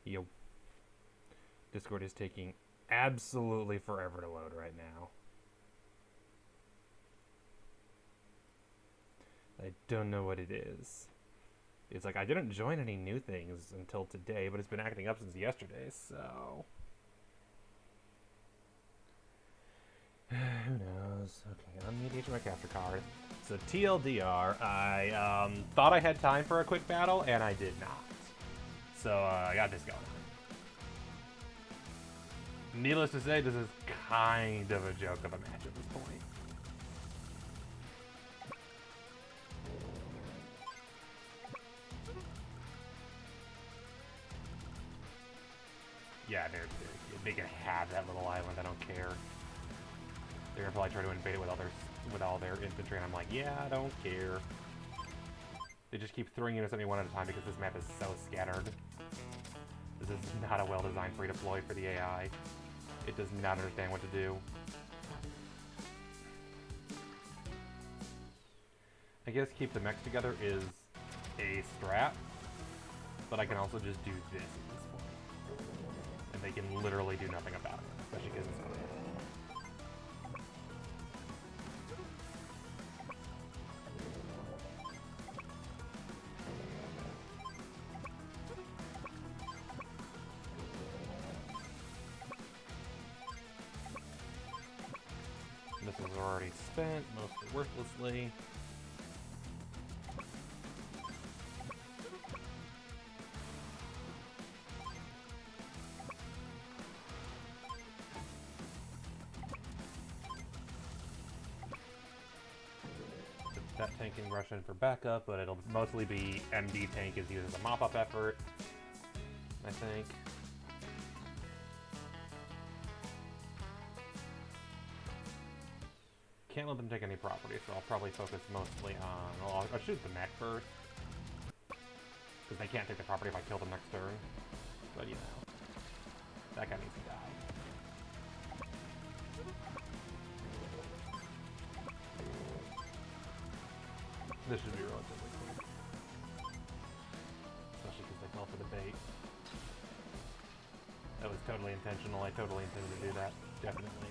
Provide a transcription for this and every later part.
Yo. Discord is taking absolutely forever to load right now. I don't know what it is. It's like I didn't join any new things until today, but it's been acting up since yesterday, so... Who knows? Okay, unmediate my capture card. So TLDR, I thought I had time for a quick battle, and I did not. So I got this going on. Needless to say, this is kind of a joke of a match at this point. Yeah, they can have that little island. I don't care. They're gonna probably try to invade it with all their infantry, and I'm like, yeah, I don't care. They just keep throwing units at me one at a time because this map is so scattered. This is not a well-designed free deploy for the AI. It does not understand what to do. I guess keep the mechs together is a strat, but I can also just do this at this point. And they can literally do nothing about it, especially because it's quick. Missiles are already spent, mostly worthlessly. That tank can rush in for backup, but it'll mostly be MD tank is used as a mop-up effort, I think. Can't let them take any property, so I'll probably focus mostly on... Well, I'll shoot the mech first. Because they can't take the property if I kill them next turn. But, you know. That guy needs to die. This should be relatively quick. Especially because they fell for the bait. That was totally intentional. I totally intended to do that. Definitely.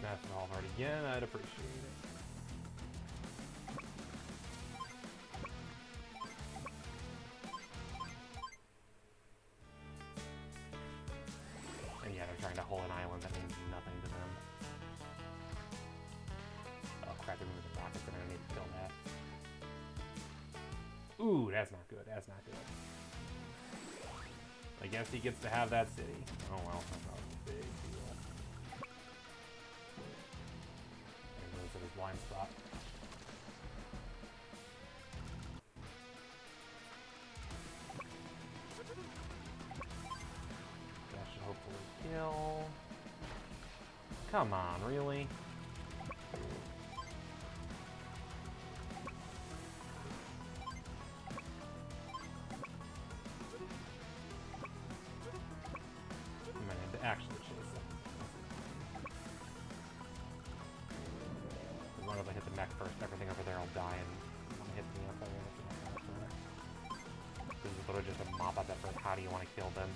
Massive Halvard again, I'd appreciate it. And yeah, they're trying to hold an island that means nothing to them. Oh crap, they're moving the rockets and I need to kill that. Ooh, that's not good, that's not good. I guess he gets to have that city. Oh well, that's not a big deal. And moves at his blind spot. That should hopefully kill. Come on, really? Actually chase them. As long as I hit the mech first, everything over there will die and hit me up. This is literally just a mop-up effort. How do you want to kill them?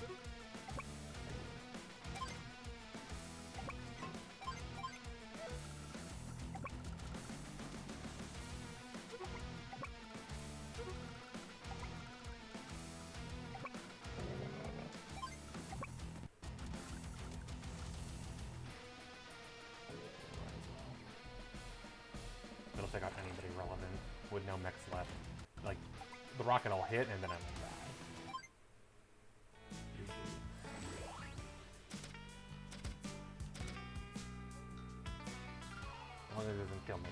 It'll take out anybody relevant with no mechs left. Like, the rocket will hit and then I will die. As long as it doesn't kill me.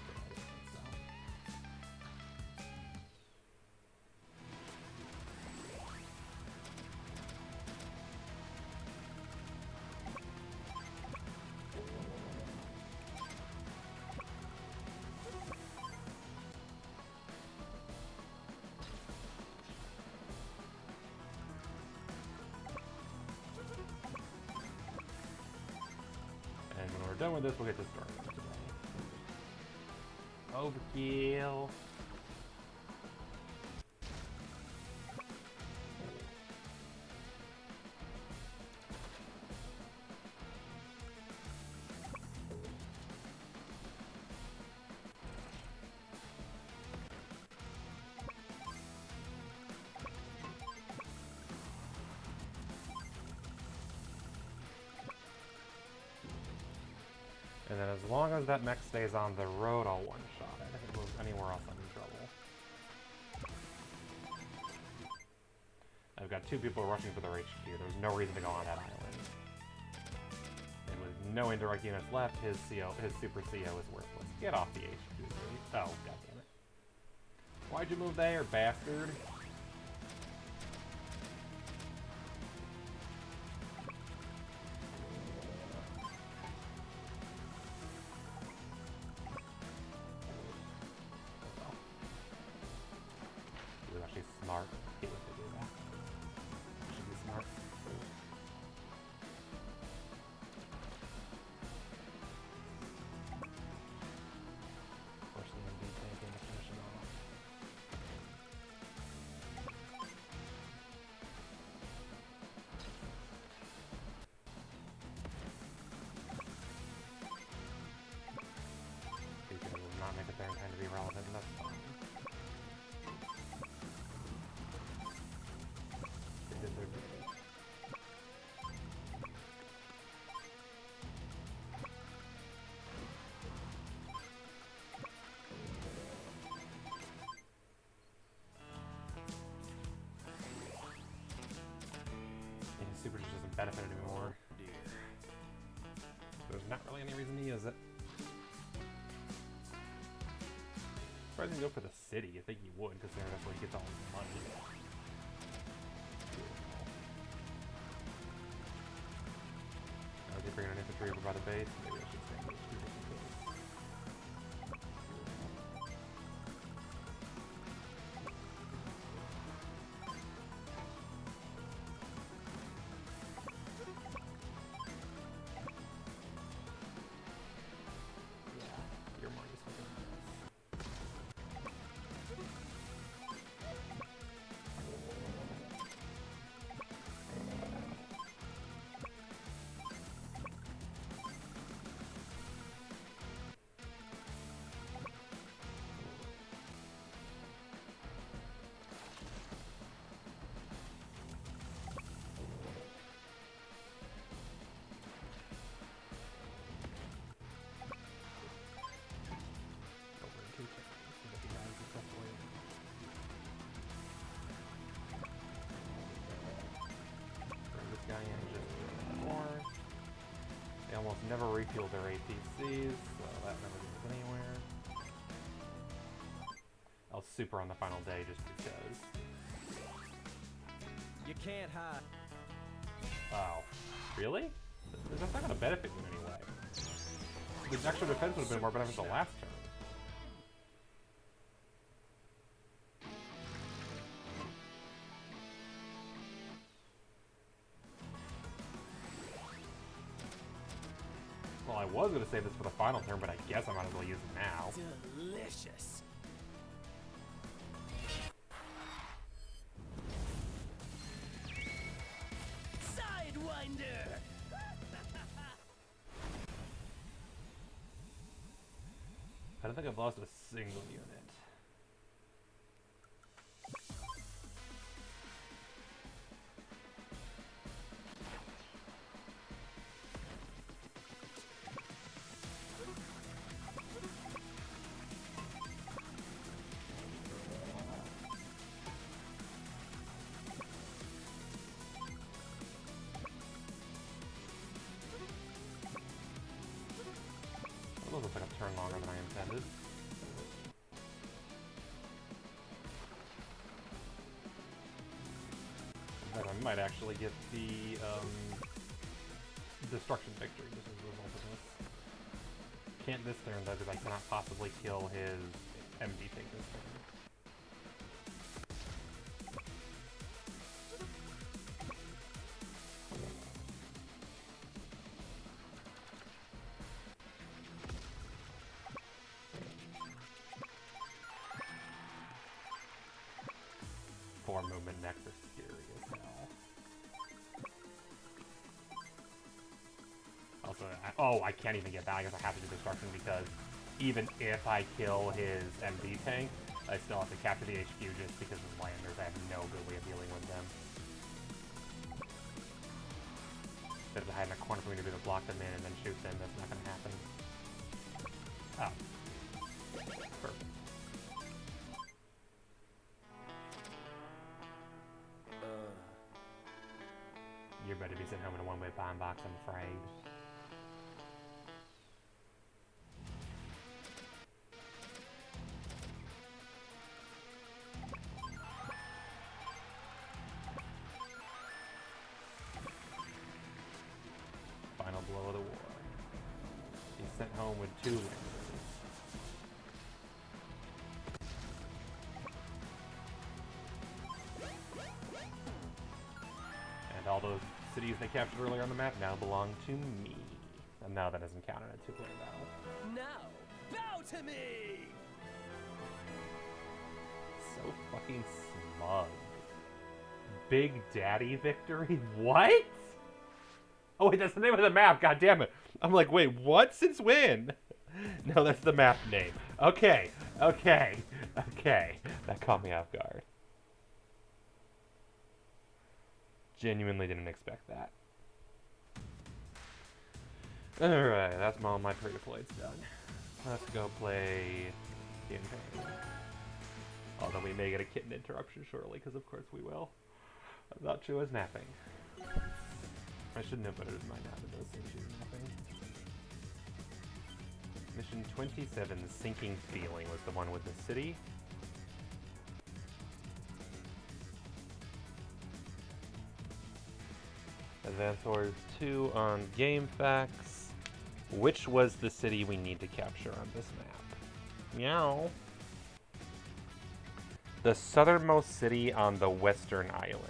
done with this, we'll get this started today. Overkill. And then as long as that mech stays on the road, I'll one-shot it. If it moves anywhere else, I'm in trouble. I've got 2 people rushing for their HQ. There's no reason to go on that island. And with no indirect units left, his super CO is worthless. Get off the HQ, please. Oh, goddammit. Why'd you move there, bastard? Smart. He was to do that. Should be smart. Force the MD tank in to finish him off. These guys will not make it there in time to be relevant, and that's fine. Super just doesn't benefit anymore. There's not really any reason to use it. Probably didn't go for the city. I think he would, because that's where he gets all his money. I was bringing an infantry over by the base. Maybe I should stay in the HQ just in case. They almost never refuel their APCs, so that never goes anywhere. I'll super on the final day just because. You can't hide. Oh, really? That's not going to benefit you in any way. The extra defense would have been more beneficial last turn. Well, I was going to save this for the final turn, but I guess I might as well use it now. Delicious. Sidewinder. I don't think I've lost a single unit. That looks like a turn longer than I intended. But I might actually get the destruction victory just as a result of this. Can't this turn though, because I cannot possibly kill his MD tank this turn. more movement next are scary as hell. Also, I can't even get that. I guess I have to do destruction because even if I kill his MD tank, I still have to capture the HQ just because of landers. I have no good way of dealing with them. Instead of hiding a corner for me to be able to block them in and then shoot them, that's not going to happen. Oh. Perfect. You're better be sitting home in a one-way bomb box, I'm afraid. Final blow of the war. He's sent home with 2 landers. And all those cities they captured earlier on the map now belong to me. And now that doesn't count in a 2-player battle. Now, bow to me! So fucking smug. Big Daddy victory? What? Oh wait, that's the name of the map, god damn it. I'm like, wait, what? Since when? No, that's the map name. Okay. That caught me off guard. Genuinely didn't expect that. Alright, that's all my pre-deploy's done. Let's go play campaign. Although we may get a kitten interruption shortly, because of course we will. I thought she was napping. I shouldn't have put it in my nap, it does seem she was napping. Mission 27, Sinking Feeling, was the one with the city. Advance Wars 2 on Game Facts. Which was the city we need to capture on this map? Meow. The southernmost city on the western island.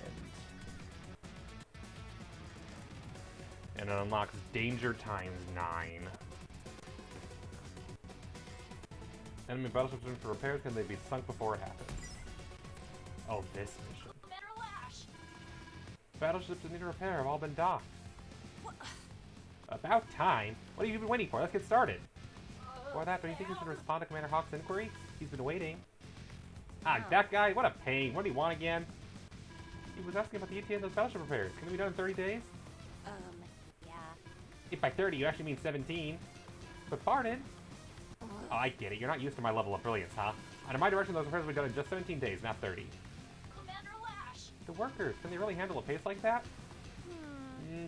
And it unlocks danger times 9. Enemy battleships in for repairs. Can they be sunk before it happens? Oh, this mission. Battleships that need repair have all been docked. What? About time. What have you been waiting for? Let's get started. Before that, don't you think you should respond to Commander Hawke's inquiry? He's been waiting. Ah, that guy? What a pain. What do you want again? He was asking about the ETA and those battleship repairs. Can it be done in 30 days? Yeah. If by 30 you actually mean 17. But pardon? Oh, I get it. You're not used to my level of brilliance, huh? Under my direction, those repairs will be done in just 17 days, not 30. The workers, can they really handle a pace like that?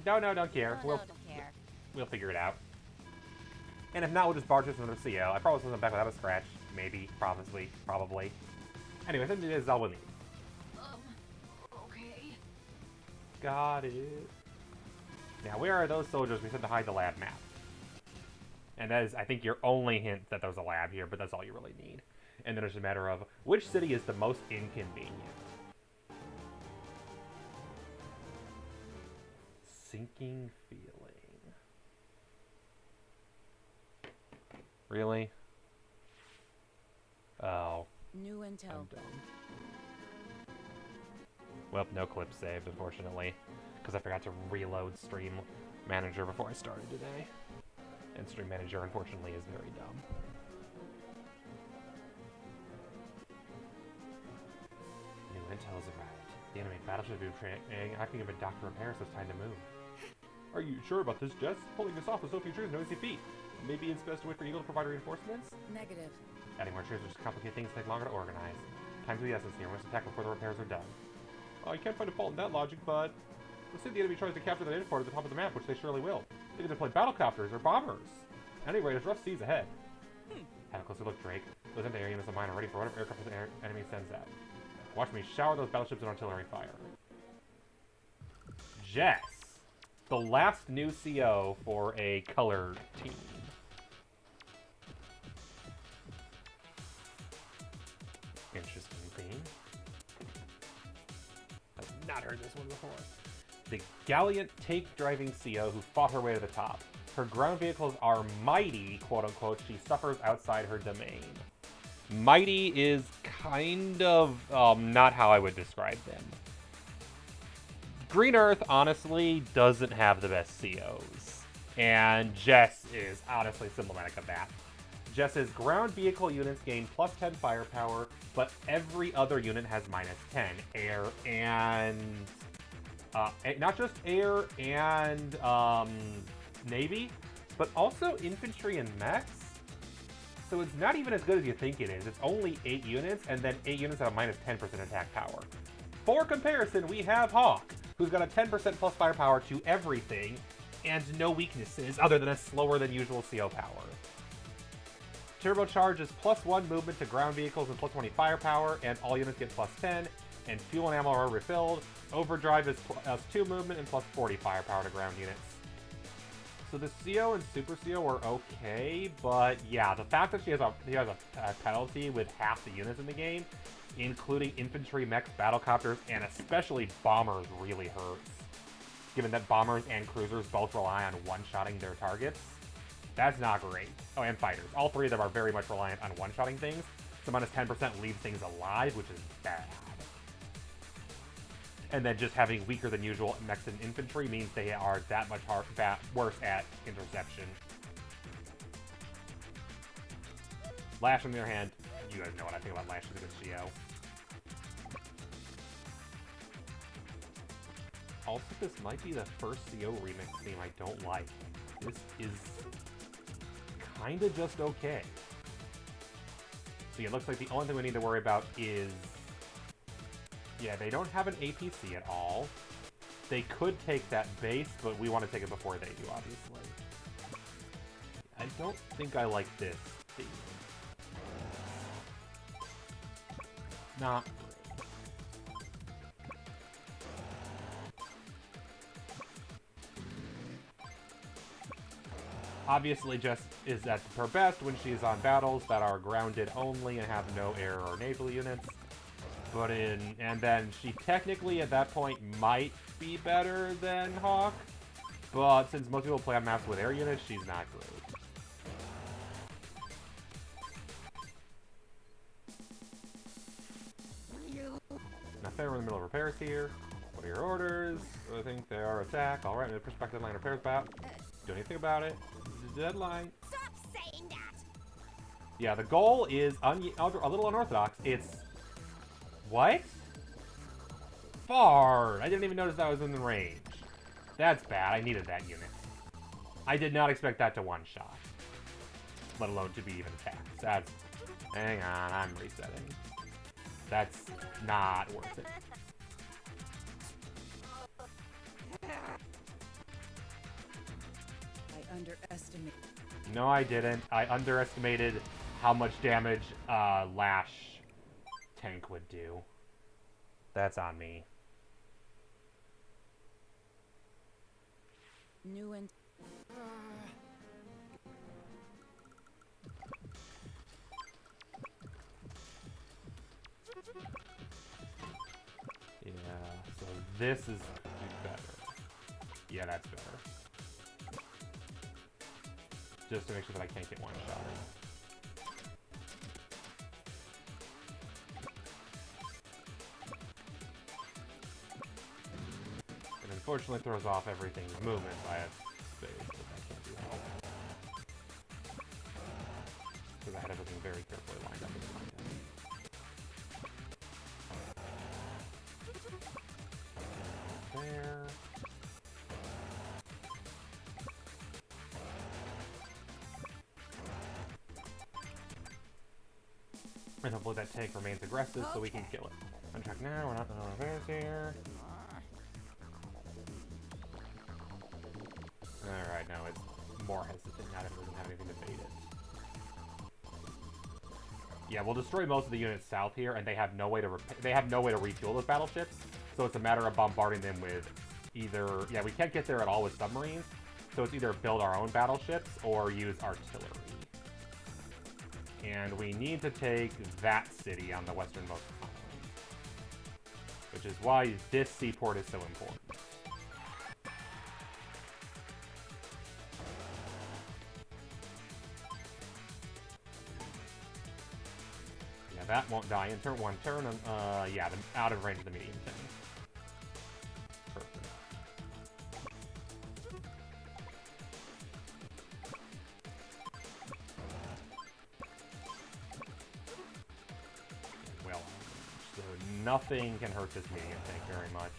No, don't care. Oh, don't care. We'll figure it out. And if not, we'll just barge this another CO. I promise we'll come back without a scratch. Maybe, probably. Anyway, 17 days is all we'll need. Okay. Got it. Now, where are those soldiers we sent to hide the lab map? And that is, I think, your only hint that there's a lab here, but that's all you really need. And then it's a matter of, which city is the most inconvenient? Sinking feeling. Really? Oh. New intel. I'm dumb. Well, no clip saved, unfortunately, because I forgot to reload Stream Manager before I started today. And Stream Manager, unfortunately, is very dumb. New intel has arrived. The enemy battleship is acting as a doctor repair, so it's time to move. Are you sure about this, Jess? Pulling this off with so few troops, no easy feat. Maybe it's best to wait for Eagle to provide reinforcements? Negative. Adding more troops will just complicate things and take longer to organize. Time's of the essence here. We must attack before the repairs are done. I can't find a fault in that logic, but let's say the enemy tries to capture that airport at the top of the map, which they surely will. They can deploy battlecopters or bombers. Anyway, there's rough seas ahead. Have a closer look, Drake. Those empty areas of mine are ready for whatever aircraft the enemy sends out. Watch me shower those battleships with artillery fire. Jess! The last new CO for a color team. Interesting theme. I've not heard this one before. The gallant tank-driving CO who fought her way to the top. Her ground vehicles are mighty, quote-unquote. She suffers outside her domain. Mighty is kind of not how I would describe them. Green Earth, honestly, doesn't have the best COs. And Jess is honestly symptomatic of that. Jess's ground vehicle units gain plus 10 firepower, but every other unit has minus 10. Air and... not just air and Navy, but also infantry and mechs. So it's not even as good as you think it is. It's only 8 units, and then 8 units have a minus 10% attack power. For comparison, we have Hawke, who's got a 10% plus firepower to everything, and no weaknesses other than a slower than usual CO power. Turbocharge is plus 1 movement to ground vehicles and plus 20 firepower, and all units get plus 10, and fuel and ammo are refilled. Overdrive is plus 2 movement and plus 40 firepower to ground units. So the CO and Super CO are okay, but yeah, the fact that she has a penalty with half the units in the game, including infantry, mechs, battlecopters, and especially bombers, really hurts. Given that bombers and cruisers both rely on one-shotting their targets, that's not great. Oh, and fighters. All three of them are very much reliant on one-shotting things, so minus 10% leaves things alive, which is bad. And then just having weaker than usual mechs and infantry means they are that much worse at interception. Lash, on the other hand, you guys know what I think about Lash as a good CO. Also, this might be the first CO remix theme I don't like. This is kinda just okay. So yeah, it looks like the only thing we need to worry about is... yeah, they don't have an APC at all. They could take that base, but we want to take it before they do, obviously. I don't think I like this theme. Not great. Obviously, Jess is at her best when she's on battles that are grounded only and have no air or naval units. And then she technically at that point might be better than Hawke, but since most people play on maps with air units, she's not great. Now, fair, we're in the middle of repairs here. What are your orders? I think they are attack. All right, the perspective line repairs about. Do anything about it. Deadline. Stop saying that. Yeah, the goal is a little unorthodox. It's what? Far. I didn't even notice that was in the range. That's bad. I needed that unit. I did not expect that to one-shot. Let alone to be even attacked. That's... hang on, I'm resetting. That's not worth it. I underestimate. No, I didn't. I underestimated how much damage Lash tank would do. That's on me. New and Yeah, so this is better. Yeah, that's better. Just to make sure that I can't get one shot. It unfortunately throws off everything's movement by a space, but that can't be helped. Because I had everything very carefully lined up in my head. There. And hopefully that tank remains aggressive so we can kill it. On track now, we're not in the repairs here. Alright, now it's more hesitant now that it doesn't have anything to bait it. Yeah, we'll destroy most of the units south here, and they have no way to refuel those battleships. So it's a matter of bombarding them with either... yeah, we can't get there at all with submarines, so it's either build our own battleships or use artillery. And we need to take that city on the westernmost island. Which is why this seaport is so important. Yeah, that won't die in turn one. Yeah, out of range of the medium tank. Perfect. Well, so nothing can hurt this medium tank very much.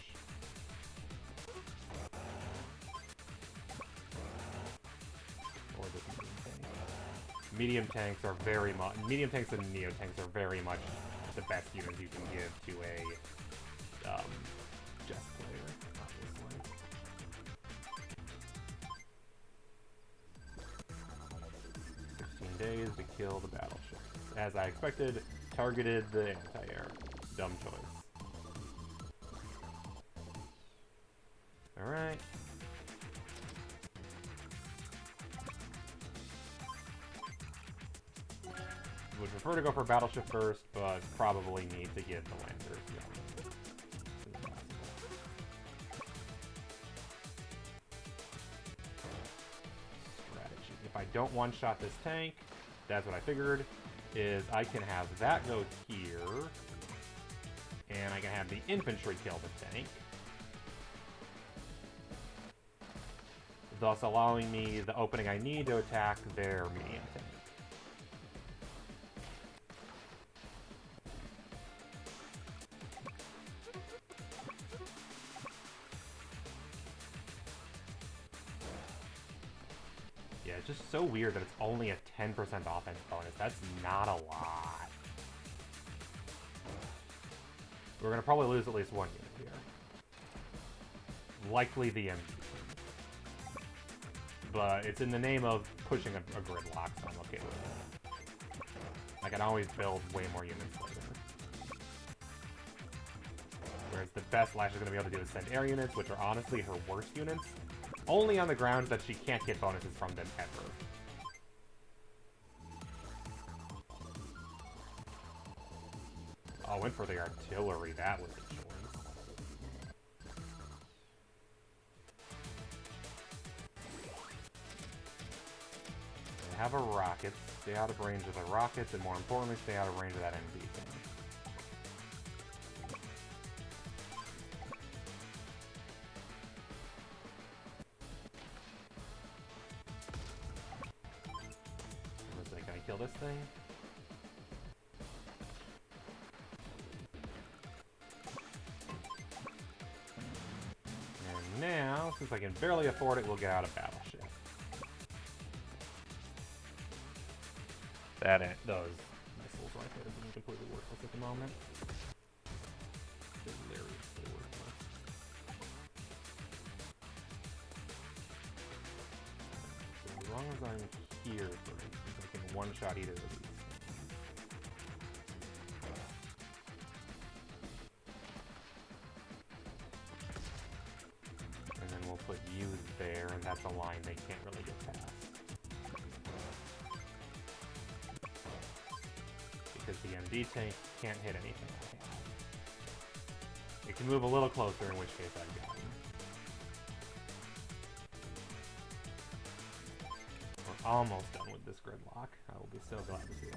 Or this medium tank. Medium tanks and neo tanks are very much the best units you can give to a chess player, obviously. Days to kill the battleship. As I expected, targeted the anti-air. Dumb choice. Alright. Would prefer to go for battleship first, but probably need to get the landers going. Strategy. If I don't one-shot this tank, that's what I figured, is I can have that go here, and I can have the infantry kill the tank, thus allowing me the opening I need to attack their medium tank. Yeah, it's just so weird that it's only a 10% offense bonus. That's not a lot. We're going to probably lose at least one unit here. Likely the MD. But it's in the name of pushing a gridlock, so I'm okay with it. I can always build way more units later. Whereas the best Lash is going to be able to do is send air units, which are honestly her worst units. Only on the grounds that she can't get bonuses from them ever. Oh, went for the artillery. That was a choice. They have a rocket. Stay out of range of the rockets, and more importantly, stay out of range of that MD thing. Kill this thing. And now, since I can barely afford it, we'll get out of battleship. Those missiles right there are being completely worthless at the moment. Hilariously worthless. So as long as I'm here, for instance, I can one-shot either of these. And then we'll put you there, and that's a line they can't really get past. Because the MD tank can't hit anything I have. It can move a little closer, in which case I've got him. We're almost done with this gridlock. I will be so glad to see it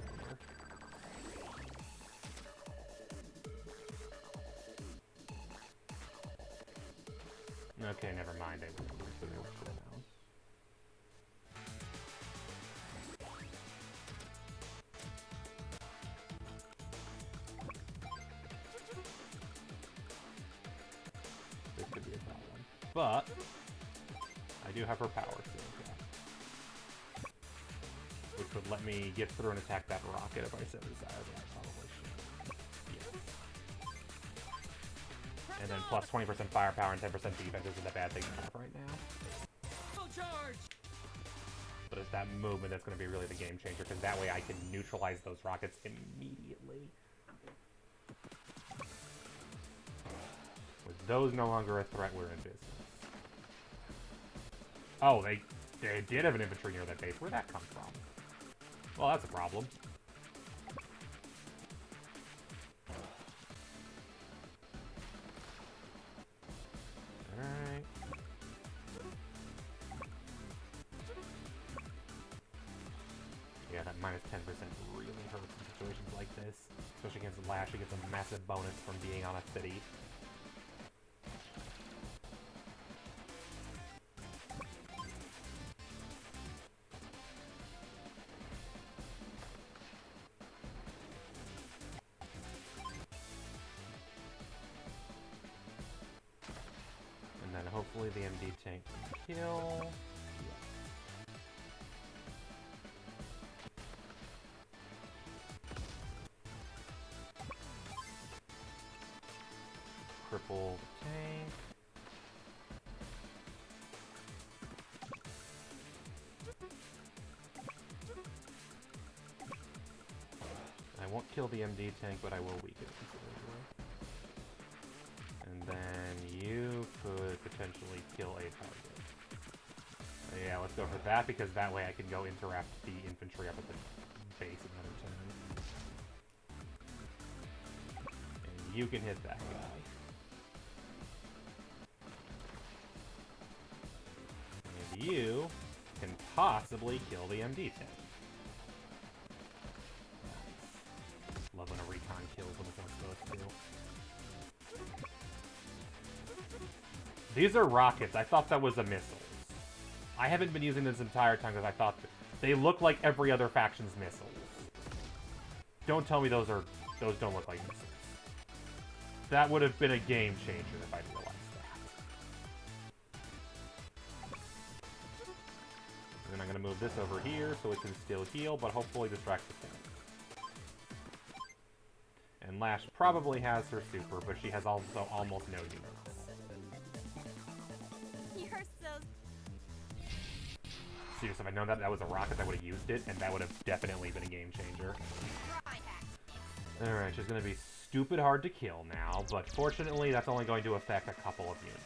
over. Okay, never mind. I went so they were still down. This could be a problem. But I do have her power soon. Which would let me get through and attack that rocket if I so desire, but I probably should. Yes. And then plus 20% firepower and 10% defense isn't a bad thing to have right now. Full charge! But it's that movement that's going to be really the game changer, because that way I can neutralize those rockets immediately. With those no longer a threat, we're in business. Oh, they did have an infantry near that base. Where'd that come from? Well, that's a problem. Alright. Yeah, that minus 10% really hurts in situations like this. Especially against Lash, it gets a massive bonus from being on a city. And then hopefully the MD tank can kill. Cripple the tank. I won't kill the MD tank, but I will weaken it considerably. And then you could potentially kill a target. Yeah, let's go for that, because that way I can go interrupt the infantry up at the base another turn. And you can hit that guy. And you can possibly kill the MD tank. Nice. Love when a recon kills when it's not supposed to. These are rockets. I thought that was a missile. I haven't been using this entire time because I thought they look like every other faction's missiles. Don't tell me those don't look like missiles. That would have been a game changer if I'd realized that. And then I'm going to move this over here so it can still heal, but hopefully distract the tank. And Lash probably has her super, but she has also almost no units. You're so... Seriously, if I'd known that was a rocket, I would have used it, and that would have definitely been a game changer. Alright, she's going to be stupid hard to kill now, but fortunately that's only going to affect a couple of units.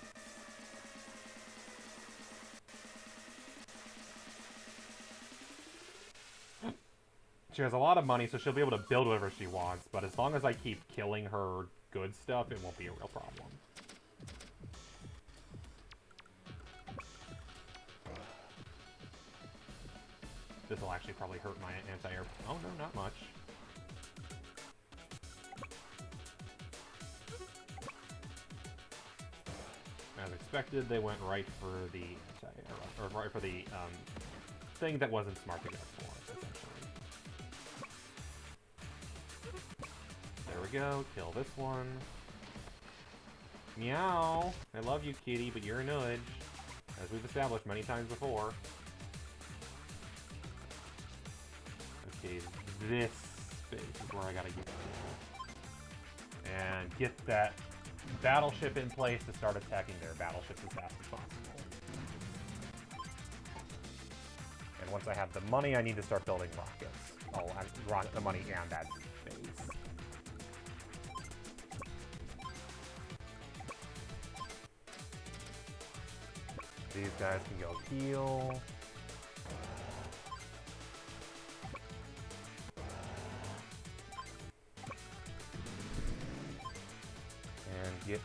She has a lot of money, so she'll be able to build whatever she wants, but as long as I keep killing her good stuff, it won't be a real problem. This will actually probably hurt my anti-air... Oh, no, not much. As expected, they went right for the anti-air... Or right for the, thing that wasn't smart to go for, essentially. There we go. Kill this one. Meow! I love you, kitty, but you're a nudge. As we've established many times before. Okay, this space is where I gotta get to. And get that battleship in place to start attacking their battleships as fast as possible. And once I have the money, I need to start building rockets. Oh, the money and that base. These guys can go heal. And get...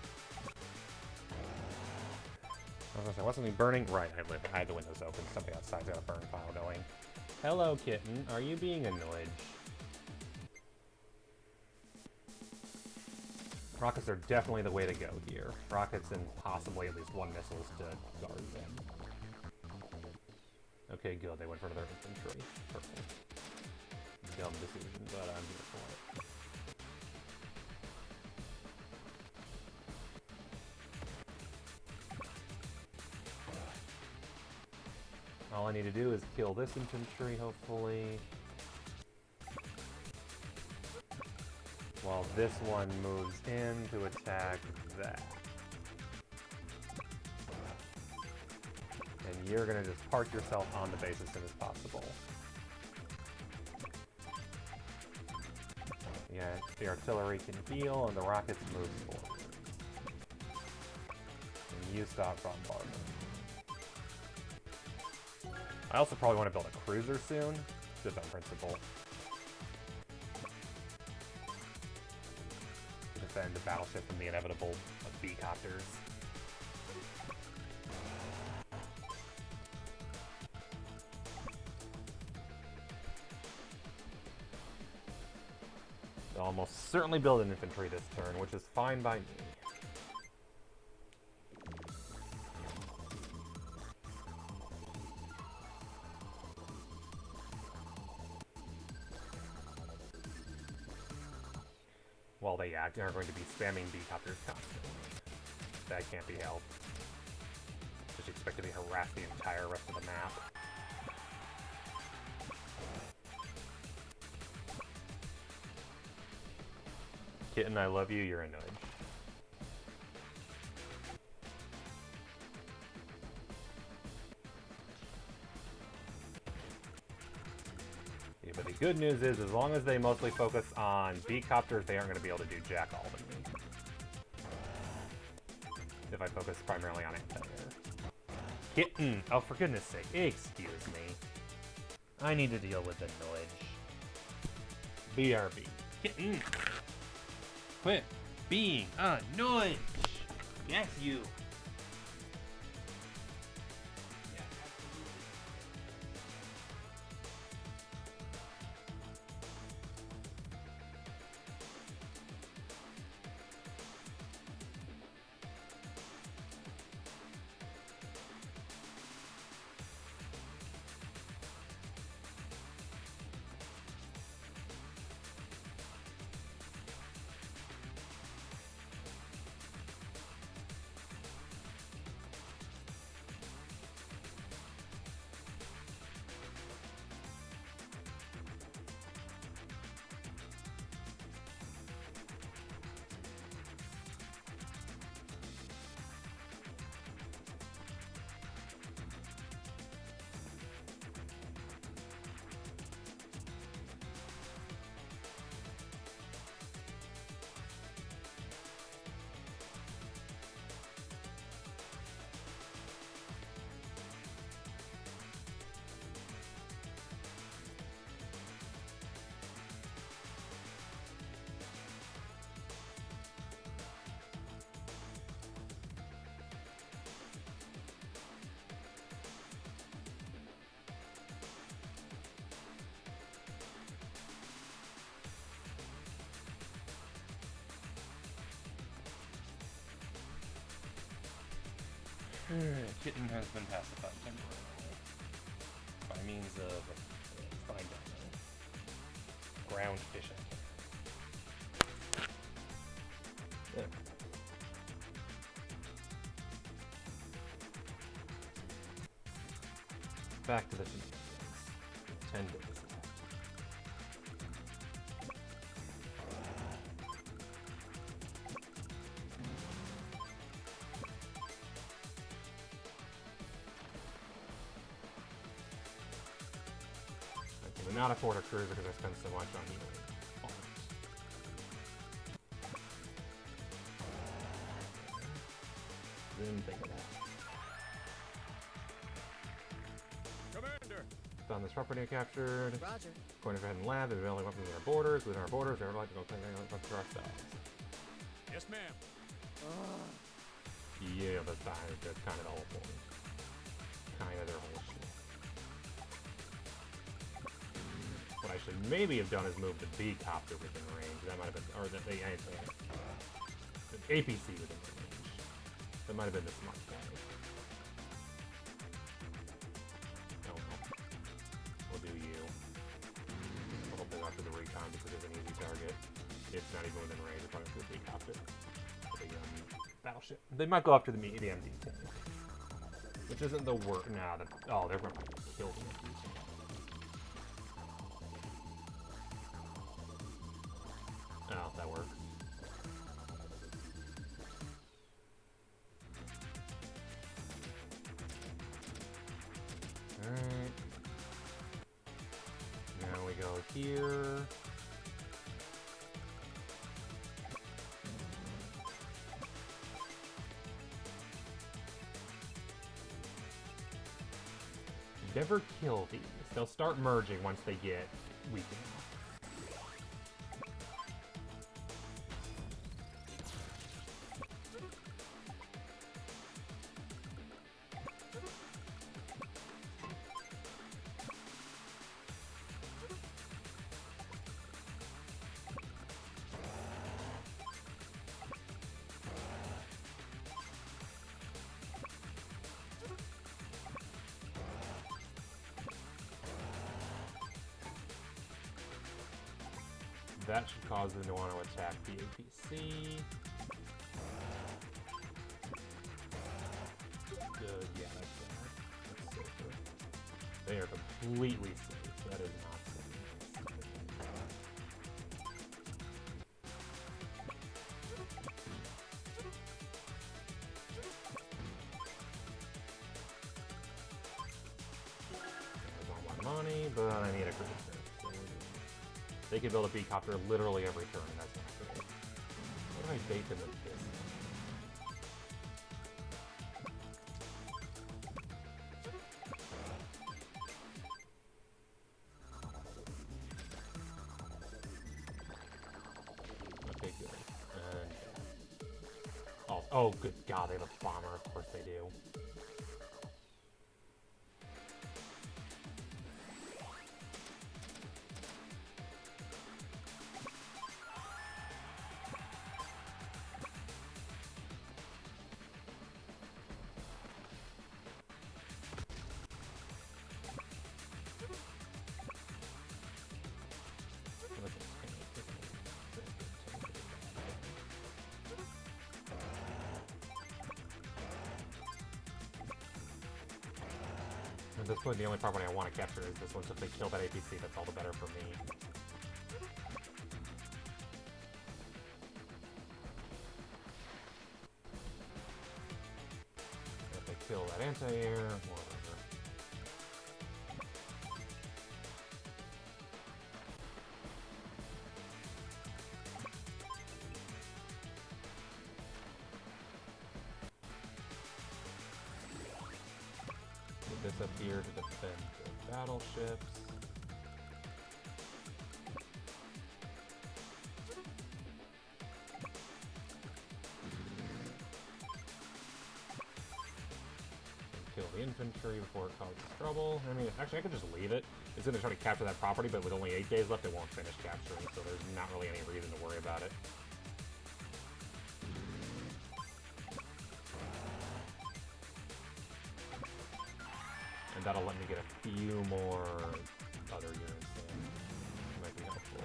I was gonna say, what's something burning? Right, I had the windows open. Something outside's got a burn pile going. Hello, kitten. Are you being a nudge? Rockets are definitely the way to go here. Rockets and possibly at least one missiles to guard them. Okay, good. They went for another infantry. Perfect. Dumb decision, but I'm here for it. All I need to do is kill this infantry, hopefully. While this one moves in to attack that. And you're gonna just park yourself on the base as soon as possible. Yeah, the artillery can heal and the rockets move forward. And you stop bombarding. I also probably want to build a cruiser soon, just on principle. To defend the battleship from the inevitable B-copters. certainly build an infantry this turn, which is fine by me. While they are going to be spamming B-copters constantly. That can't be helped. Just expect to be harassed the entire rest of the map. Kitten, I love you, you're a nudge. Yeah, but the good news is, as long as they mostly focus on B-copters, they aren't going to be able to do jack all to me. If I focus primarily on anti-air. Kitten! Oh, for goodness sake, excuse me. I need to deal with the nudge. BRB. Kitten! Quit being a nudge! Yes, you! Kitten has been pacified temporarily by means of fine dining, ground fishing. Yeah. Back to the shenanigans. 10 days left. I cannot afford a cruiser because I spend so much on healing. Didn't think of that. Commander! Found this property I captured. Roger. Going ahead and lab, and developing weapons within our borders. Within our borders, we're like to go clean up for ourselves. Yes, ma'am. Yeah, that's kind of the whole point. Kind of their whole shit. What I should maybe have done is move the B-copter within range. That might have been, or the APC within range. That might have been the smart play. Oh well. We'll do you. I'll hope they got to the recon because it's an easy target. It's not even within range. It's probably the B-copter. The battleship. They might go after the MD tank. Which isn't the worst. Nah, oh, they're going to kill the MD tank. Oh, that works. Alright. Now we go here. Never kill these. They'll start merging once they get weak enough. that should cause them to want to attack the APC. Good, yeah, that's better. That's safer. They are completely safe. That is not safe. There's all my money, but I need a cruiser. They could build a beacopter literally every turn, and that's not great. What do I bait them with this? Okay, good. And oh, good God, they have a bomber. Of course they do. At this point, the only property I want to capture is this one, so if they kill that APC, that's all the better for me. If they kill that anti-air, whatever. Put this up here to defend the battleships. Kill the infantry before it causes trouble. I mean, actually, I could just leave it. It's going to try to capture that property, but with only 8 days left, it won't finish capturing, so there's not really any reason to worry about it. And that'll let me get a few more other units in. Might be helpful.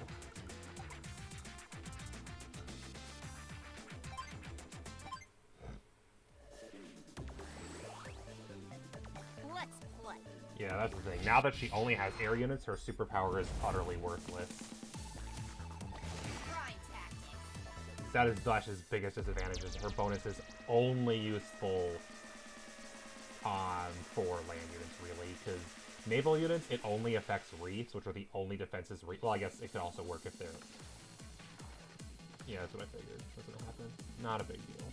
Let's play. Yeah, that's the thing. Now that she only has air units, her superpower is utterly worthless. Grind tactics. That is Dash's biggest disadvantage, is her bonus is only useful for land units, really, because naval units, it only affects reefs, which are the only defenses well, I guess it could also work if they're... Yeah, that's what I figured was going to happen. Not a big deal.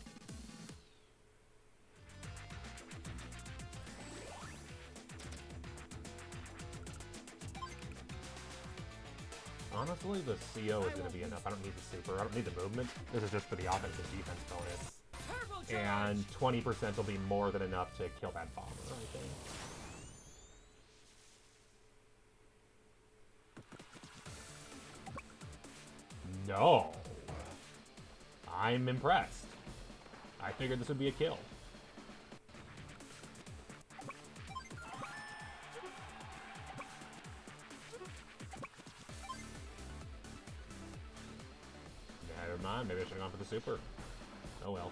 Honestly, the CO is going to be enough. I don't need the super. I don't need the movement. This is just for the offensive defense bonus. And 20% will be more than enough to kill that bomber, I think. No. I'm impressed. I figured this would be a kill. Never mind, maybe I should have gone for the super. Oh well.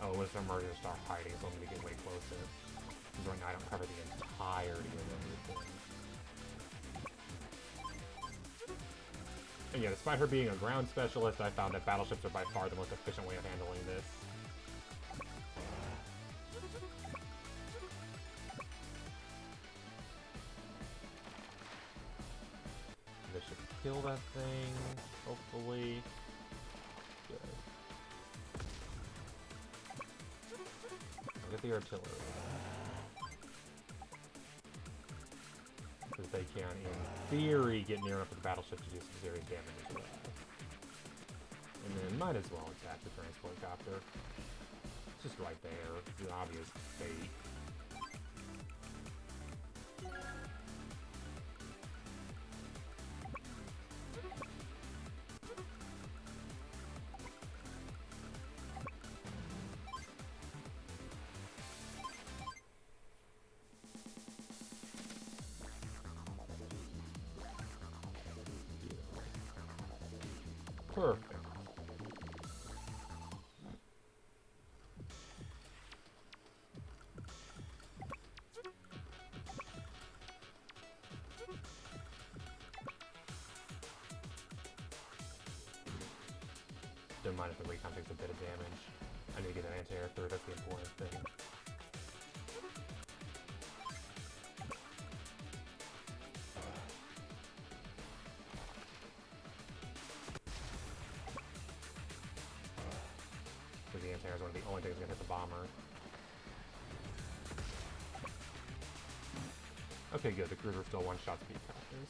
Oh, with some murder start hiding, so I'm gonna get way closer. Because right now I don't cover the entirety of everything. And yeah, despite her being a ground specialist, I found that battleships are by far the most efficient way of handling this. This should kill that thing, hopefully. Good. I'll get the artillery. Because they can, in theory, get near enough to the battleship to do some serious damage as well. And then might as well attack the transport copter. It's just right there. It's an obvious bait. Perfect. Don't mind if the recon takes a bit of damage. I need to get an anti-air through, that's the important thing. Because the anti-air is one of the only things that can hit the bomber. Okay, good. The cruiser still one-shot speed crafters.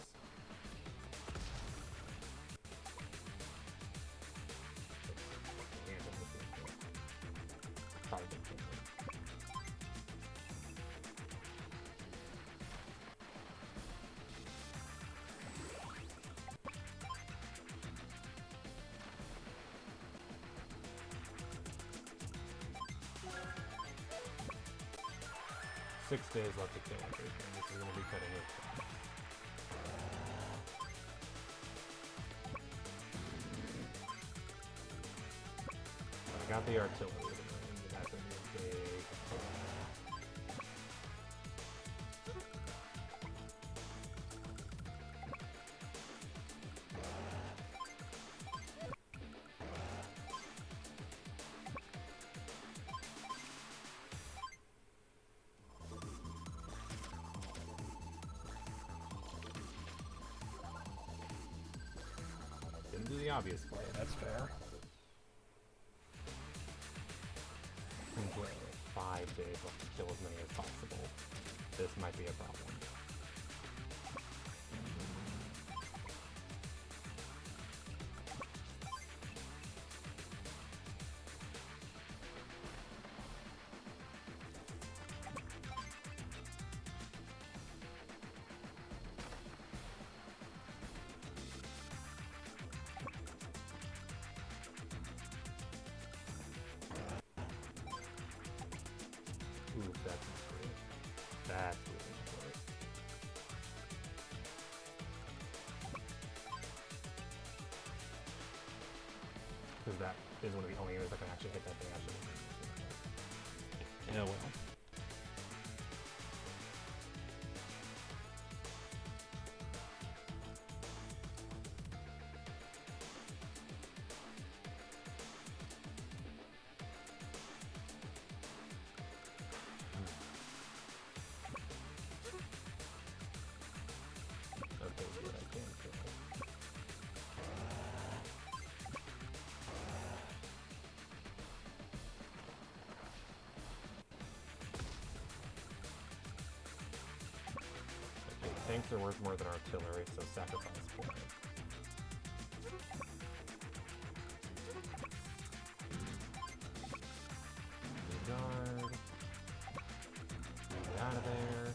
Probably didn't think so. 6 days left to kill everything. This is going to be cutting it. I got the artillery. That's going to be a big... Didn't do the obvious play, that's fair. Okay, 5 days left to kill as many as possible. This might be a problem. Ooh, that's great. That's really close. Because that is one of the only areas that can actually hit that thing actually. Yeah, well. Okay, good, I can kill it. Okay, tanks are worth more than artillery, so sacrifice flag. Guard. Get out of there.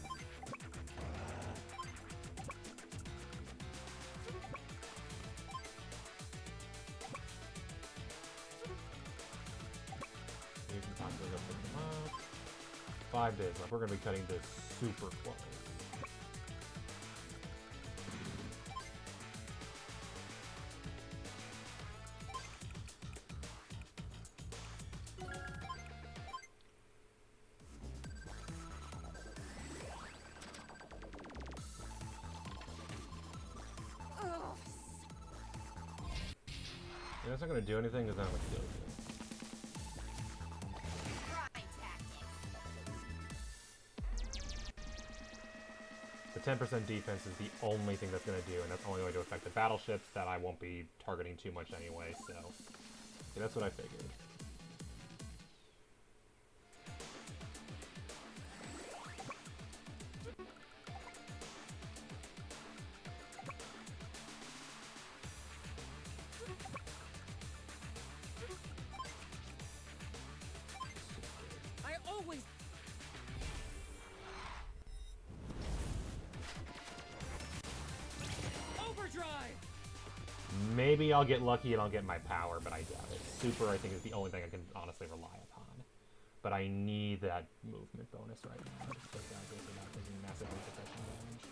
You can possibly go pick them up. 5 days left. We're going to be cutting this super close. Ugh. Yeah, that's not going to do anything because I'm going to kill you. Grind tactics. The 10% defense is the only thing that's going to do, and that's only going to affect the battleships that I won't be targeting too much anyway, so... Yeah, that's what I figured. I always. Overdrive. Maybe I'll get lucky and I'll get my power, but I doubt it. Super, I think, is the only thing I can honestly rely upon. But I need that movement bonus right now. Just take that good without taking massive repercussion damage.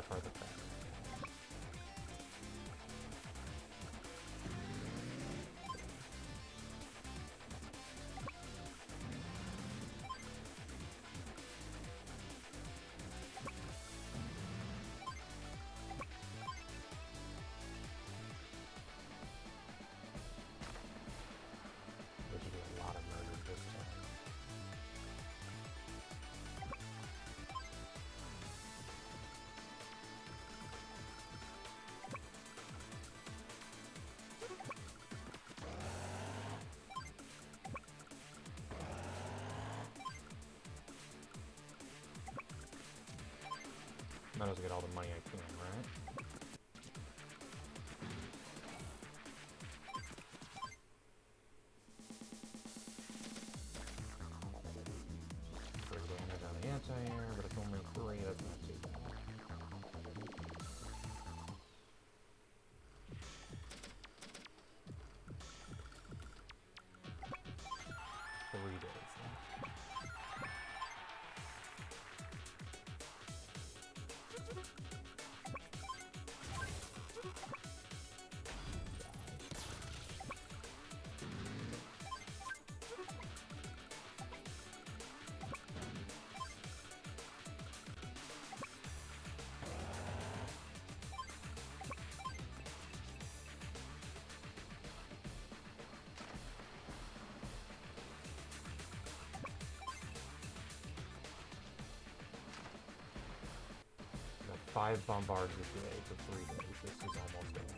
by far the fastest. There should be a lot of murders this time. Might as well get all the money I can, right? For damage on the anti-air, but it's only 3, that's not too bad. Three days left. Got 5 bombards a day for 3 days. This is almost over.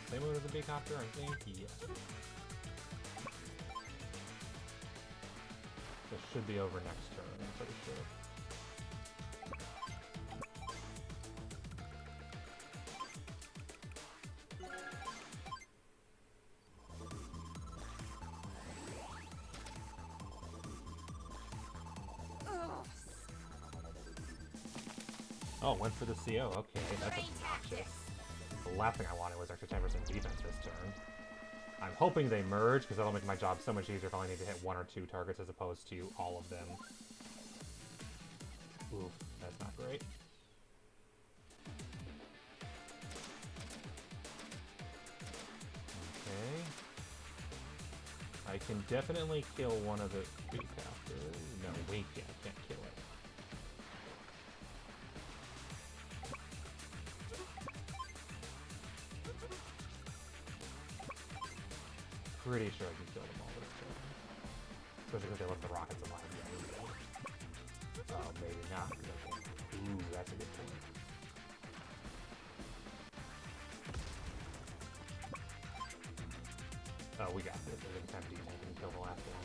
Same move as the big copter, I think? Yes. This should be over next turn, I'm pretty sure. Ugh. Oh, went for the CO. Okay, that's obnoxious. The last thing I wanted was extra 10% defense this turn. I'm hoping they merge, because that'll make my job so much easier if I only need to hit 1 or 2 targets as opposed to all of them. Oof, that's not great. Okay. I can definitely kill one of the recaptors. No, wait, yeah, I can't kill it. Pretty sure I can kill them all this turn. Especially because they left the rockets alive. Yeah, oh, maybe not. Ooh, that's a good point. Oh, we got this. There's an empty tank and kill the last one.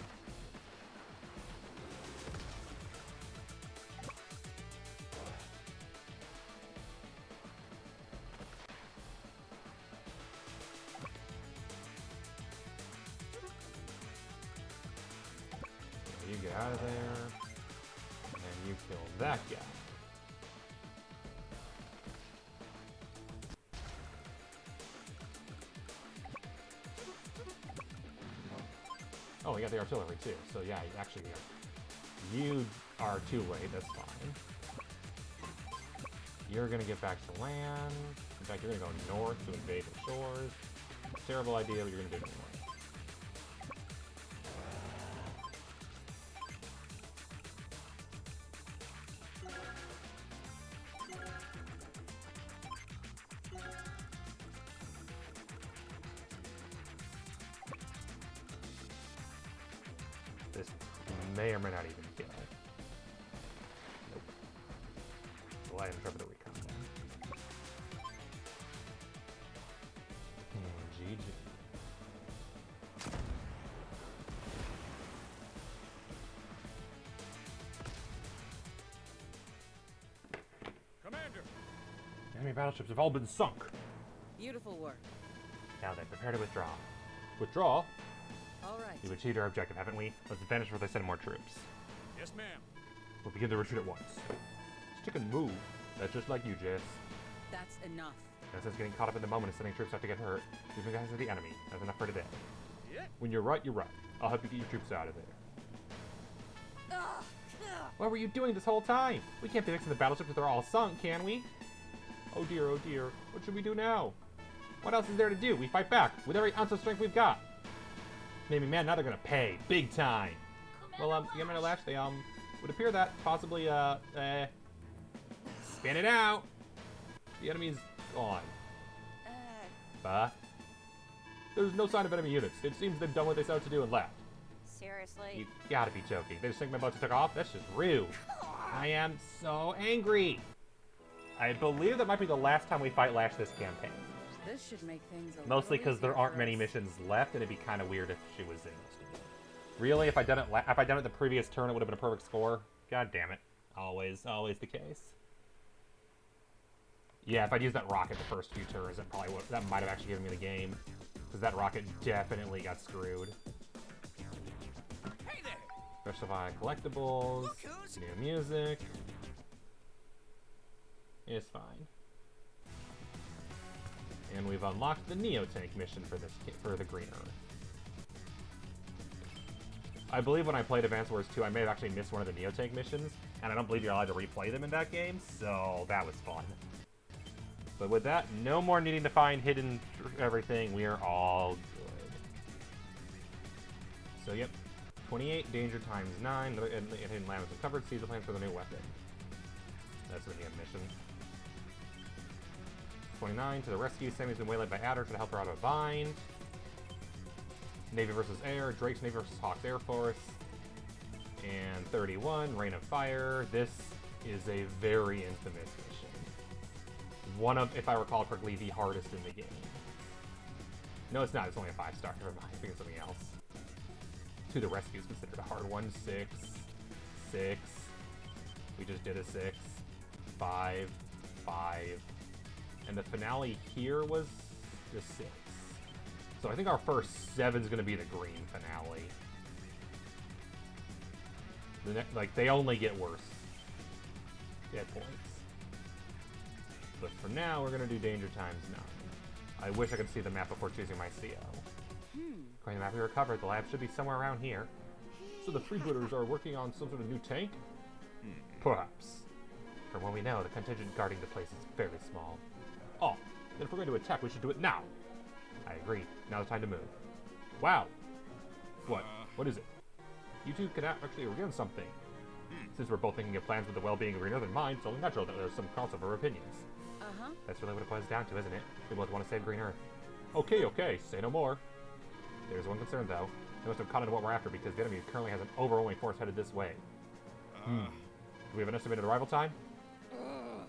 You get out of there, and you kill that guy. Oh, we got the artillery too, so yeah, actually, you are too late, that's fine. You're gonna get back to land. In fact, you're gonna go north to invade the shores. Terrible idea, but you're gonna do it anyway. This may or may not even kill. Nope. Well, I interpret the recon then. GG. Commander! Enemy battleships have all been sunk. Beautiful work. Now they prepare to withdraw. Withdraw? All right. We've achieved our objective, haven't we? Let's vanish before they send more troops. Yes, ma'am. We'll begin the retreat at once. Stick and move. That's just like you, Jess. That's enough. That's us getting caught up in the moment and sending troops out to get hurt. Leaving guys to the enemy. That's enough for today. Yeah. When you're right, you're right. I'll help you get your troops out of there. Ugh. Ugh. What were you doing this whole time? We can't be fixing the battleships if they're all sunk, can we? Oh dear, oh dear. What should we do now? What else is there to do? We fight back with every ounce of strength we've got. Maybe, man, now they're gonna pay. Big time. Well, Commander Lash, they, would appear that possibly, spin it out. The enemy's gone. But there's no sign of enemy units. It seems they've done what they set out to do and left. Seriously? You gotta be joking. They just think my boats took off? That's just rude. I am so angry. I believe that might be the last time we fight Lash this campaign. This should make things a Mostly little because there easier aren't for many us. missions left, and it'd be kind of weird if she was in most of them. Really, if I'd done it the previous turn, it would have been a perfect score. God damn it. Always the case. Yeah, if I'd used that rocket the first few turns, that might have actually given me the game. Because that rocket definitely got screwed. Hey there. Specify collectibles, Look who's- new music. It's fine. And we've unlocked the Neo-Tank mission for the Green Earth. I believe when I played Advance Wars 2, I may have actually missed one of the Neo-Tank missions, and I don't believe you're allowed to replay them in that game, so that was fun. But with that, no more needing to find hidden everything. We are all good. So yep, 28 danger times 9, and hidden land was uncovered. Seize the plans for the new weapon. That's gonna be a mission. 29 to the rescue. Sammy's been waylaid by Adder to help her out of a bind. Navy versus Air. Drake's Navy versus Hawke's Air Force. And 31, Rain of Fire. This is a very infamous mission. One of, if I recall correctly, the hardest in the game. No, it's not. It's only a 5-star. Never mind. I think it's something else. To the rescue is considered a hard one. 6. 6. We just did a 6. 5. 5. And the finale here was the 6. So I think our first 7 is going to be the green finale. Like, they only get worse at points. But for now, we're going to do danger times 9. I wish I could see the map before choosing my CO. According to the map we recovered, the lab should be somewhere around here. So the freebooters are working on some sort of new tank? Perhaps. From what we know, the contingent guarding the place is fairly small. Oh, then if we're going to attack, we should do it now. I agree. Now's the time to move. Wow. What? What is it? You two can actually agree on something. Since we're both thinking of plans with the well-being of your northern mind, it's only natural that there's some crossover of opinions. That's really what it boils down to, isn't it? We both want to save Green Earth. Okay, say no more. There's one concern, though. They must have caught into what we're after because the enemy currently has an overwhelming force headed this way. Do we have an estimated arrival time?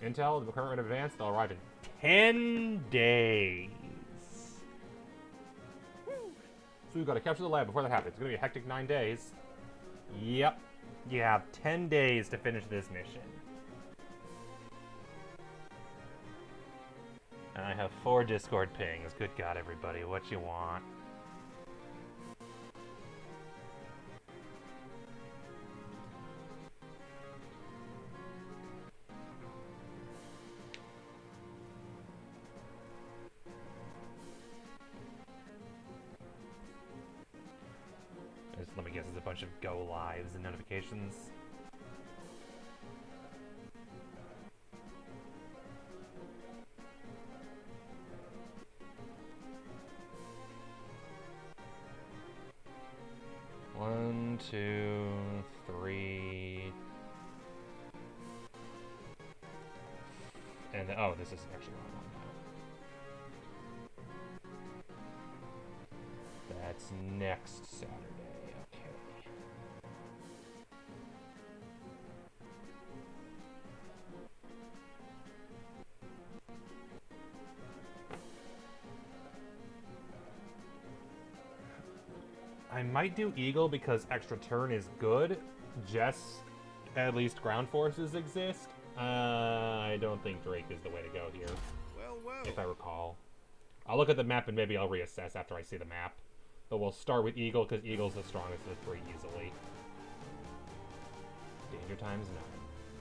Intel, the current rate of advance, they'll arrive in 10 days. So we've got to capture the lab before that happens. It's going to be a hectic 9 days. Yep. You have 10 days to finish this mission. And I have 4 Discord pings. Good God, everybody. What you want? Let me guess, there's a bunch of go lives and notifications. One, 2, 3. And then, oh, this is actually wrong one now. That's next Saturday. I might do Eagle because extra turn is good. Just at least ground forces exist. I don't think Drake is the way to go here. Well. If I recall. I'll look at the map and maybe I'll reassess after I see the map. But we'll start with Eagle, because Eagle's the strongest of the three easily. Danger times 9.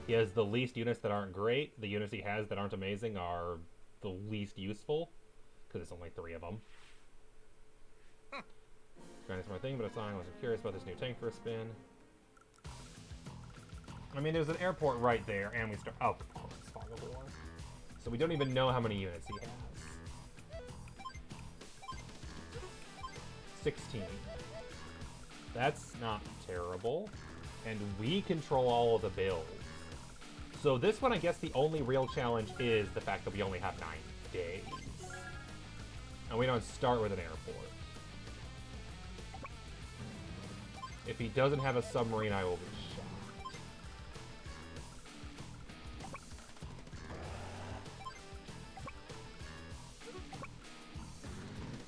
He has the least units that aren't great. The units he has that aren't amazing are the least useful, because it's only 3 of them. Trying this more thing, but I wasn't curious about this new tank for a spin. I mean, there's an airport right there, and we start... Oh, of course, it's Fog of War. So we don't even know how many units he has. 16. That's not terrible. And we control all of the builds. So this one, I guess the only real challenge is the fact that we only have 9 days. And we don't start with an airport. If he doesn't have a submarine, I will be shocked.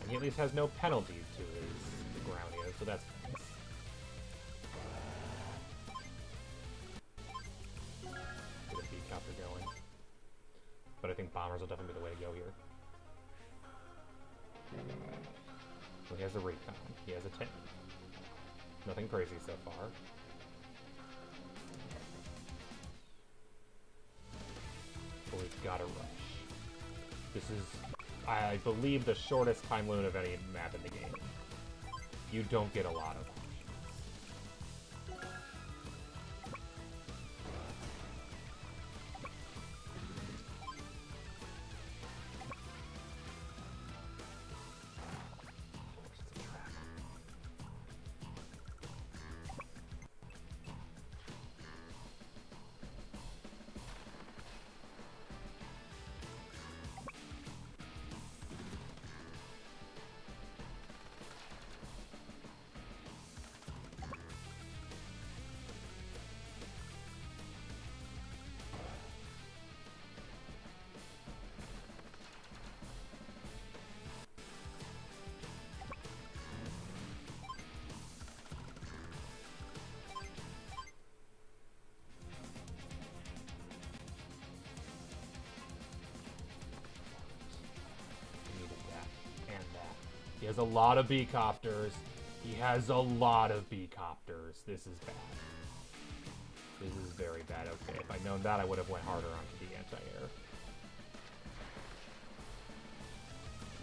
And he at least has no penalties to his ground units, so that's nice. Get a B-copter going. But I think bombers will definitely be the way to go here. So he has a recon. He has a tank. Nothing crazy so far. But we've got to rush. This is, I believe, the shortest time limit of any map in the game. You don't get a lot of options. He has a lot of B-copters. He has a lot of B-copters. This is bad. This is very bad. Okay, if I'd known that, I would have went harder onto the anti-air.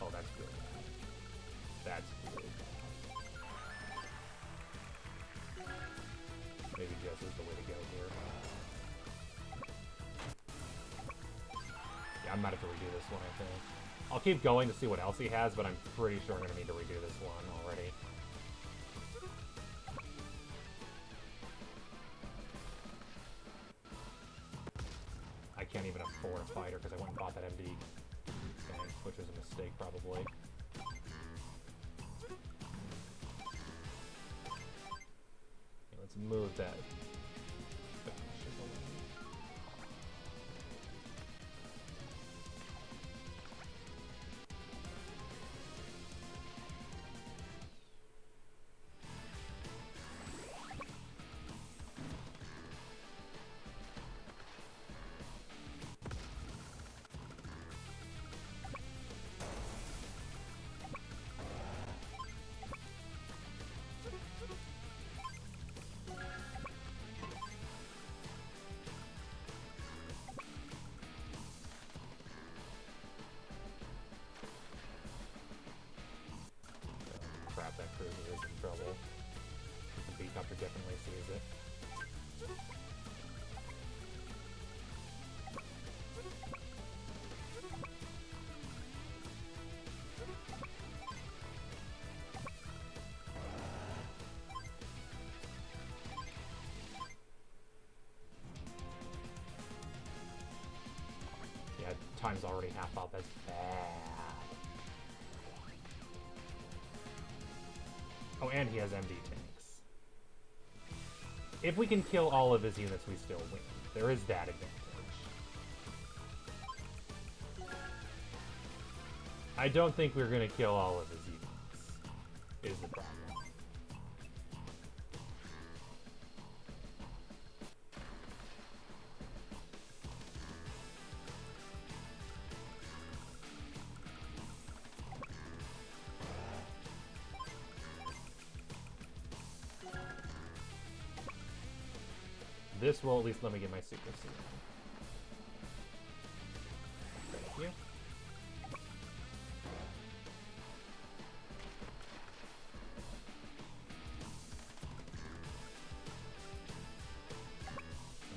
Oh, that's really bad. That's really bad. Maybe Jess is the way to go here. Yeah, I might have to redo this one, I think. I'll keep going to see what else he has, but I'm pretty sure I'm going to need to redo this one already. I can't even afford a fighter because I went and bought that MD tank, which was a mistake probably. Okay, let's move that. That cruiser is in trouble. The B-copter definitely sees it. Yeah, time's already half up. That's bad. Oh, and he has MD tanks. If we can kill all of his units, we still win. There is that advantage. I don't think we're going to kill all of his units, is the problem. This will at least let me get my super suit. Thank you.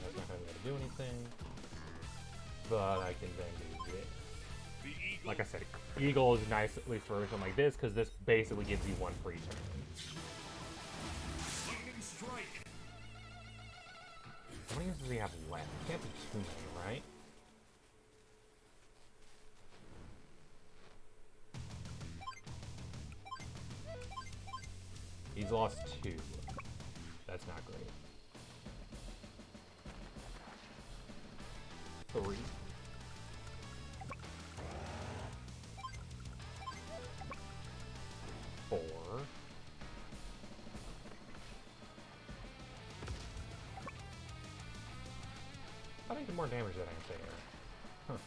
That's not gonna be able to do anything. But I can then do this. Like I said, Eagle is nice at least for a version like this, because this basically gives you one free turn. Lightning strike. How many does he have left? Can't be too many, right? He's lost 2. That's not great. 3. 4. I think more damage than I can say here. Huh.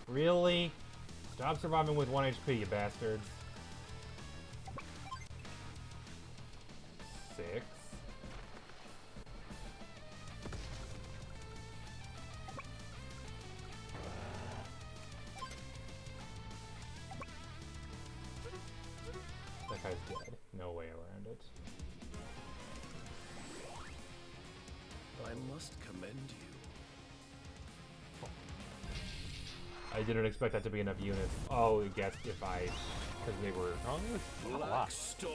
Really? Stop surviving with 1 HP, you bastards. 6. That guy's dead. No way around it. I must commend you. I didn't expect that to be enough units. Oh, I guess if I... Because they were... Oh, it was not a lot. Black Storm.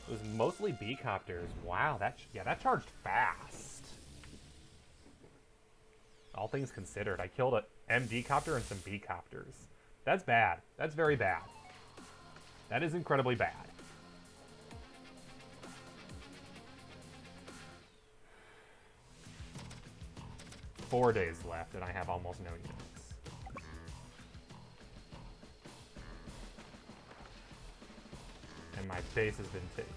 It was mostly B-copters. Wow, that... Yeah, that charged fast. All things considered, I killed a MD copter and some B-copters. That's bad. That's very bad. That is incredibly bad. Four days left, and I have almost no units. And my base has been taken.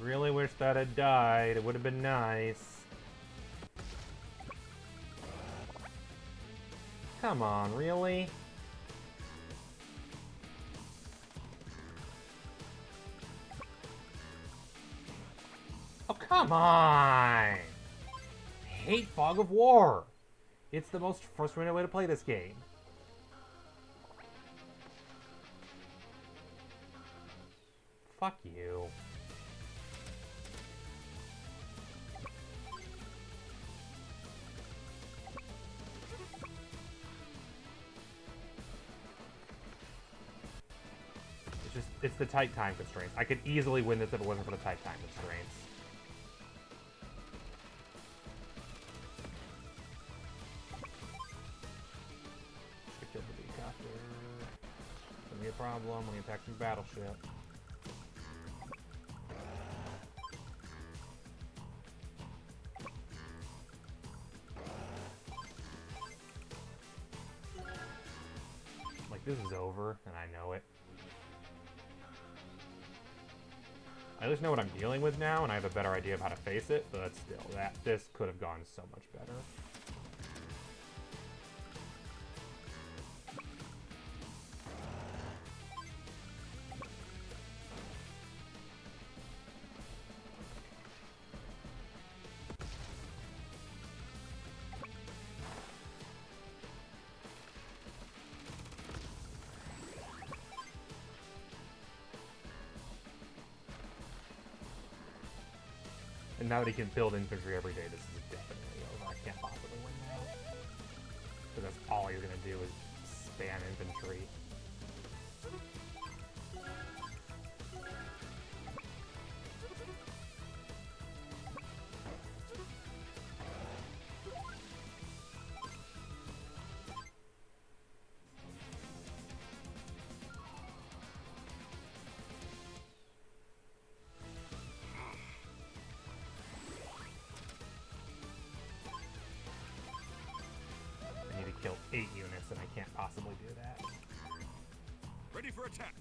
Really wish that had died. It would have been nice. Come on, really? Oh, come on! Hate Fog of War! It's the most frustrating way to play this game. Fuck you. It's the tight time constraints. I could easily win this if it wasn't for the tight time constraints. Should kill the B-copter. Gonna be a problem when he attacks from battleship. Like, this is over, and I know it. I at least know what I'm dealing with now, and I have a better idea of how to face it, but still, this could have gone so much better. And now that he can build infantry every day, this is definitely over. I can't possibly win now. Because that's all he's going to do is spam infantry. Kill 8 units, and I can't possibly do that. Ready for attack.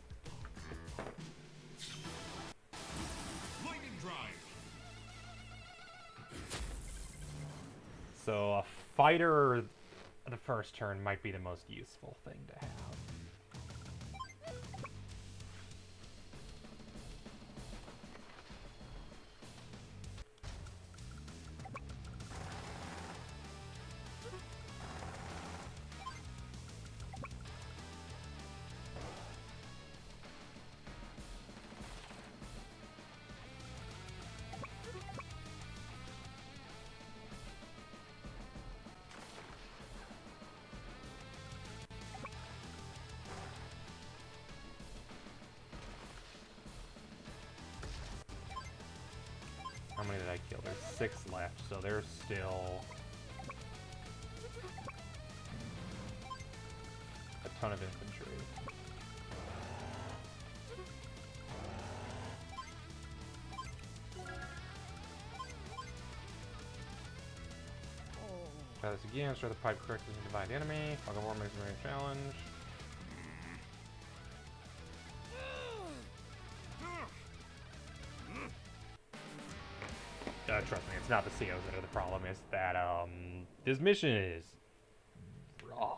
Lightning drive. So a fighter the first turn might be the most useful thing to have. How many did I kill? There's 6 left, so there's still a ton of infantry. Try this again. Start the pipe correctly to divide the enemy. Fog of War makes a challenge. Trust me, it's not the COs that are the problem. It's that this mission is raw.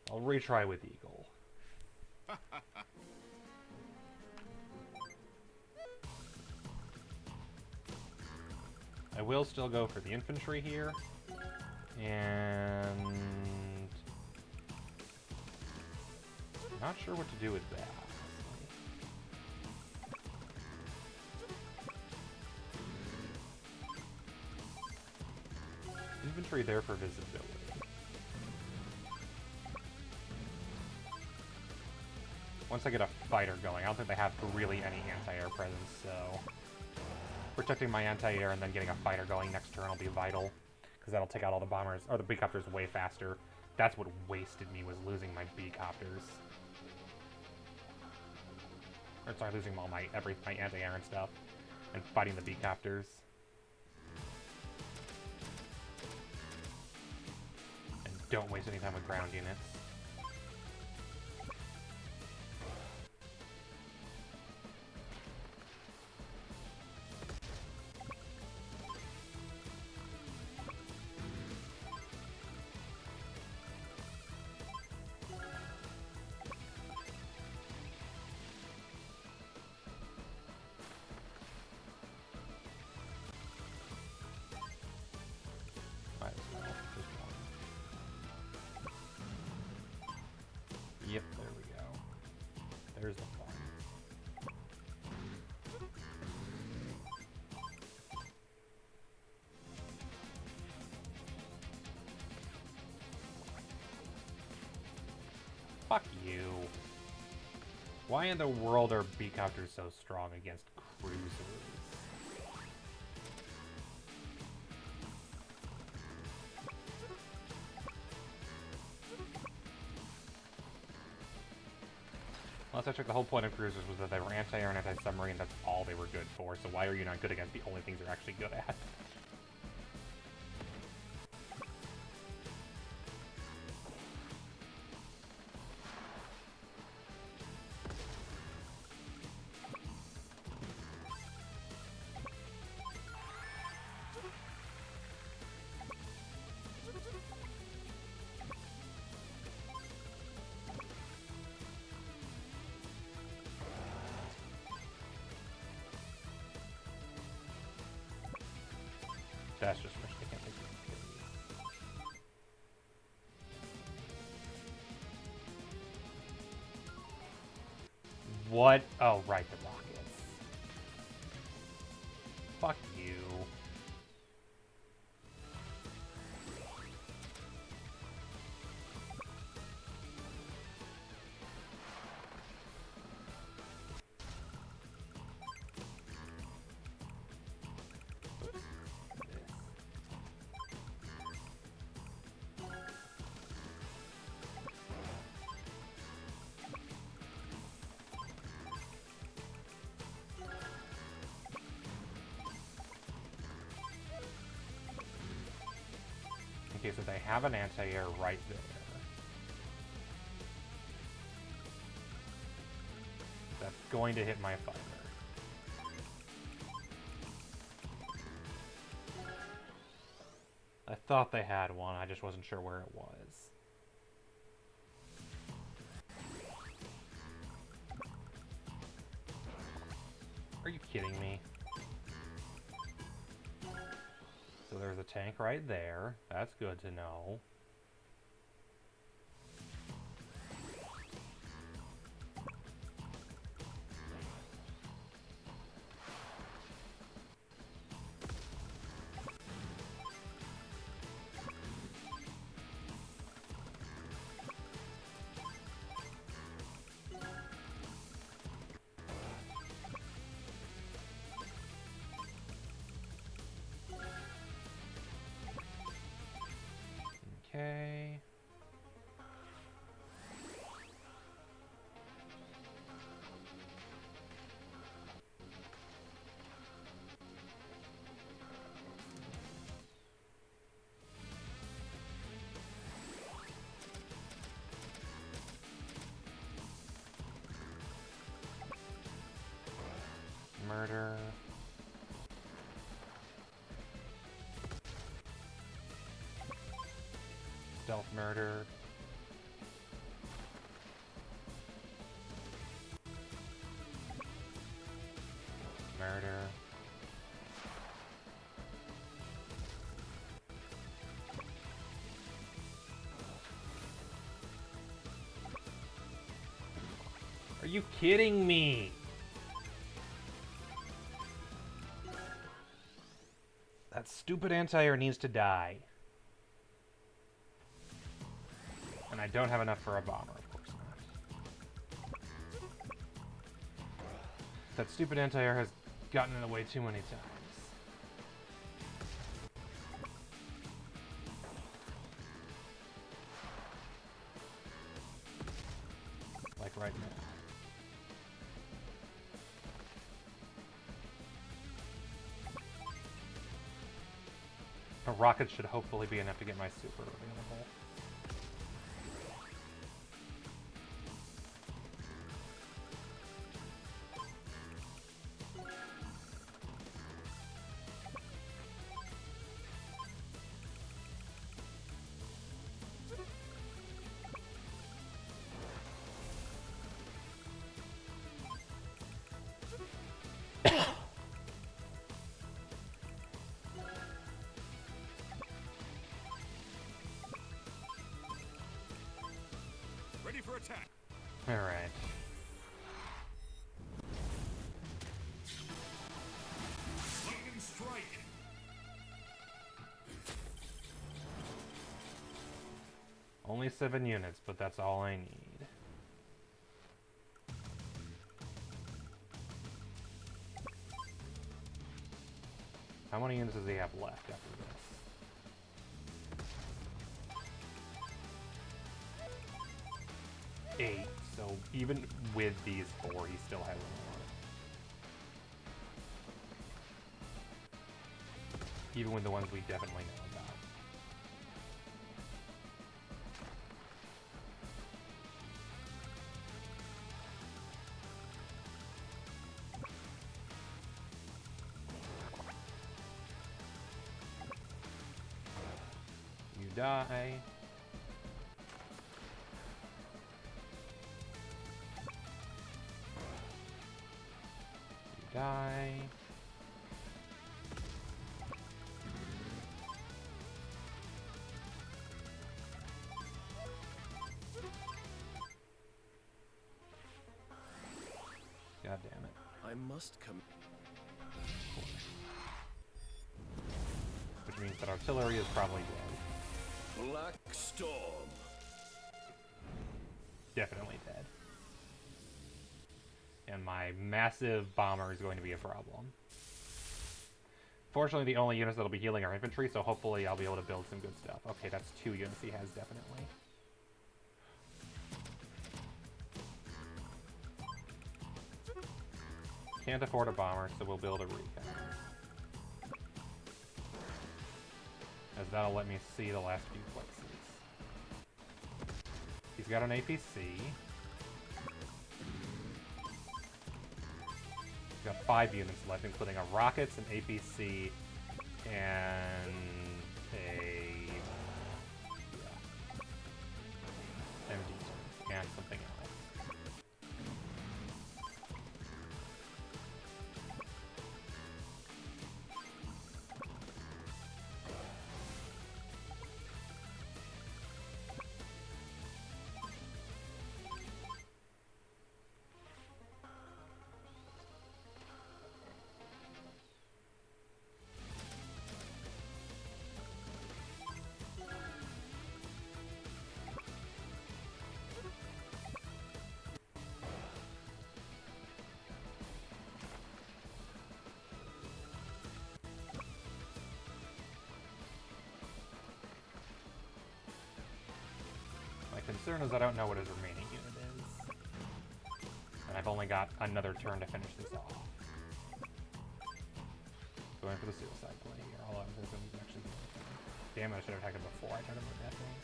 I'll retry with Eagle. I will still go for the infantry here, and not sure what to do with that. Infantry there for visibility. Once I get a fighter going, I don't think they have really any anti-air presence, so protecting my anti-air and then getting a fighter going next turn will be vital, because that'll take out all the bombers, or the B-copters way faster. That's what wasted me, was losing my B-copters. Or sorry, losing all my anti-air and stuff, and fighting the B-copters. And don't waste any time with ground units. Might as well, just one. Yep, there we go. There's the fun. Fuck you. Why in the world are B-copters so strong against cruisers? Unless I checked, the whole point of cruisers was that they were anti-air and anti-submarine, that's all they were good for, so why are you not good against the only things you're actually good at? That's just rich. They can't take it. What? Oh, right, the rockets. Fuck you. Okay, so they have an anti-air right there. That's going to hit my fighter. I thought they had one, I just wasn't sure where it was. Are you kidding me? So there's a tank right there. That's good to know. Okay. Murder. Stealth murder. Murder. Are you kidding me? That stupid anti-air needs to die. And I don't have enough for a bomber, of course not. That stupid anti-air has gotten in the way too many times. Like right now. A rocket should hopefully be enough to get my super available. Ready for attack. All right. Lightning strike. Only 7 units, but that's all I need. How many units does he have left after this? 8. So even with these 4, he still has more. Even with the ones we definitely know about. You die. You die. God damn it. I must come. Which means that artillery is probably dead. Black Storm. Definitely dead. And my massive bomber is going to be a problem. Fortunately, the only units that'll be healing are infantry, so hopefully I'll be able to build some good stuff. Okay, that's 2 units he has, definitely. Can't afford a bomber, so we'll build a recon. As that'll let me see the last few places. He's got an APC. He's got 5 units left, including a rockets, an APC, and a concern is I don't know what his remaining unit is. And I've only got another turn to finish this off. Going for the suicide play here, although I'm hoping he's actually doing something. Damn, I should have attacked him before I tried to move that thing.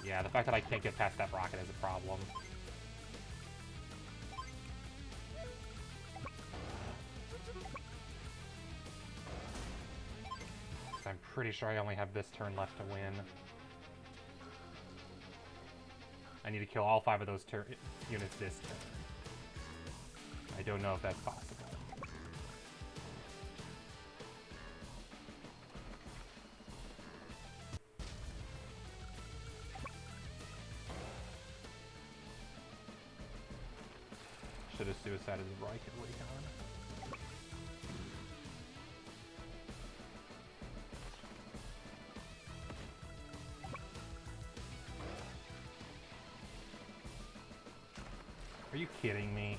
Yeah, the fact that I can't get past that rocket is a problem. I'm pretty sure I only have this turn left to win. I need to kill all 5 of those units this turn. I don't know if that's possible. Should have suicided the Reich and Recon. Are you kidding me?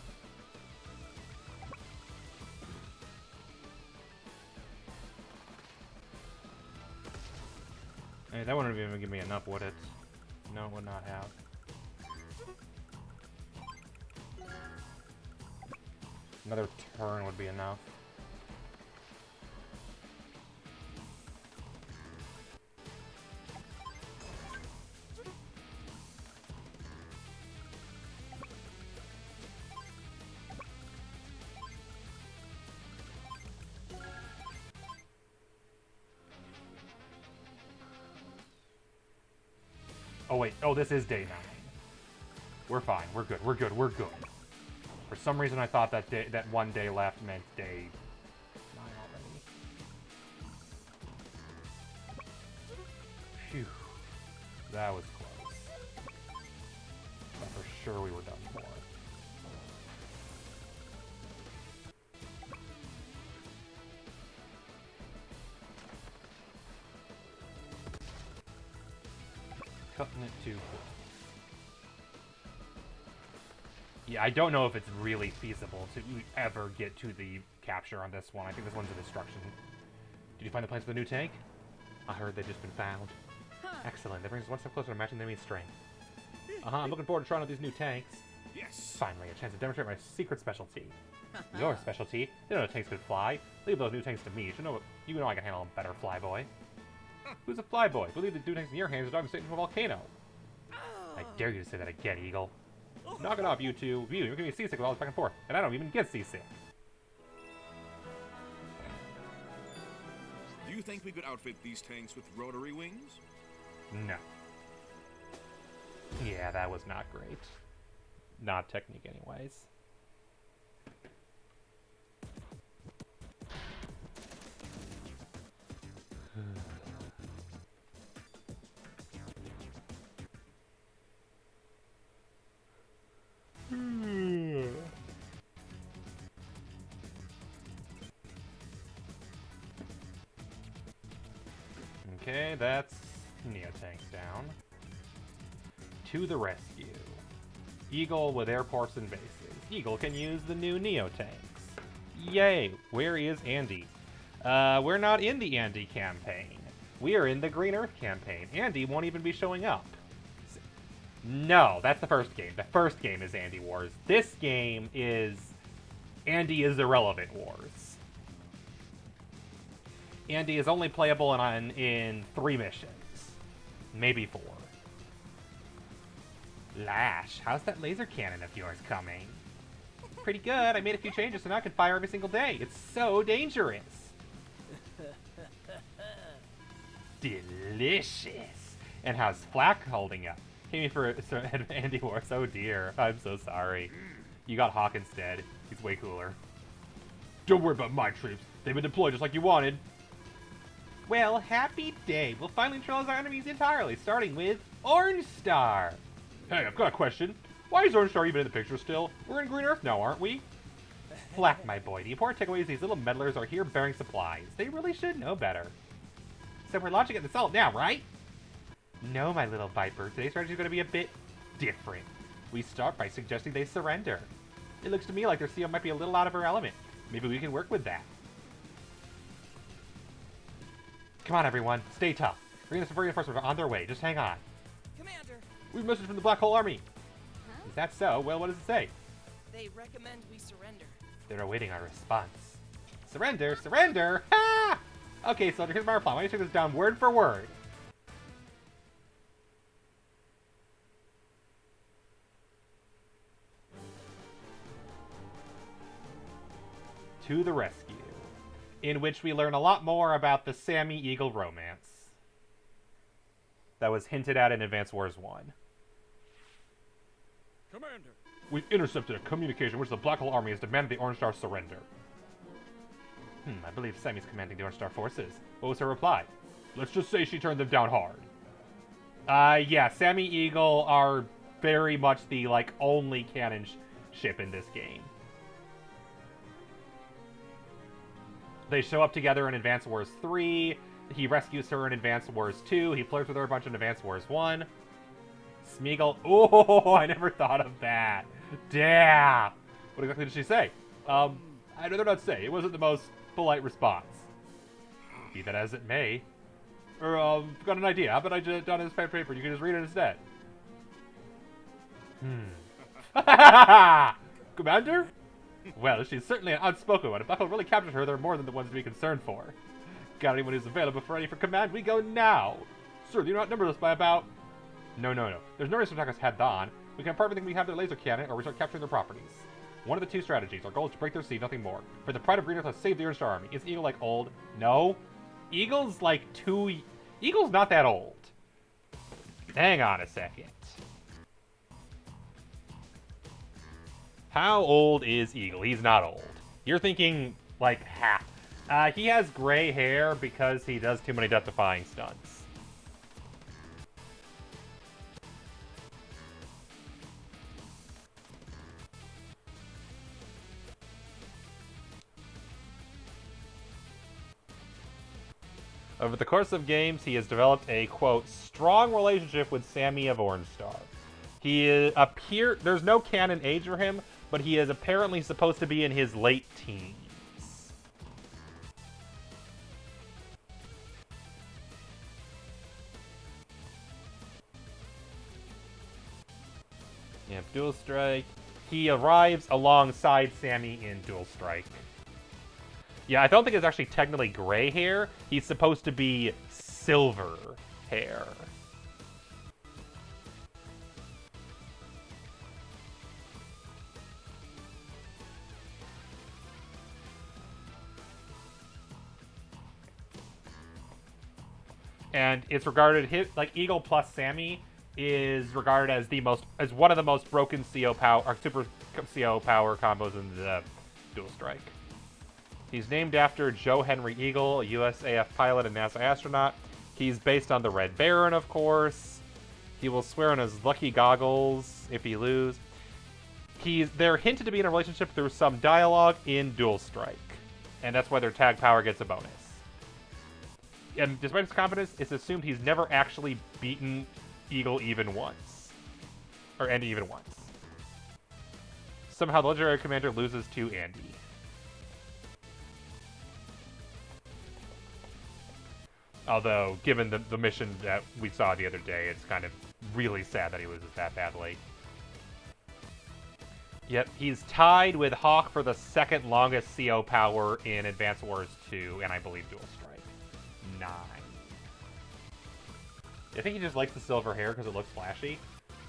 Hey, that wouldn't even give me enough, would it? No, it would not have. Another turn would be enough. Oh wait, oh this is day 9. We're fine, we're good, we're good, we're good. For some reason I thought that that one day left meant day 9 already. Phew. That was close. But for sure we were done for. Cutting it too close. Yeah, I don't know if it's really feasible to ever get to the capture on this one. I think this one's a destruction. Did you find the plans for the new tank? I heard they've just been found. Excellent. That brings us one step closer to matching the enemy's strength. I'm looking forward to trying out these new tanks. Yes. Finally, a chance to demonstrate my secret specialty. Your specialty? You know tanks could fly. Leave those new tanks to me. You know I can handle them better, Flyboy. Who's a Flyboy? We'll leave the new tanks in your hands and drive them straight into a volcano. I dare you to say that again, Eagle. Knock it off, you two. You're gonna be seasick with all this back and forth, and I don't even get seasick. Do you think we could outfit these tanks with rotary wings? No. Yeah, that was not great. Not technique, anyways. Okay, that's Neotanks down. To the rescue. Eagle with airports and bases. Eagle can use the new Neotanks. Yay! Where is Andy? We're not in the Andy campaign. We are in the Green Earth campaign. Andy won't even be showing up. No, that's the first game. The first game is Andy Wars. This game is Andy is Irrelevant Wars. Andy is only playable in 3 missions. Maybe 4. Lash, how's that laser cannon of yours coming? Pretty good. I made a few changes so now I can fire every single day. It's so dangerous. Delicious. And how's Flack holding up? Came in for Andy Wars. Oh dear. I'm so sorry. You got Hawke instead. He's way cooler. Don't worry about my troops. They've been deployed just like you wanted. Well, happy day. We'll finally neutralize our enemies entirely, starting with Orange Star. Hey, I've got a question. Why is Orange Star even in the picture still? We're in Green Earth now, aren't we? Flack, my boy. The important takeaway is these little meddlers are here bearing supplies. They really should know better. So we're launching at the assault now, right? No, my little Viper. Today's strategy is going to be a bit different. We start by suggesting they surrender. It looks to me like their CO might be a little out of her element. Maybe we can work with that. So we're launching at the assault now, right? No, my little Viper. Today's strategy is going to be a bit different. We start by suggesting they surrender. It looks to me like their CO might be a little out of her element. Maybe we can work with that. Come on, everyone. Stay tough. Reinforcements are on their way. Just hang on. Commander, We've message from the Black Hole Army. Huh? Is that so? Well, what does it say? they recommend we surrender. They're awaiting our response. Surrender! Surrender! Ha! Okay, soldier, here's my plan. Why don't you take this down word for word? To the Rescue, in which we learn a lot more about the Sammy Eagle romance that was hinted at in Advance Wars 1. Commander. We've intercepted a communication which the Black Hole Army has demanded the Orange Star surrender. I believe Sammy's commanding the Orange Star forces. What was her reply? Let's just say she turned them down hard. Yeah, Sammy Eagle are very much the, like, only canon ship in this game. They show up together in Advance Wars 3. He rescues her in Advance Wars 2. He flirts with her a bunch in Advance Wars 1. Smeagol. Oh, I never thought of that. Damn. What exactly did she say? I don't know what to say. It wasn't the most polite response. Be that as it may. Or, got an idea. How about I just down his paper? You can just read it instead. Commander? Well, she's certainly an outspoken one. If Buckle really captured her, there are more than the ones to be concerned for. Got anyone who's available for ready for command? We go now. Sir, do you not number us by about... No. There's no reason to attack us head on. We can apart everything we have their laser cannon, or we start capturing their properties. One of the two strategies. Our goal is to break their sea, nothing more. For the pride of Greenearth, let's save the Orange Star Army. Is Eagle, like, old? No. Eagle's, like, Eagle's not that old. Hang on a second. How old is Eagle? He's not old. You're thinking, like, half. He has gray hair because he does too many death-defying stunts. Over the course of games, he has developed a, quote, strong relationship with Sammy of Orange Star. There's no canon age for him, but he is apparently supposed to be in his late teens. Yep, Dual Strike. He arrives alongside Sammy in Dual Strike. Yeah, I don't think it's actually technically gray hair. He's supposed to be silver hair. And it's regarded, like, Eagle plus Sammy is regarded as one of the most broken CO power, or super CO power combos in the Dual Strike. He's named after Joe Henry Eagle, a USAF pilot and NASA astronaut. He's based on the Red Baron, of course. He will swear on his lucky goggles if he loses. They're hinted to be in a relationship through some dialogue in Dual Strike. And that's why their tag power gets a bonus. And despite his competence, it's assumed he's never actually beaten Eagle even once. Or Andy even once. Somehow the legendary commander loses to Andy. Although, given the mission that we saw the other day, it's kind of really sad that he loses that badly. Yep, he's tied with Hawke for the second longest CO power in Advance Wars 2, and I believe Dual Strike. 9. I think he just likes the silver hair because it looks flashy.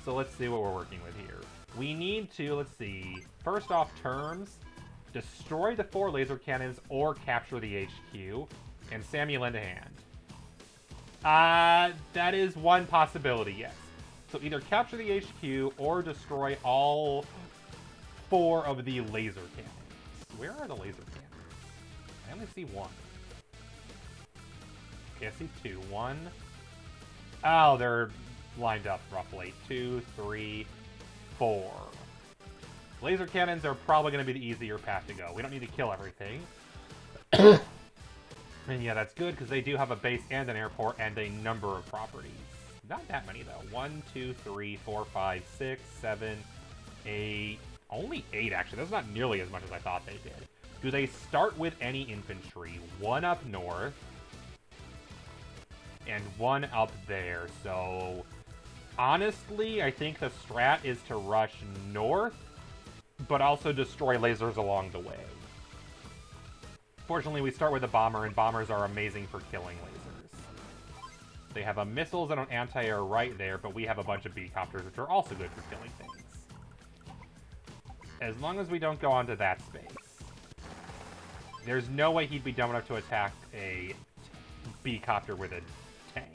So let's see what we're working with here. We need to, let's see, first off terms, destroy the 4 laser cannons or capture the HQ, and Sammy lend a hand. That is one possibility, yes. So either capture the HQ or destroy all 4 of the laser cannons. Where are the laser cannons? I only see 1. Okay, I see 2. 1. Oh, they're lined up roughly. 2, 3, 4. Laser cannons are probably going to be the easier path to go. We don't need to kill everything. And yeah, that's good, because they do have a base and an airport and a number of properties. Not that many, though. 1, 2, 3, 4, 5, 6, 7, 8... Only 8, actually. That's not nearly as much as I thought they did. Do they start with any infantry? 1 up north. and one up there. So, honestly, I think the strat is to rush north, but also destroy lasers along the way. Fortunately, we start with a bomber, and bombers are amazing for killing lasers. They have a missiles and an anti-air right there, but we have a bunch of B-copters, which are also good for killing things. As long as we don't go onto that space. There's no way he'd be dumb enough to attack a B-copter with a tank.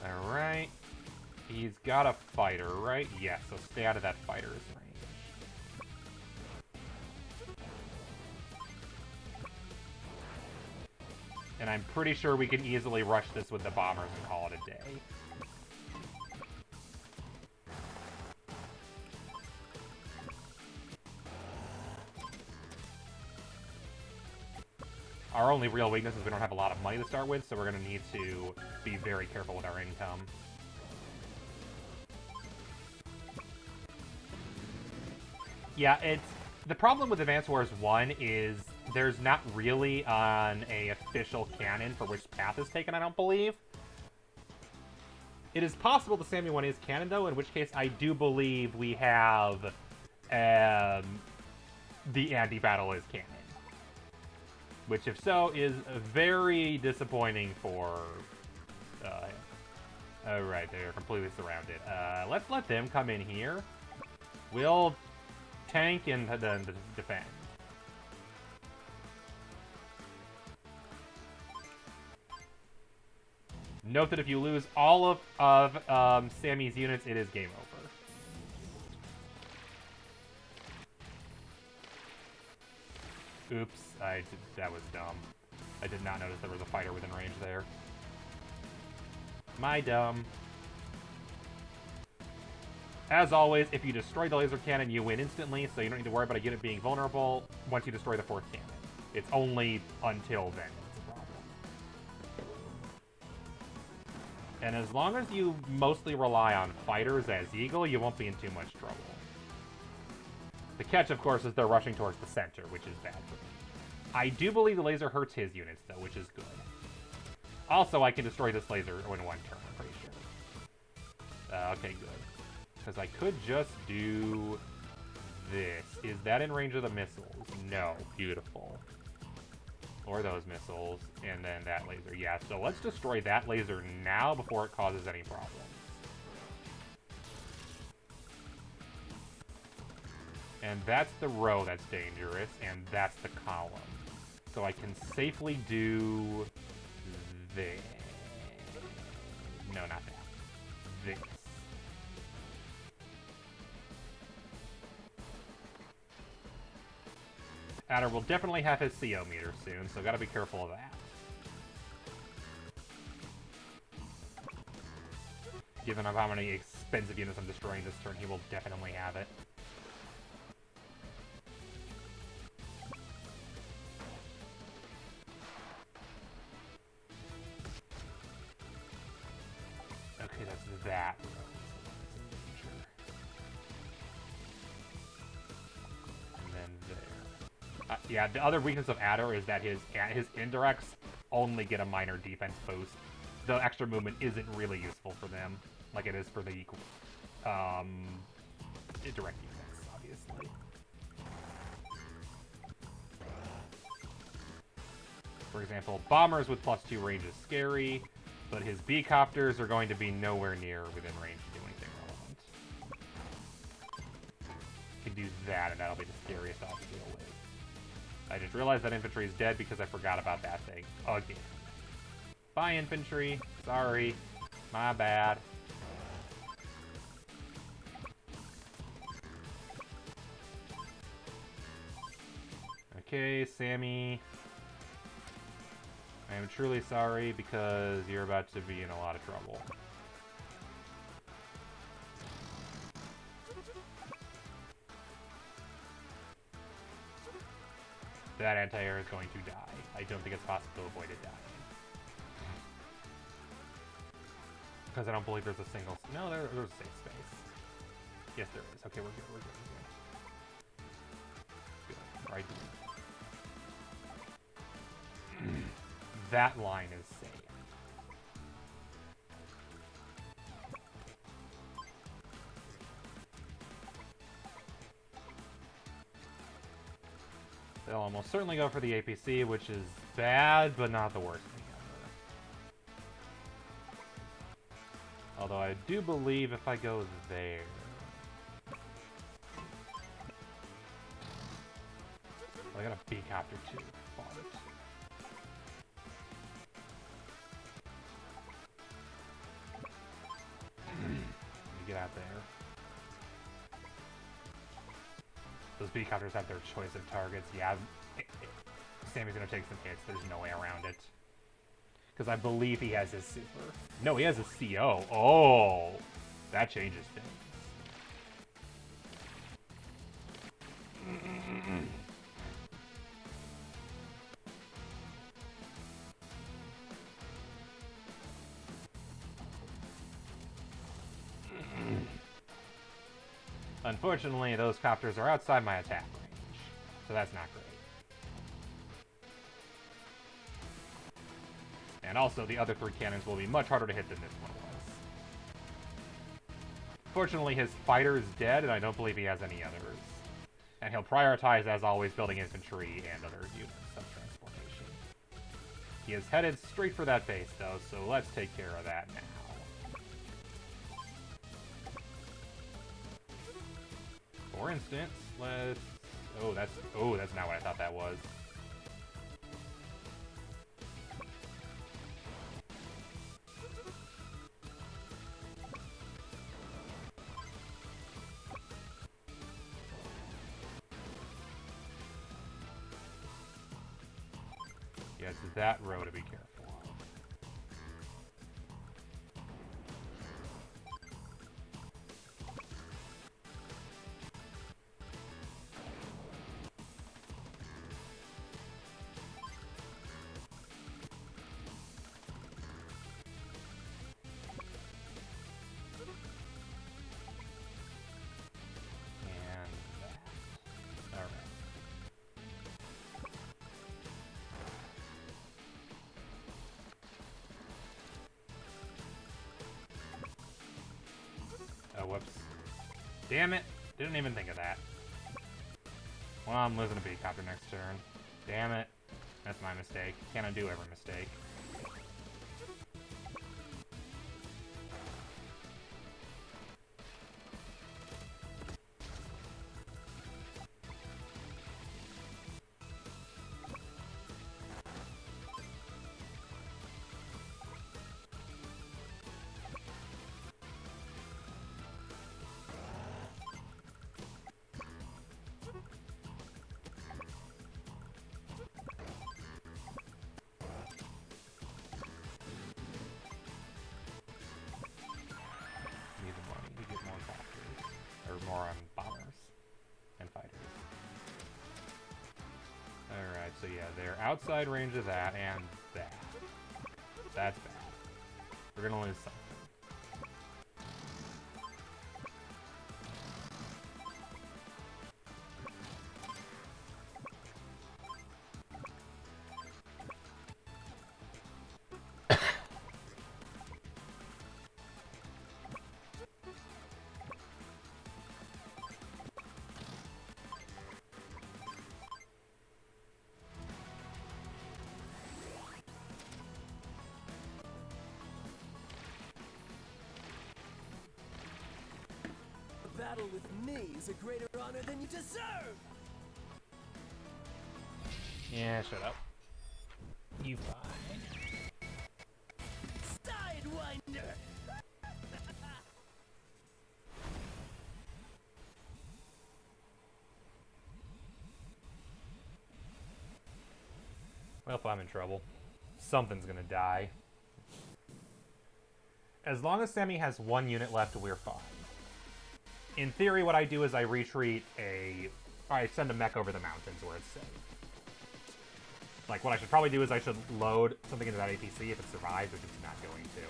Alright. He's got a fighter, right? Yes, so stay out of that fighter's range. And I'm pretty sure we can easily rush this with the bombers and call it a day. Our only real weakness is we don't have a lot of money to start with, so we're going to need to be very careful with our income. Yeah, it's... The problem with Advance Wars 1 is there's not really an official canon for which path is taken, I don't believe. It is possible the Sammy one is canon, though, in which case I do believe we have the anti-battle is canon. Which, if so, is very disappointing for... Alright, they're completely surrounded. Let's let them come in here. We'll tank and then defend. Note that if you lose all of Sammy's units, it is game over. Oops, that was dumb. I did not notice there was a fighter within range there. My dumb. As always, if you destroy the laser cannon, you win instantly, so you don't need to worry about a unit being vulnerable once you destroy the fourth cannon. It's only until then it's a problem. And as long as you mostly rely on fighters as Eagle, you won't be in too much trouble. The catch, of course, is they're rushing towards the center, which is bad for me. I do believe the laser hurts his units, though, which is good. Also, I can destroy this laser in one turn, I'm pretty sure. Okay, good. Because I could just do this. Is that in range of the missiles? No. Beautiful. Or those missiles. And then that laser. Yeah, so let's destroy that laser now before it causes any problems. And that's the row that's dangerous, and that's the column. So I can safely do this. No, not that. This. Adder will definitely have his CO meter soon, so gotta be careful of that. Given how many expensive units I'm destroying this turn, he will definitely have it. Okay, that's that. And then there. Yeah, the other weakness of Adder is that his indirects only get a minor defense boost. The extra movement isn't really useful for them, like it is for the direct defense, obviously. For example, bombers with +2 range is scary, but his B-copters are going to be nowhere near within range to do anything relevant. Can do that, and that'll be the scariest I'll have to deal with. I just realized that infantry is dead because I forgot about that thing. Again. Bye, infantry. Sorry. My bad. Okay, Sammy. I am truly sorry because you're about to be in a lot of trouble. That anti-air is going to die. I don't think it's possible to avoid it dying. Because I don't believe there's a single... No, there's a safe space. Yes, there is. Okay, we're good, we're good, we're good. Good. Right. That line is safe. They'll almost certainly go for the APC, which is bad, but not the worst thing ever. Although I do believe if I go there... I got a B-copter too. Fart. You get out there. Those B-copters have their choice of targets. Yeah, Sammy's gonna take some hits. There's no way around it. Because I believe he has his super. No, he has a CO. Oh! That changes things. Unfortunately, those copters are outside my attack range, so that's not great. And also, the other 3 cannons will be much harder to hit than this one was. Fortunately, his fighter is dead, and I don't believe he has any others. And he'll prioritize, as always, building infantry and other units of transportation. He is headed straight for that base, though, so let's take care of that now. For instance, let's... Oh, that's not what I thought that was. Yes, that row to be careful. Whoops. Damn it! Didn't even think of that. Well, I'm losing a B-copter next turn. Damn it. That's my mistake. Can't undo every mistake. More on bombers and fighters. Alright, so yeah, they're outside range of that and that. That's bad. We're gonna lose something. Battle with me is a greater honor than you deserve! Yeah, shut up. You fine. Sidewinder! Well, if I'm in trouble, something's gonna die. As long as Sammy has 1 unit left, we're fine. In theory, what I do is I retreat I send a mech over the mountains where it's safe. Like, what I should probably do is I should load something into that APC if it survives, which it's not going to.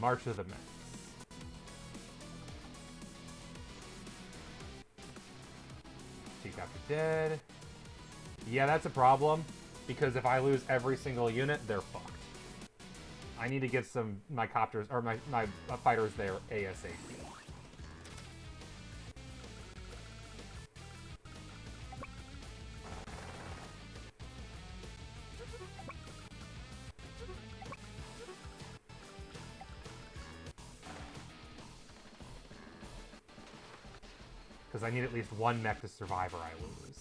March of the Mechs. T-Copter dead. Yeah, that's a problem, because if I lose every single unit, they're fucked. I need to get my copters, or my fighters there ASAP. Because I need at least one mech to survive or I lose.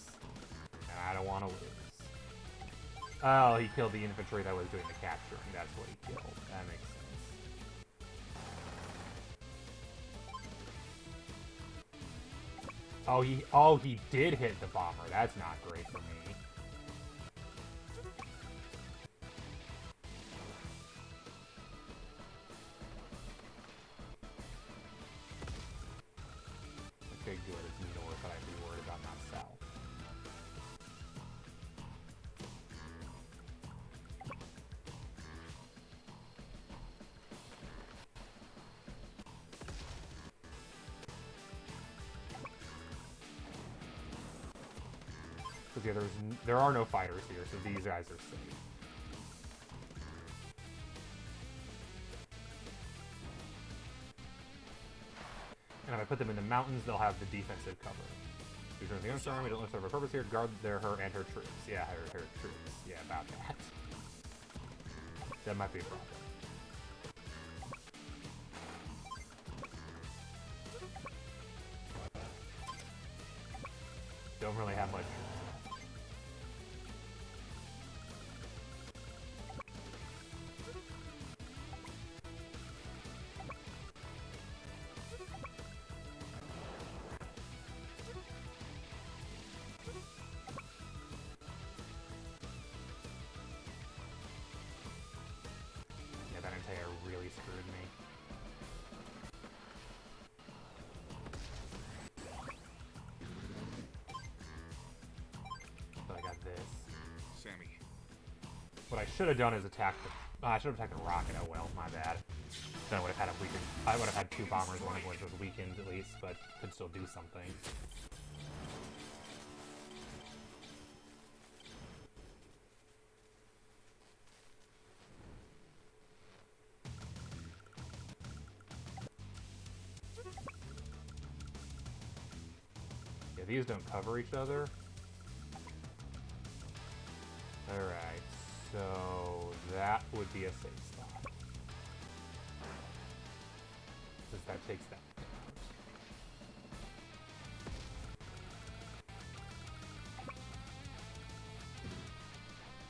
And I don't want to lose. Oh, he killed the infantry that was doing the capturing. That's what he killed. That makes sense. Oh, he did hit the bomber. That's not great for me. Okay, good. It's north, but I'd be worried about not south. Because yeah, there are no fighters here, so these guys are safe. And if I put them in the mountains, they'll have the defensive cover. Who's running the Understar Army? Don't serve a purpose here. Guard her and her troops. Yeah, her troops. Yeah, about that. That might be a problem. Don't really have much. Yeah, that entire really screwed me. But I got this. Sammy. What I should have done is attack the. I should have attacked the rocket. Oh well, my bad. Then I would have had a weakened. I would have had two bombers, one of which was weakened at least, but could still do something. Yeah, these don't cover each other. Alright, so that would be a safe spot. Since that takes that out.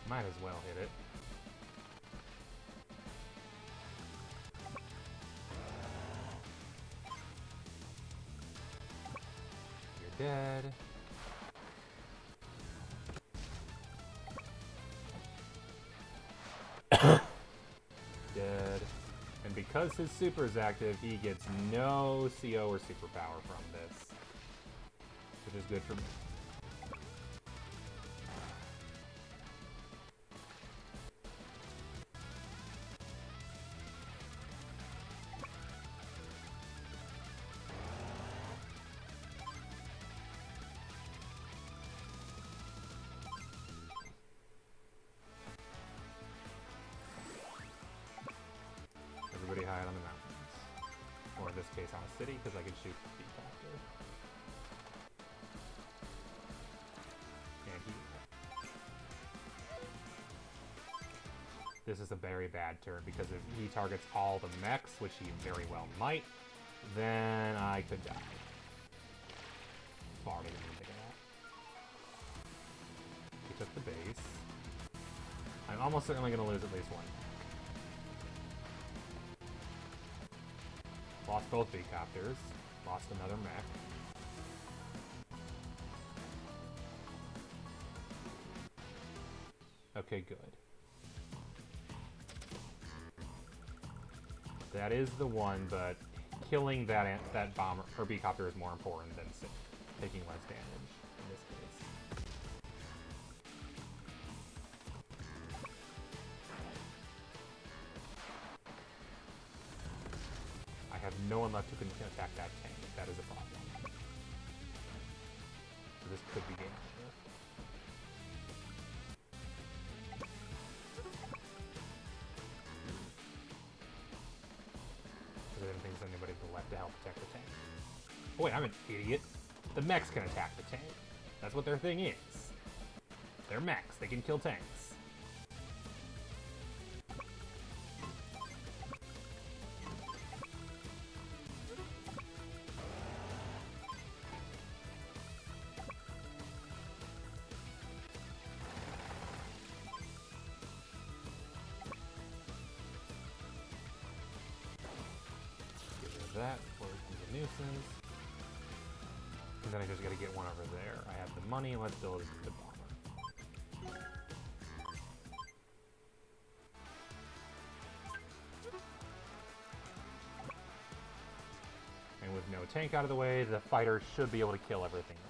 Might as well hit it. You're dead. Dead. And because his super is active, he gets no CO or superpower from this. Which is good for me. Everybody hide on the mountains. Or in this case on a city, because I can shoot the helicopter. And he... This is a very bad turn, because if he targets all the mechs, which he very well might, then I could die. Far didn't even think of that. He took the base. I'm almost certainly going to lose at least one. Lost both V-copters. Lost another mech. Okay, good. That is the one, but killing that bomber or V-copter is more important than taking less damage in this case. I have no one left who can attack that tank. That is a problem. So this could be game over. Because I didn't think there's anybody left to help protect the tank. Oh wait, I'm an idiot. The mechs can attack the tank. That's what their thing is. They're mechs. They can kill tanks. that before it becomes a nuisance. And then I just gotta get one over there. I have the money, let's build the bomber. And with no tank out of the way, the fighter should be able to kill everything left.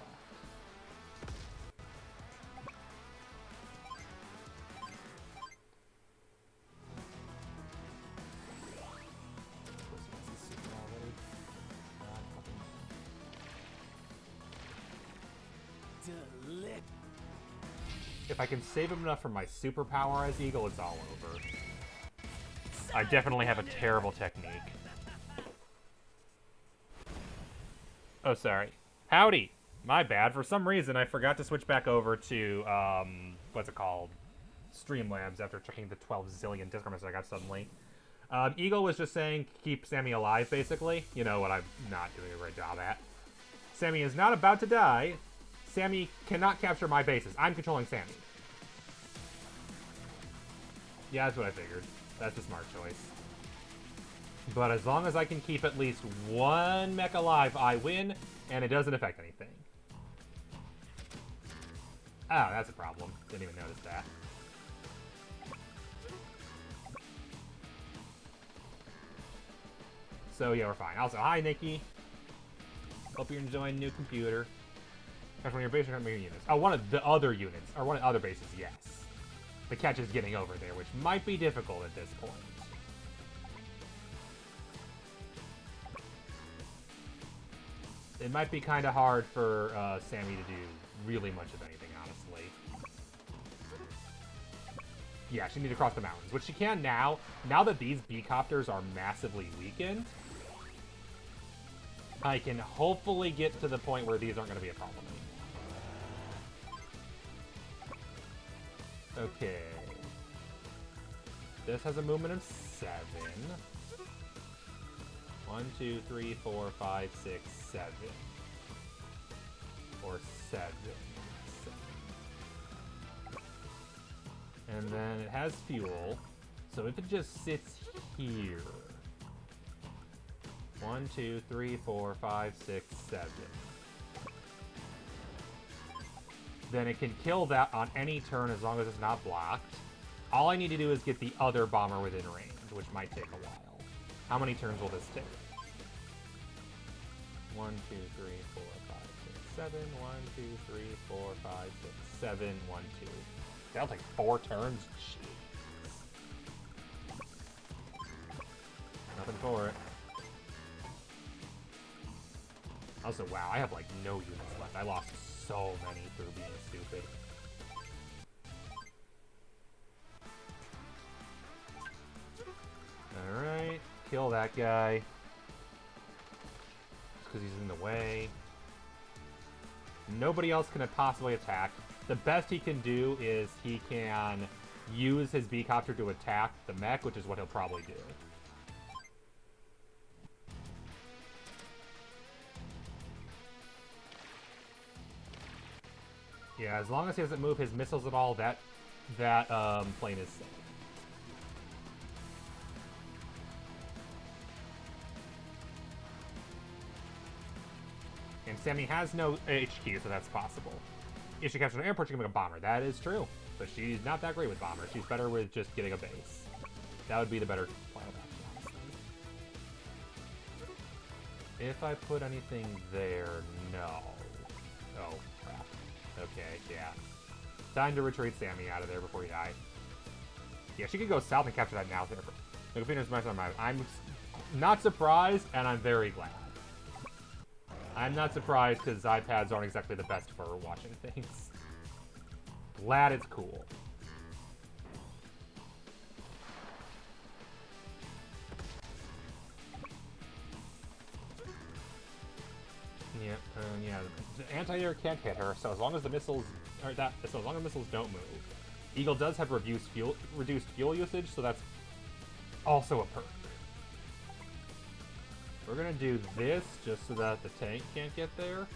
If I can save him enough for my superpower as Eagle, it's all over. I definitely have a terrible technique. Oh, sorry. Howdy! My bad. For some reason, I forgot to switch back over to, what's it called? Streamlabs after checking the 12 zillion Discord messages I got suddenly. Eagle was just saying, keep Sammy alive, basically. You know what I'm not doing a great job at. Sammy is not about to die. Sammy cannot capture my bases. I'm controlling Sammy. Yeah, that's what I figured. That's a smart choice. But as long as I can keep at least one mech alive, I win, and it doesn't affect anything. Oh, that's a problem. Didn't even notice that. So yeah, we're fine. Also, hi Nikki. Hope you're enjoying new computer. One of your base units. Oh, one of the other units. Or one of the other bases, yes. The catch is getting over there, which might be difficult at this point. It might be kind of hard for Sammy to do really much of anything, honestly. Yeah, she needs to cross the mountains, which she can now. Now that these B-copters are massively weakened, I can hopefully get to the point where these aren't going to be a problem anymore. Okay. This has a movement of 7. 1, 2, 3, 4, 5, 6, 7. Or 7. 7. And then it has fuel. So if it just sits here. 1, 2, 3, 4, 5, 6, 7. Then it can kill that on any turn as long as it's not blocked. All I need to do is get the other bomber within range, which might take a while. How many turns will this take? 1, 2, 3, 4, 5, 6, 7. 1, 2, 3, 4, 5, 6, 7. 1, 2. That'll take 4 turns? Jeez. Nothing for it. Also, wow, I have like no units left. I lost so many through being stupid. Alright, kill that guy. Just because he's in the way. Nobody else can possibly attack. The best he can do is he can use his B-copter to attack the mech, which is what he'll probably do. Yeah, as long as he doesn't move his missiles at all, that plane is safe. And Sammy has no HQ, so that's possible. If she captures an airport, she can make a bomber. That is true. But she's not that great with bombers. She's better with just getting a base. That would be the better plan of action, honestly. If I put anything there, no. Oh, crap. Okay, yeah. Time to retreat Sammy out of there before he dies. Yeah, she could go south and capture that now. I'm not surprised, and I'm very glad. I'm not surprised because iPads aren't exactly the best for watching things. Glad it's cool. Yeah, yeah. The anti-air can't hit her, so as long as the missiles, so as long as missiles don't move. Eagle does have reduced fuel usage, so that's also a perk. We're gonna do this just so that the tank can't get there.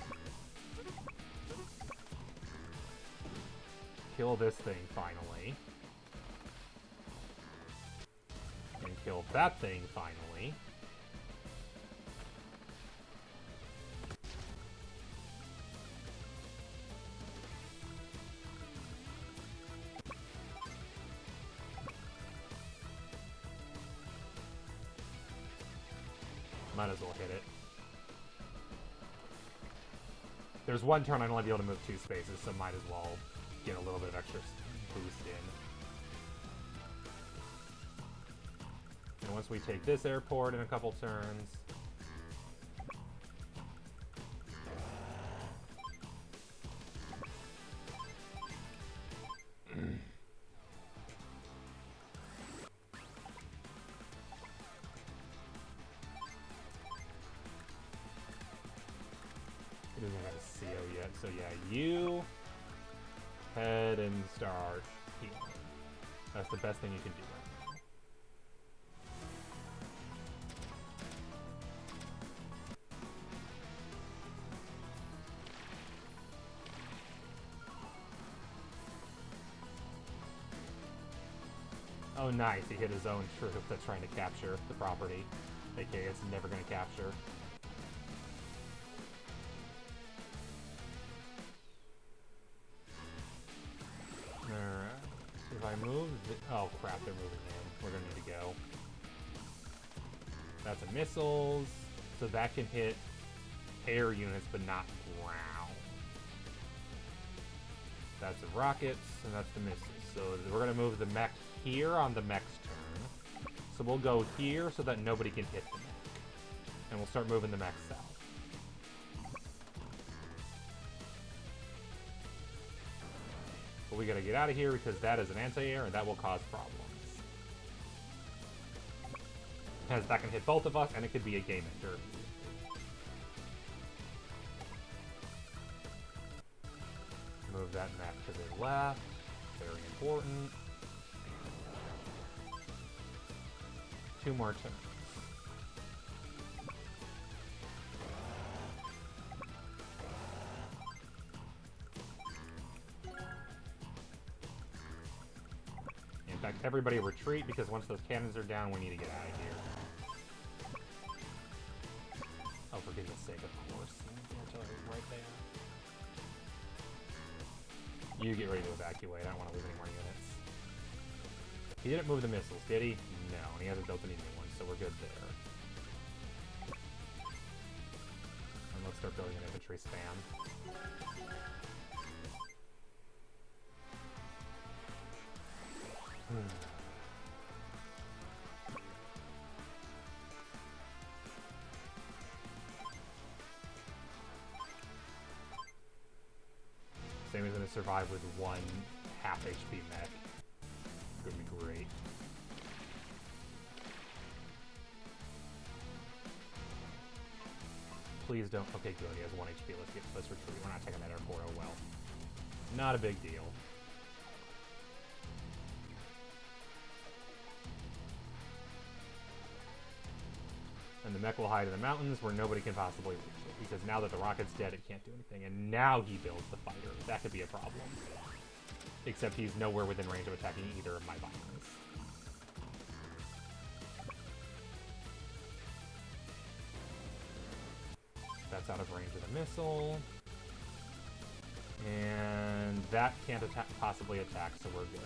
Kill this thing finally. And kill that thing finally. Might as well hit it. There's one turn I'd only be able to move 2 spaces, so might as well get a little bit of extra boost in. And once we take this airport in a couple turns... It doesn't have a CO yet, so yeah, you head and start healing. That's the best thing you can do right now. Oh nice, he hit his own troop that's trying to capture the property. AKA it's never going to capture. Alright, so if I move... oh crap, they're moving in. We're going to need to go. That's a missiles, so that can hit air units but not ground. That's the rockets, and that's the missiles. So we're going to move the mech here on the mech's turn. So we'll go here so that nobody can hit the mech. And we'll start moving the mech south. But we gotta get out of here because that is an anti-air and that will cause problems. As that can hit both of us and it could be a game ender. Move that mech to the left. Very important. 2 more turns. In fact, everybody retreat because once those cannons are down, we need to get out of here. Oh, for goodness sake, of course. The artillery's right there. You get ready to evacuate. I don't want to lose any more units. He didn't move the missiles, did he? No, and he hasn't built any new ones, so we're good there. And let's start building an infantry spam. Same as gonna survive with 1 half HP mech. Gonna be great. Please don't. Okay, good. He has 1 HP. Let's retreat. We're not taking that airport. Oh well. Not a big deal. And the mech will hide in the mountains where nobody can possibly reach it. Because now that the rocket's dead, it can't do anything. And now he builds the fighter. That could be a problem. Except he's nowhere within range of attacking either of my bombers. That's out of range of the missile. And that can't possibly attack, so we're good.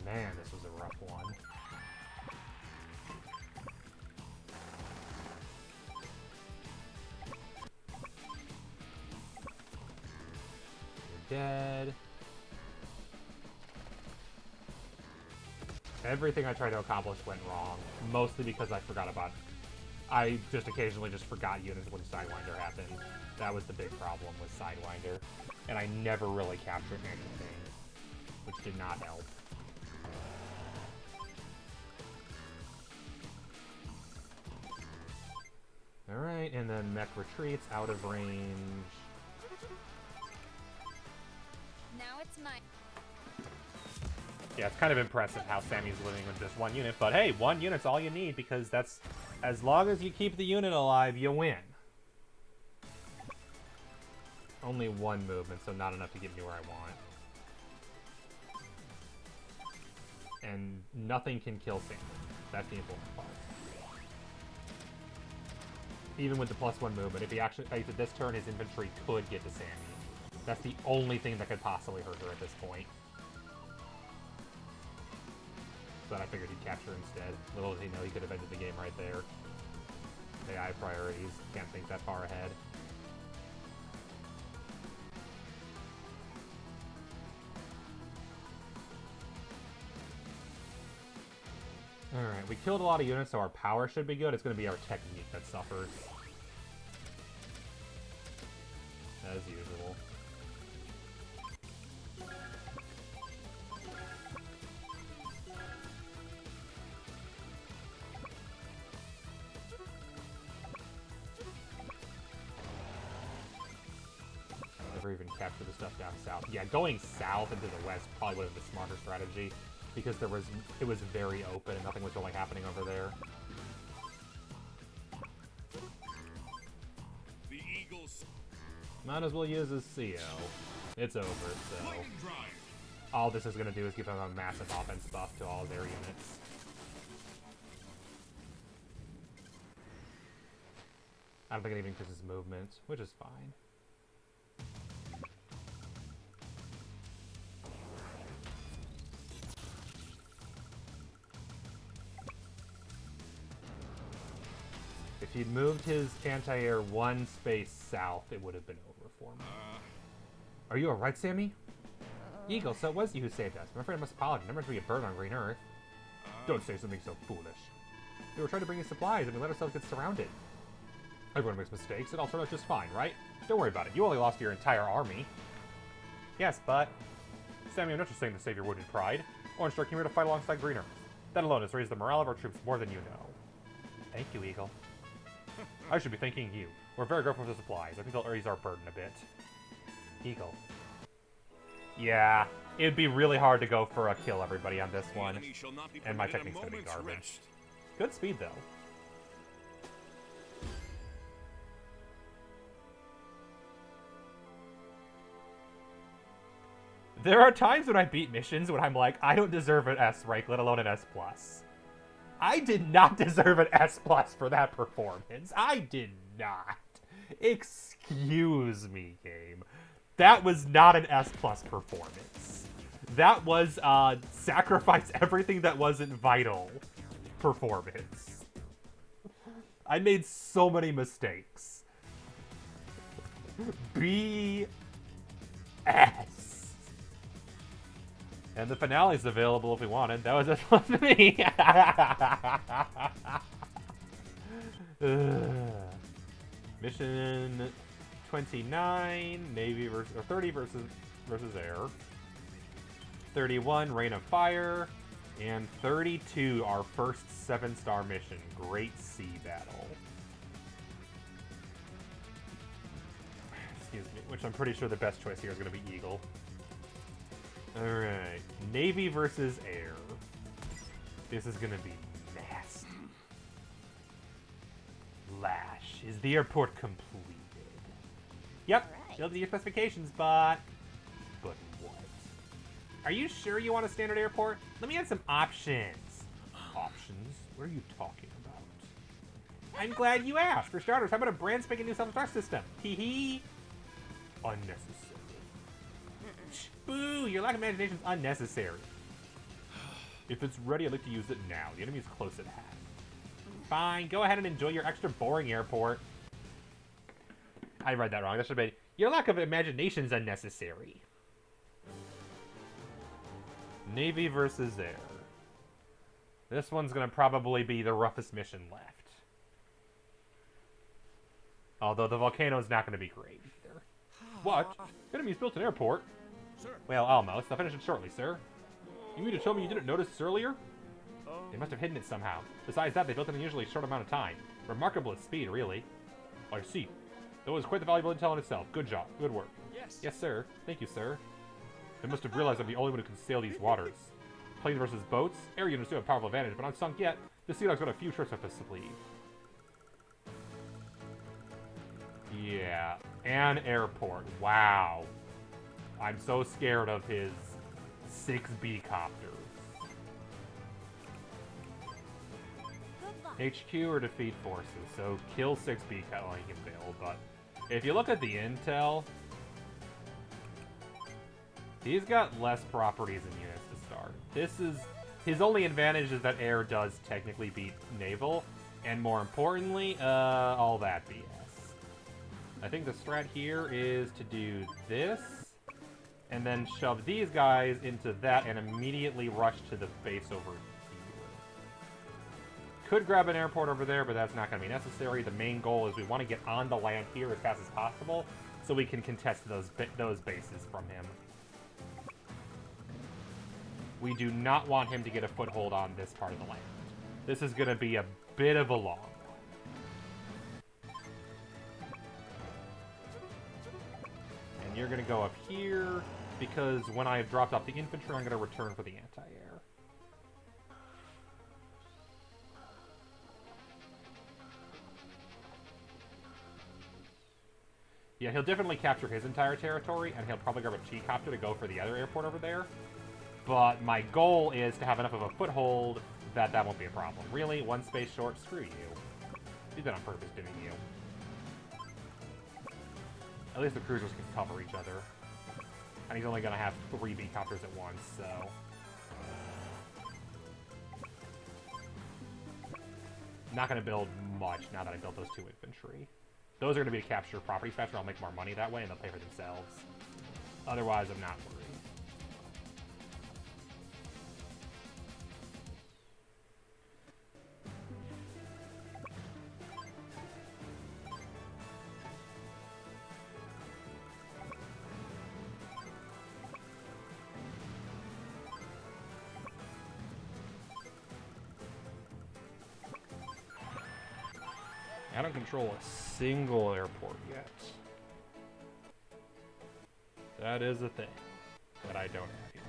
Man, this was a rough one. You're dead. Everything I tried to accomplish went wrong, mostly because I forgot about... I just occasionally just forgot units when Sidewinder happened. That was the big problem with Sidewinder. And I never really captured anything, which did not help. Alright, and then mech retreats out of range. Now it's mine. Yeah, it's kind of impressive how Sammy's living with just 1 unit, but hey, 1 unit's all you need because that's... as long as you keep the unit alive, you win. Only 1 movement, so not enough to get me where I want. and nothing can kill Sammy. That's the important part. Even with the +1 movement, if he actually fights it this turn, his infantry could get to Sammy. That's the only thing that could possibly hurt her at this point. But I figured he'd capture instead. Little did he know he could have ended the game right there. AI priorities. Can't think that far ahead. Alright, we killed a lot of units, so our power should be good. It's going to be our technique that suffers. As usual. Never even capture the stuff down south. Yeah, going south into the west probably would have been a smarter strategy. Because it was very open and nothing was really happening over there. The Eagles. Might as well use his CO. It's over, so... Lightning drive. All this is going to do is give them a massive offense buff to all their units. I don't think it even increases movement, which is fine. If he'd moved his anti-air one space south, it would have been over for me. Are you alright, Sammy? Eagle, so it was you who saved us. I'm afraid I must apologize. Never meant to be a bird on Green Earth. Don't say something so foolish. We were trying to bring you supplies and we let ourselves get surrounded. Everyone makes mistakes. It all turned out just fine, right? Don't worry about it. You only lost your entire army. Yes, but... Sammy, I'm not just saying to save your wounded pride. Orange Star came here to fight alongside Green Earth. That alone has raised the morale of our troops more than you know. Thank you, Eagle. I should be thanking you. We're very grateful for the supplies. I think they'll ease our burden a bit. Eagle. Yeah, it'd be really hard to go for a kill everybody on this one. And my technique's gonna be garbage. Good speed, though. There are times when I beat missions when I'm like, I don't deserve an S rank, let alone an S+. I did not deserve an S+ for that performance. I did not. Excuse me, game. That was not an S+ performance. That was sacrifice everything that wasn't vital performance. I made so many mistakes. B.S. And the finale's available if we wanted. That was just one for me. Mission 29, Navy versus, or 30 versus Air. 31, Rain of Fire. And 32, our first 7-star mission, Great Sea Battle. Excuse me, which I'm pretty sure the best choice here is going to be Eagle. Alright, Navy versus Air. This is gonna be nasty. Lash. Is the airport completed? Yep, build the specifications, but what? Are you sure you want a standard airport? Let me add some options. Options? What are you talking about? I'm glad you asked. For starters, how about a brand spanking new self-destruct system? Hee hee. Unnecessary. Boo! Your lack of imagination is unnecessary. If it's ready, I'd like to use it now. The enemy is close at hand. Fine, go ahead and enjoy your extra boring airport. I read that wrong. That should be your lack of imagination is unnecessary. Navy versus Air. This one's gonna probably be the roughest mission left. Although the volcano's not gonna be great either. What? Enemies built an airport? Sir. Well, almost. I'll finish it shortly, sir. You mean to tell me you didn't notice this earlier? They must have hidden it somehow. Besides that, they built it in an unusually short amount of time. Remarkable at speed, really. I see. That was quite the valuable intel in itself. Good job. Good work. Yes. Yes, sir. Thank you, sir. They must have realized I'm the only one who can sail these waters. Planes versus boats? Air units do have a powerful advantage, but unsunk yet. The Sea Dog's got a few tricks up his sleeve. Yeah. An airport. Wow. I'm so scared of his 6 B copters. HQ or defeat forces. So kill 6 B cat well, he can build, but if you look at the intel, he's got less properties and units to start. This is his only advantage is that air does technically beat naval, and more importantly, all that BS. I think the strat here is to do this, and then shove these guys into that and immediately rush to the base over here. Could grab an airport over there, but that's not going to be necessary. The main goal is we want to get on the land here as fast as possible so we can contest those bases from him. We do not want him to get a foothold on this part of the land. This is going to be a bit of a long one. And you're going to go up here, because when I have dropped off the infantry, I'm going to return for the anti-air. Yeah, he'll definitely capture his entire territory, and he'll probably grab a G-copter to go for the other airport over there. But my goal is to have enough of a foothold that that won't be a problem. Really? One space short? Screw you. You did that on purpose, didn't you? At least the cruisers can cover each other. And he's only going to have 3 B-copters at once, so... Not going to build much now that I built those 2 infantry. Those are going to be to capture properties faster. I'll make more money that way, and they'll pay for themselves. Otherwise, I'm not worried. I don't control a single airport yet. That is a thing that I don't have yet.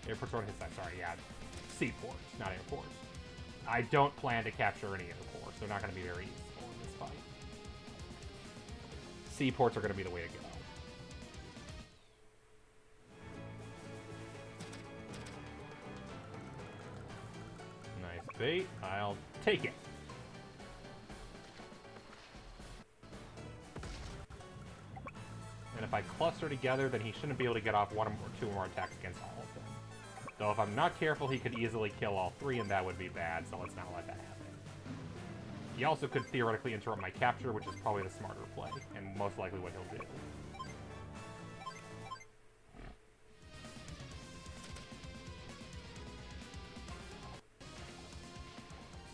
Airports on his side, sorry, yeah. Seaports, not airports. I don't plan to capture any airports. They're not going to be very useful in this fight. Seaports are going to be the way to go. Nice bait. I'll take it. And if I cluster together, then he shouldn't be able to get off 1 or 2 more attacks against all of them. Though if I'm not careful, he could easily kill all 3, and that would be bad, so let's not let that happen. He also could theoretically interrupt my capture, which is probably the smarter play, and most likely what he'll do.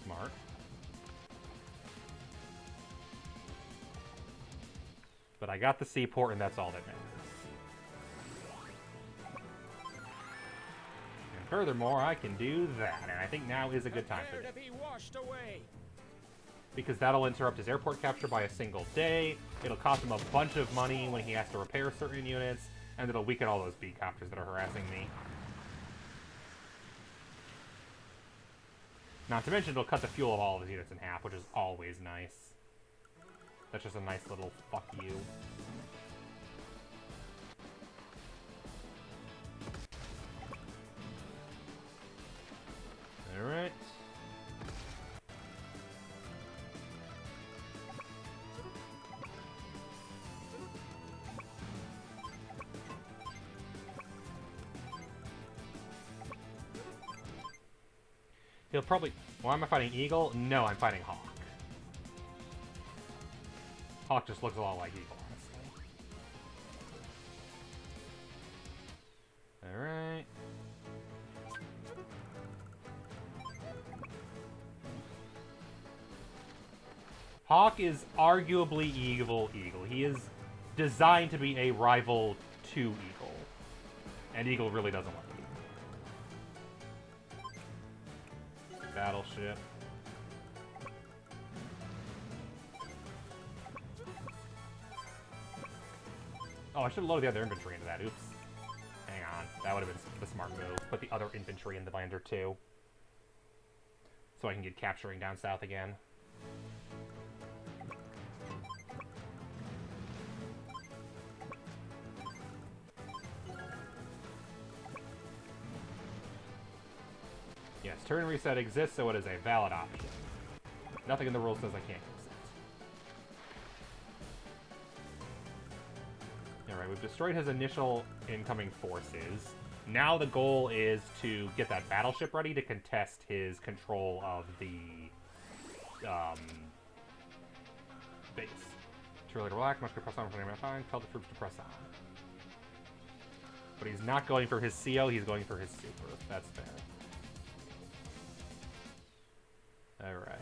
Smart. But I got the seaport, and that's all that matters. And furthermore, I can do that, and I think now is a good time for it. Because that'll interrupt his airport capture by a single day, it'll cost him a bunch of money when he has to repair certain units, and it'll weaken all those B-copters that are harassing me. Not to mention, it'll cut the fuel of all of his units in half, which is always nice. That's just a nice little fuck you. Alright. He'll probably... Why am I fighting Eagle? No, I'm fighting Hawke. Hawke just looks a lot like Eagle, honestly. Alright. Hawke is arguably Eagle. He is designed to be a rival to Eagle. And Eagle really doesn't like Eagle. Battleship. Oh, I should have loaded the other infantry into that. Oops. Hang on. That would have been the smart move. Put the other infantry in the lander, too. So I can get capturing down south again. Yes, turn reset exists, so it is a valid option. Nothing in the rules says I can't use it. Alright, we've destroyed his initial incoming forces. Now the goal is to get that battleship ready to contest his control of the base. Too early to relax, must press on for the time. Tell the troops to press on. But he's not going for his CO, he's going for his super. That's fair. Alright.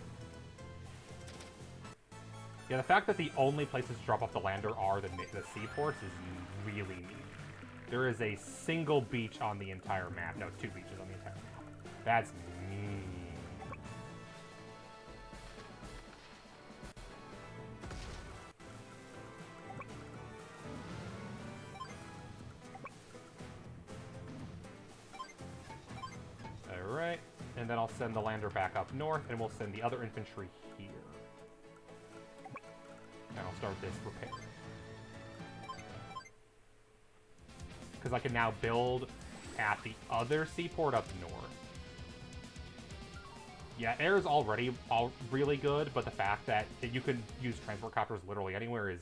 Yeah, the fact that the only places to drop off the lander are the seaports is really neat. There is a single beach on the entire map. No, 2 beaches on the entire map. That's mean. Alright, and then I'll send the lander back up north, and we'll send the other infantry here. And I'll start this repair. Because I can now build at the other seaport up north. Yeah, air is already really good, but the fact that you can use transport copters literally anywhere is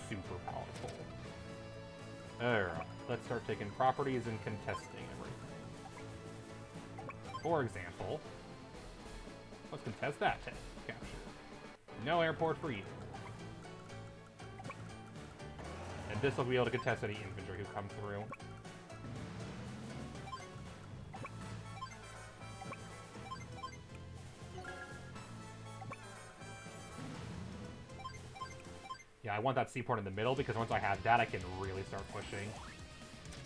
super powerful. Alright, let's start taking properties and contesting everything. For example, let's contest that capture. No airport for you. And this will be able to contest any infantry who come through. Yeah, I want that seaport in the middle, because once I have that, I can really start pushing.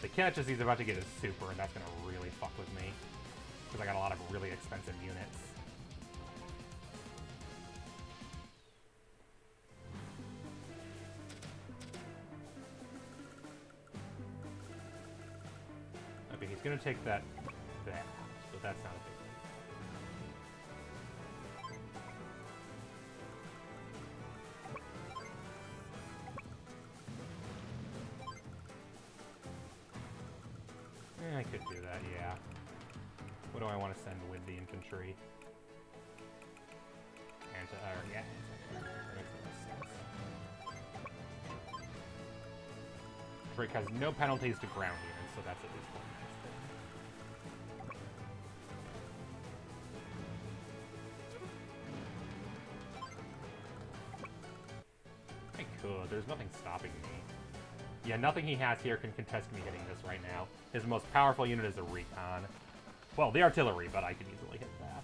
The catch is he's about to get his super, and that's going to really fuck with me. Because I got a lot of really expensive units. Okay, he's going to take that, but that's not a big deal. I could do that, yeah. What do I want to send with the infantry? Yeah, that makes the most sense. Drake has no penalties to ground units, so that's at least one nice thing. I could. There's nothing stopping me. Yeah, nothing he has here can contest me hitting this right now. His most powerful unit is a recon. Well, the artillery, but I can easily hit that.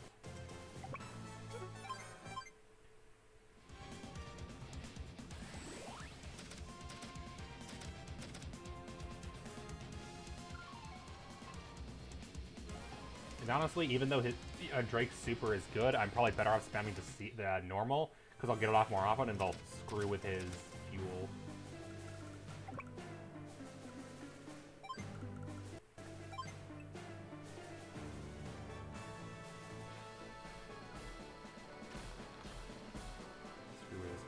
And honestly, even though his Drake's super is good, I'm probably better off spamming the normal, because I'll get it off more often and they'll screw with his fuel.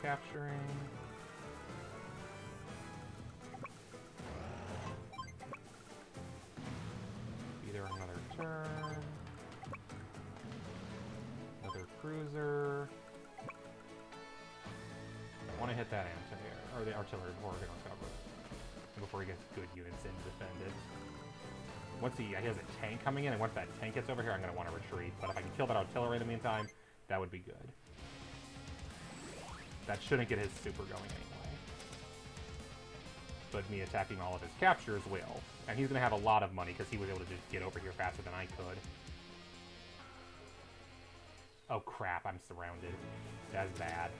Capturing. Be there another turn. Another cruiser. I want to hit that anti-air, or the artillery before we get on cover. Before he gets good units in to defend it. Once he has a tank coming in, and once that tank gets over here, I'm going to want to retreat. But if I can kill that artillery in the meantime, that would be good. That shouldn't get his super going anyway. But me attacking all of his captures will. And he's going to have a lot of money because he was able to just get over here faster than I could. Oh crap, I'm surrounded. That's bad.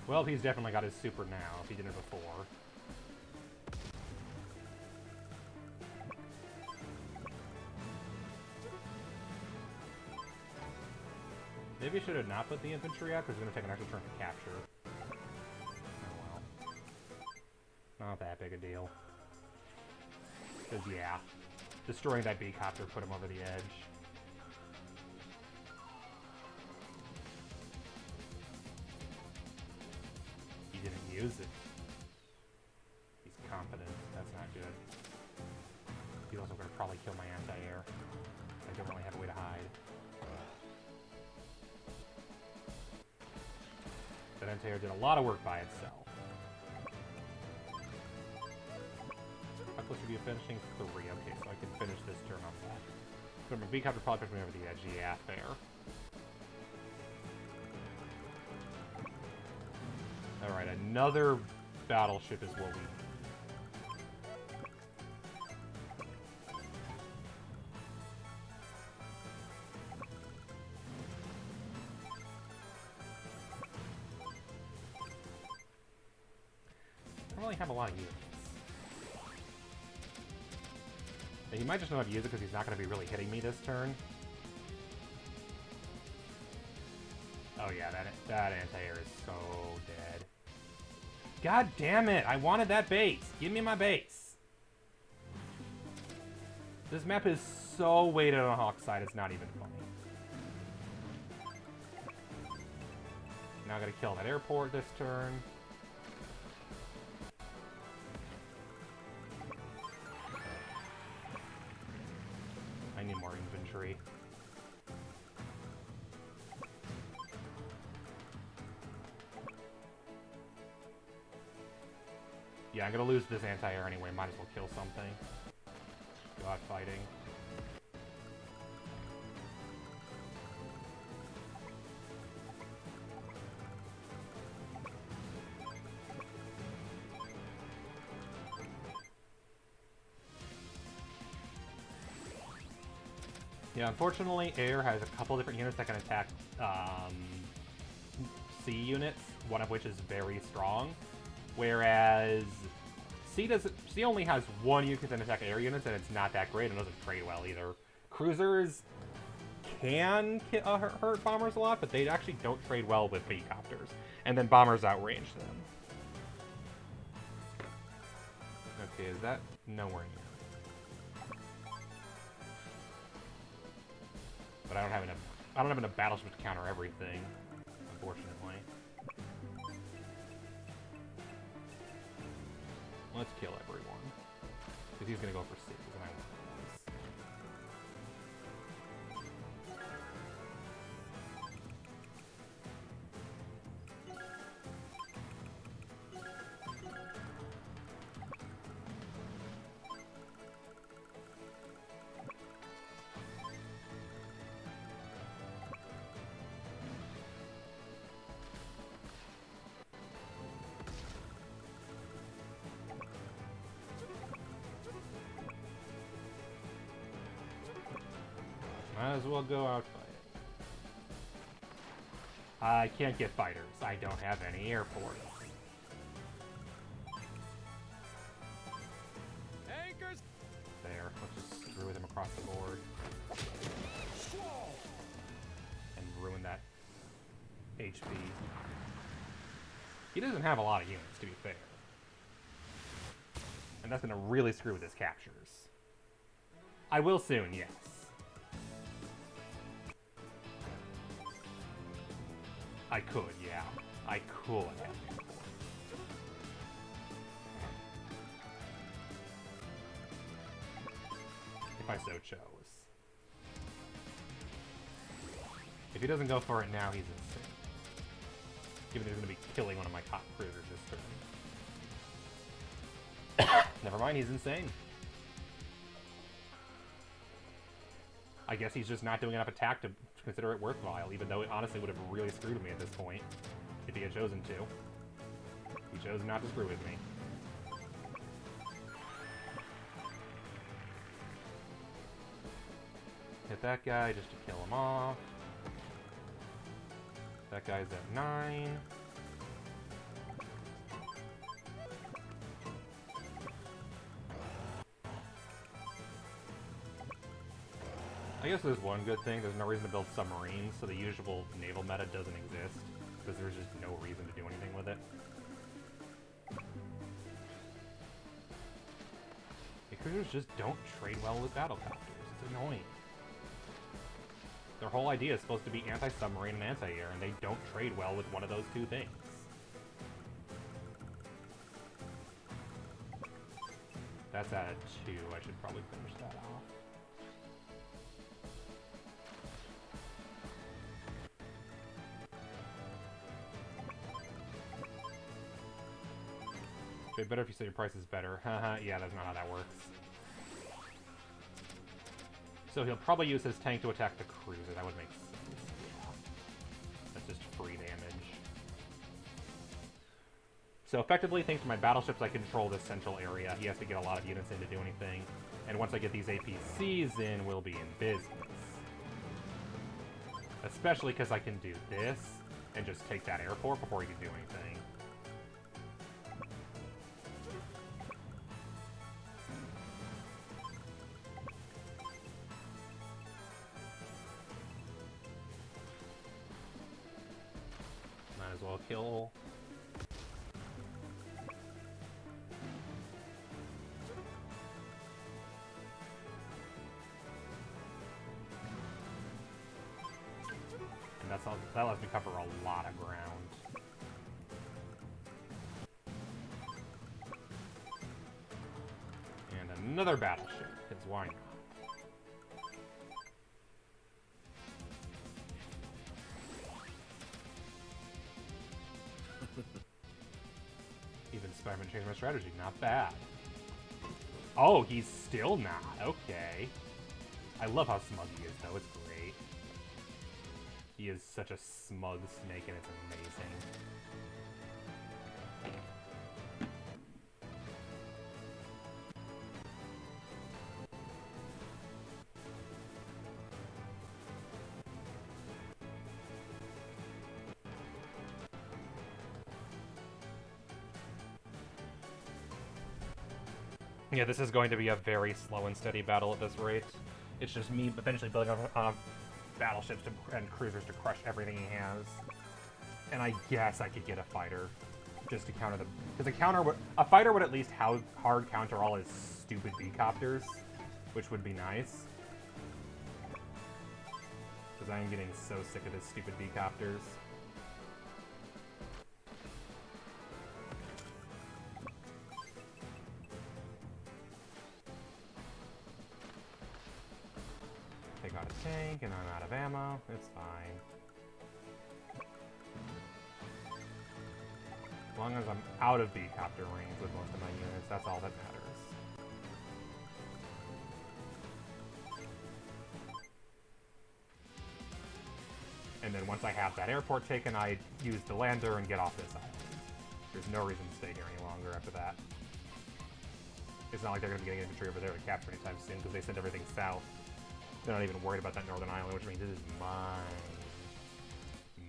Well, he's definitely got his super now, if he didn't before. Maybe I should have not put the infantry out, because it's going to take an extra turn to capture. Oh well. Not that big a deal. Because, yeah. Destroying that B-copter put him over the edge. He didn't use it. He's confident. That's not good. He's also going to probably kill my anti-air. I don't really have a way to hide. That anti-air did a lot of work by itself. How close would you be finishing? 3. Okay, so I can finish this turn off that. So my B-copter probably pushed me over the edge. Yeah, fair. Alright, another battleship is what we need. I don't really have a lot of units. And he might just know how to use it because he's not going to be really hitting me this turn. Oh yeah, that anti-air is so dead. God damn it! I wanted that base! Give me my base! This map is so weighted on Hawke's side, it's not even funny. Now I gotta kill that airport this turn. I need more infantry. Yeah, I'm gonna lose this anti-air anyway. Might as well kill something. Go out fighting. Yeah, unfortunately, air has a couple different units that can attack C units, one of which is very strong, whereas C only has one unit that can attack air units, and it's not that great, and doesn't trade well either. Cruisers can hurt bombers a lot, but they actually don't trade well with B-copters, and then bombers outrange them. Okay, is that nowhere near? But I don't have enough battleships to counter everything, unfortunately. Let's kill everyone. Because he's gonna go for 6, and I want those. Might as well go out fighting. I can't get fighters. I don't have any airports. Anchors. There. Let's just screw with him across the board. And ruin that HP. He doesn't have a lot of units, to be fair. And that's gonna really screw with his captures. I will soon, yes. I could, yeah. I could. If I so chose. If he doesn't go for it now, he's insane. Given he's going to be killing one of my top cruisers this turn. Never mind, he's insane. I guess he's just not doing enough attack to consider it worthwhile, even though it honestly would have really screwed me at this point, if he had chosen to. He chose not to screw with me. Hit that guy just to kill him off. That guy's at 9. I guess there's one good thing. There's no reason to build submarines, so the usual naval meta doesn't exist, because there's just no reason to do anything with it. Cruisers just don't trade well with battlecopters. It's annoying. Their whole idea is supposed to be anti-submarine and anti-air, and they don't trade well with one of those two things. That's at 2. I should probably finish that off. Okay, better if you say your price is better. Haha, yeah, that's not how that works. So he'll probably use his tank to attack the cruiser. That would make sense. Yeah. That's just free damage. So effectively, thanks to my battleships, I control this central area. He has to get a lot of units in to do anything. And once I get these APCs in, we'll be in business. Especially because I can do this and just take that airport before he can do anything. Might as well kill. And that's all, that lets me cover a lot of ground. And another battleship, because why not? Even Spider-Man changed my strategy, not bad. Oh, he's still not, okay. I love how smug he is, though, it's great. He is such a smug snake, and it's amazing. Yeah, this is going to be a very slow and steady battle at this rate. It's just me eventually building up battleships and cruisers to crush everything he has. And I guess I could get a fighter just to counter the... Because a fighter would at least hard counter all his stupid B-copters, which would be nice. Because I am getting so sick of his stupid B-copters. Take out a tank, and I'm out of ammo. It's fine. As long as I'm out of B-copter range with most of my units, that's all that matters. And then once I have that airport taken, I use the lander and get off this island. There's no reason to stay here any longer after that. It's not like they're going to be getting infantry over there to capture anytime soon, because they sent everything south. They're not even worried about that northern island, which means it is mine.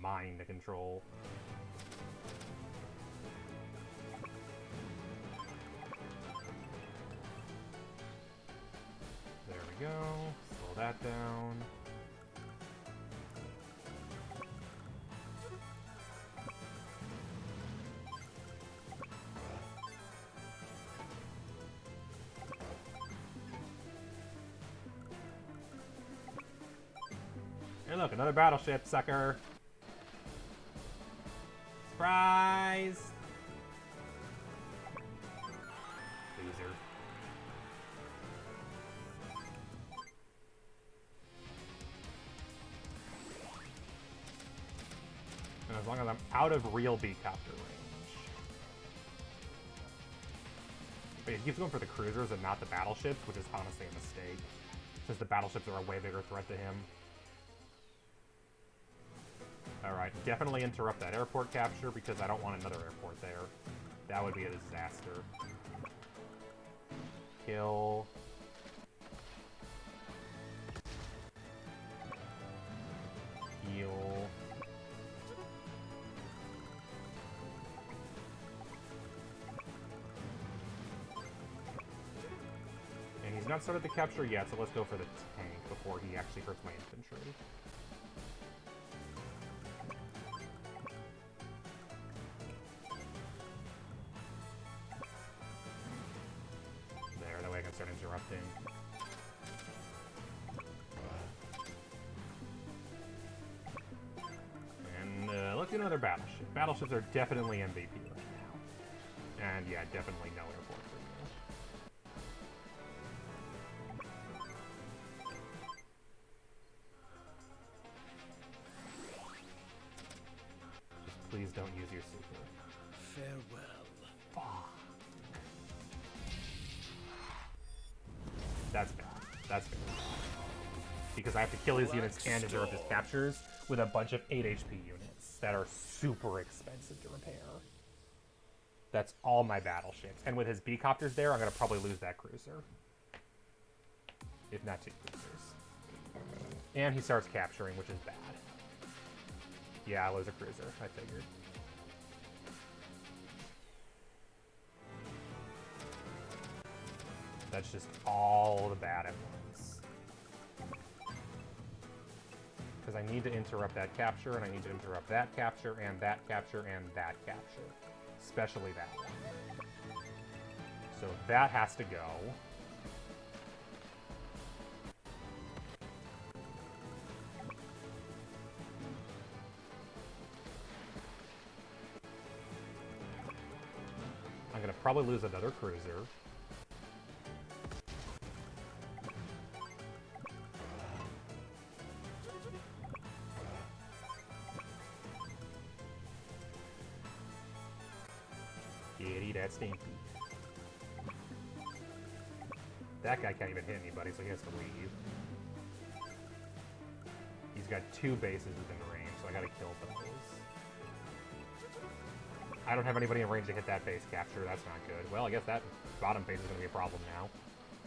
Mine to control. There we go. Slow that down. Hey look, another battleship, sucker! Surprise! Loser. And as long as I'm out of real B-copter range. Wait, he keeps going for the cruisers and not the battleships, which is honestly a mistake, since the battleships are a way bigger threat to him. Alright, definitely interrupt that airport capture because I don't want another airport there. That would be a disaster. Kill. Heal. And he's not started the capture yet, so let's go for the tank before he actually hurts my infantry. interrupting. And let's get another battleship. Battleships are definitely MVP right now. And yeah, definitely no airport for me. Just please don't use your super. Farewell. That's bad. That's bad. Because I have to kill his units and interrupt his captures with a bunch of 8 HP units that are super expensive to repair. That's all my battleships. And with his B-copters there, I'm going to probably lose that cruiser. If not 2 cruisers. And he starts capturing, which is bad. Yeah, I lose a cruiser, I figured. That's just all the bad at once. Because I need to interrupt that capture, and I need to interrupt that capture, and that capture, and that capture. Especially that one. So that has to go. I'm going to probably lose another cruiser. That stinky. That guy can't even hit anybody, so he has to leave. He's got 2 bases within range, so I gotta kill those. I don't have anybody in range to hit that base capture. That's not good. Well, I guess that bottom base is gonna be a problem now.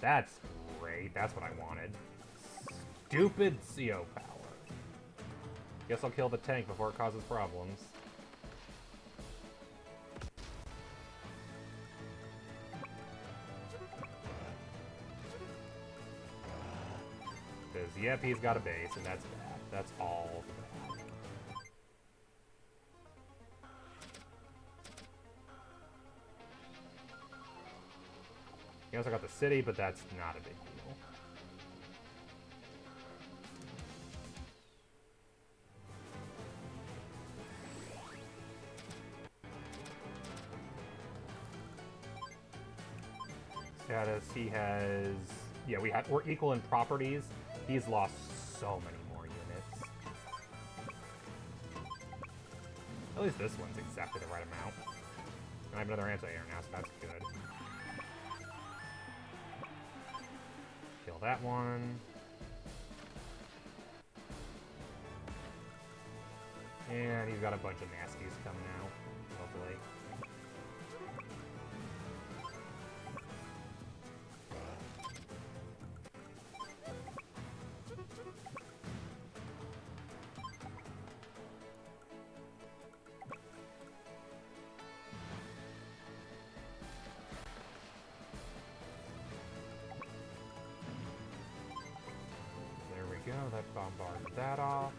That's great. That's what I wanted. Stupid CO power. Guess I'll kill the tank before it causes problems. Yep, he's got a base, and that's bad. That's all bad. He also got the city, but that's not a big deal. Status, he has... Yeah, we're equal in properties. He's lost so many more units. At least this one's exactly the right amount. And I have another anti-air now, so that's good. Kill that one. And he's got a bunch of nasties coming out, hopefully. That bombards that off.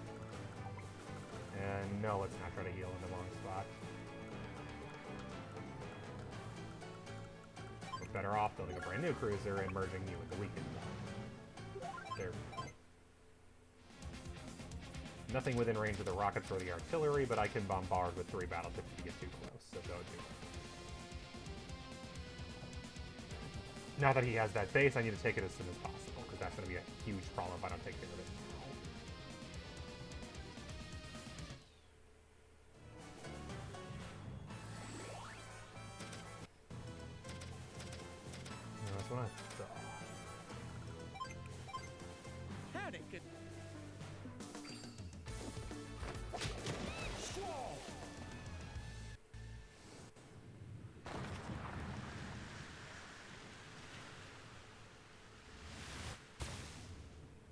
And no, let's not try to heal in the wrong spot. We're better off building a brand new cruiser and merging you with the weakened one. There we go. Nothing within range of the rockets or the artillery, but I can bombard with 3 battleships if you get too close, so go do it. Now that he has that base, I need to take it as soon as possible, because that's going to be a huge problem if I don't take care of it. That's what I thought. Howdy, good.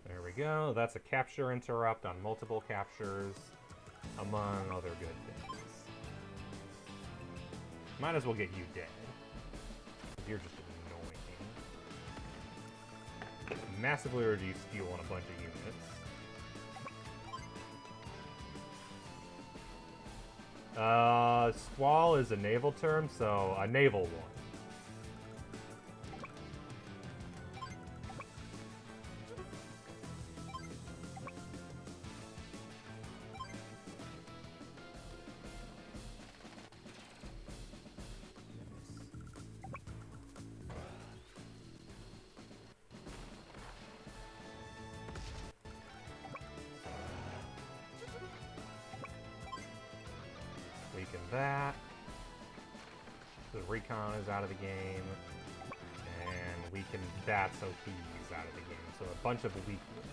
There we go. That's a capture interrupt on multiple captures, among other good things. Might as well get you dead. You're just annoying. Massively reduce fuel on a bunch of units. Squall is a naval term, so a naval one. weaken that. The recon is out of the game. And weaken that so he's out of the game. So a bunch of weak units.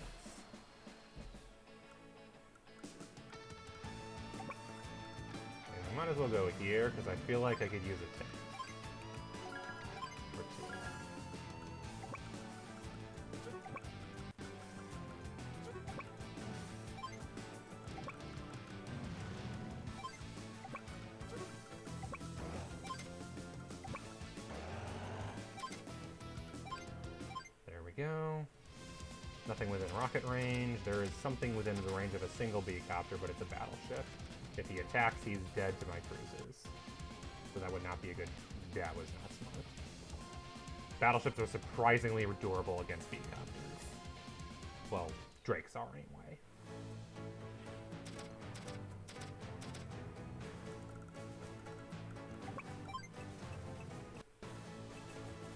And we might as well go here, because I feel like I could use a tank. Or two. There we go. Nothing within rocket range. There is something within the range of a single B-copter, but it's a battleship. If he attacks, he's dead to my cruisers. So that would not be a good... That was not smart. Battleships are surprisingly durable against B-copters. Well, Drakes are anyway.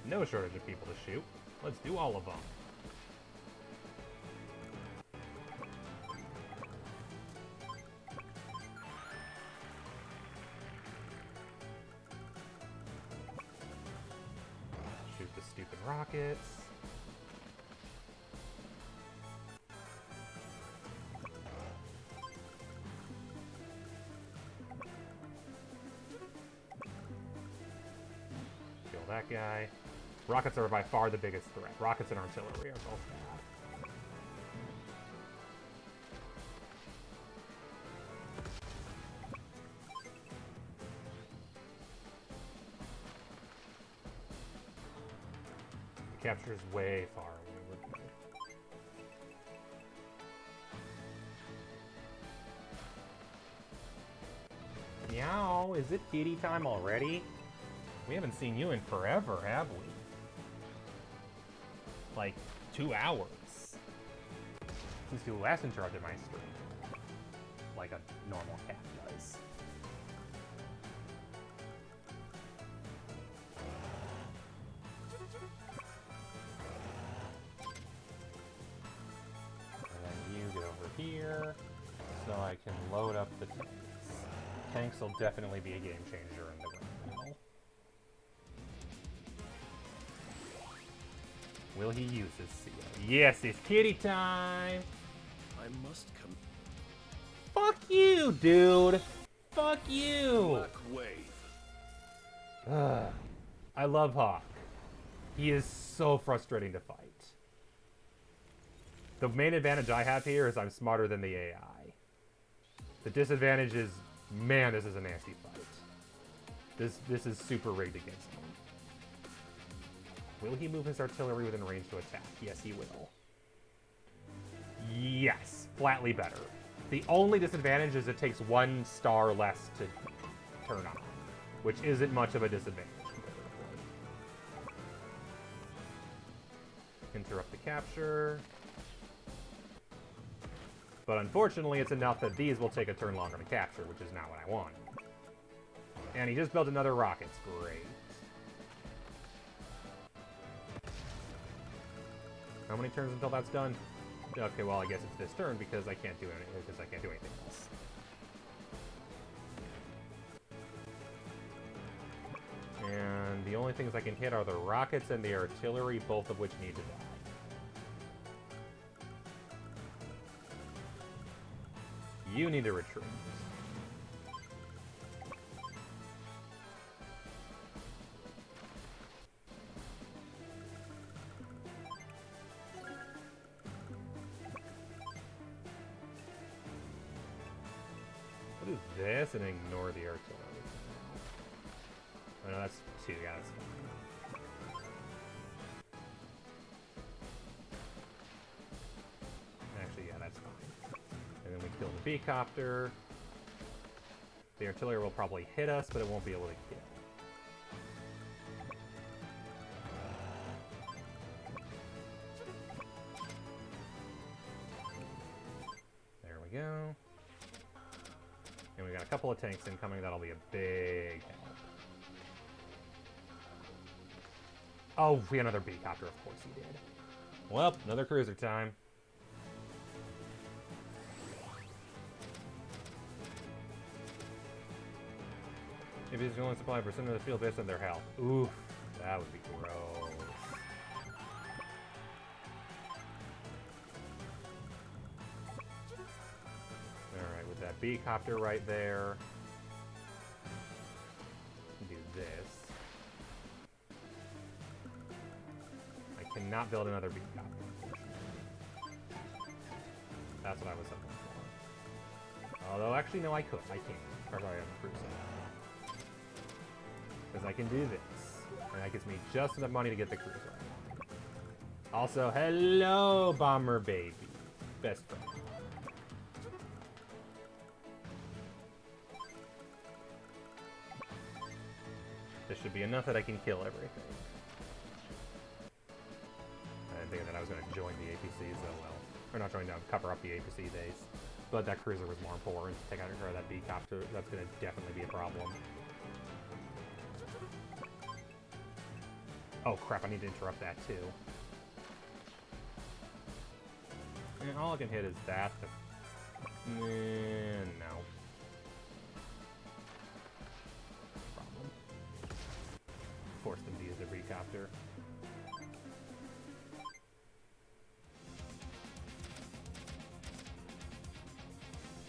No shortage of people to shoot. Let's do all of them. Shoot the stupid rockets. Kill that guy. Rockets are by far the biggest threat. Rockets and artillery are both bad. The capture is way far away. Meow, is it kitty time already? We haven't seen you in forever, have we? Like 2 hours since you last interrupted my stream, like a normal cat does. And then you get over here so I can load up the tanks. Tanks will definitely be a game changer in the ground battle. Will he use his seal? Yes, it's kitty time! I must come. Fuck you, dude! Fuck you! Black wave. Ugh. I love Hawke. He is so frustrating to fight. The main advantage I have here is I'm smarter than the AI. The disadvantage is, man, this is a nasty fight. This is super rigged against him. Will he move his artillery within range to attack? Yes, he will. Yes, flatly better. The only disadvantage is it takes 1 star less to turn on, which isn't much of a disadvantage comparatively. Interrupt the capture. But unfortunately, it's enough that these will take a turn longer to capture, which is not what I want. And he just built another rocket. Great. How many turns until that's done? Okay, well, I guess it's this turn because I can't do anything else. And the only things I can hit are the rockets and the artillery, both of which need to die. You need to retreat. What is this? And ignore the artillery. Oh no, that's 2. Yeah, that's fine. Actually, yeah, that's fine. And then we kill the B-copter. The artillery will probably hit us, but it won't be able to kill. There we go. And we got a couple of tanks incoming. That'll be a big help. Oh, we had another B-copter. Of course he did. Well, another cruiser time. If it's only supply percent of the field based on their health. Oof, that would be gross. Alright, with that B-copter right there. Do this. I cannot build another B-copter. That's what I was hoping for. Although, actually, no, I could. I can't. Or sorry, I'm cruising. Because I can do this. And that gives me just enough money to get the cruiser. Also, hello, Bomber Baby. Best friend. This should be enough that I can kill everything. I didn't think that I was going to join the APCs, so well. Or not join them, cover up the APC base. But that cruiser was more important to take out of that B-copter. That's going to definitely be a problem. Oh crap, I need to interrupt that too. And all I can hit is that. No. Problem. Force them to use their recopter.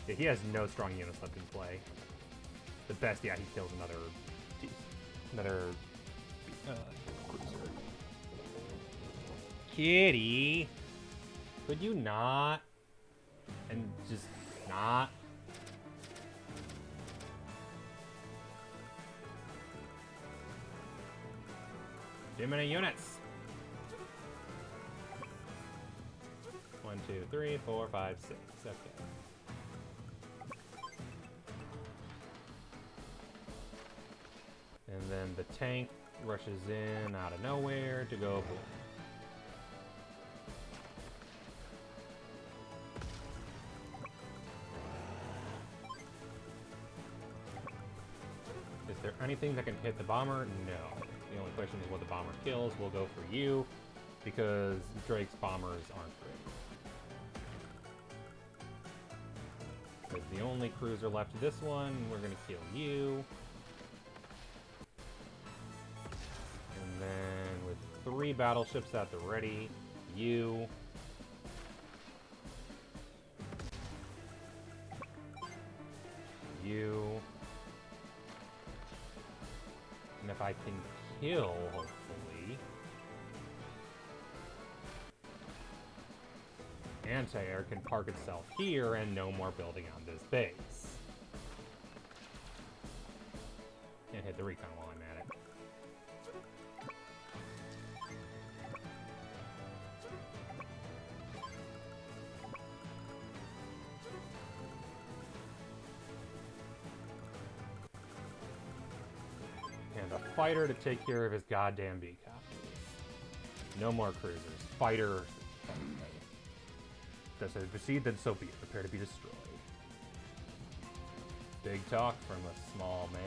Yeah, he has no strong units left in play. The best, yeah, he kills another cruiser. Kitty, could you not? And just not? Too many units. 1, 2, 3, 4, 5, 6. Okay. And then the tank rushes in out of nowhere to go boom. Is there anything that can hit the bomber? No. The only question is what the bomber kills. We'll go for you, because Drake's bombers aren't great. With the only cruiser left to this one, we're gonna kill you. And then with 3 battleships at the ready, you. You. And if I can kill, hopefully, anti-air can park itself here and no more building on this base. And hit the recon while I'm at it. And a fighter to take care of his goddamn B-copters. No more cruisers. Fighter. Does it proceed? Then so be it. Prepare to be destroyed. Big talk from a small man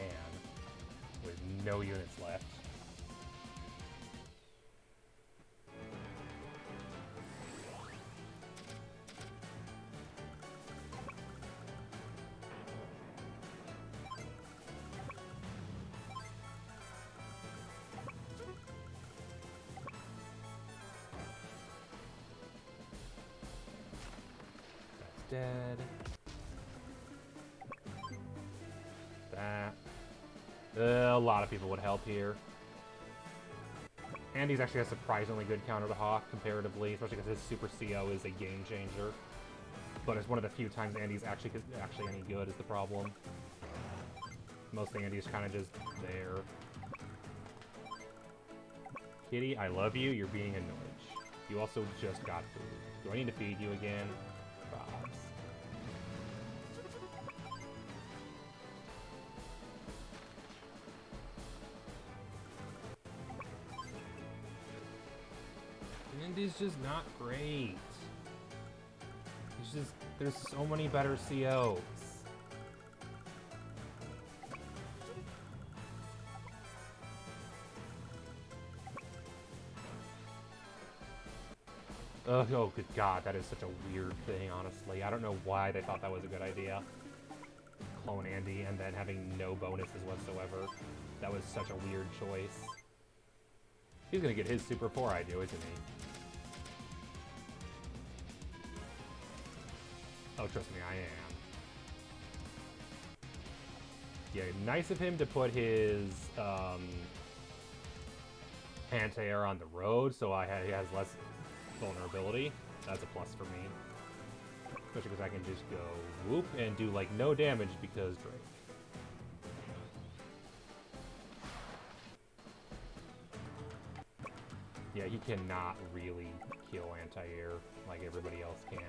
with no units left. Dead. That. A lot of people would help here. Andy's actually a surprisingly good counter to Hawke, comparatively, especially because his Super CO is a game changer. But it's one of the few times Andy's actually any good is the problem. Mostly Andy's kind of just there. Kitty, I love you. You're being annoyed. You also just got food. Do I need to feed you again? Probs. Andy's just not great. He's just, there's so many better COs. Oh, good God, that is such a weird thing, honestly. I don't know why they thought that was a good idea. clone Andy and then having no bonuses whatsoever. That was such a weird choice. He's gonna get his Super 4, I do, isn't he? Oh, trust me, I am. Yeah, nice of him to put his anti-air on the road, so he has less vulnerability. That's a plus for me. Especially because I can just go whoop and do like no damage because Drake. Yeah, he cannot really kill anti-air like everybody else can.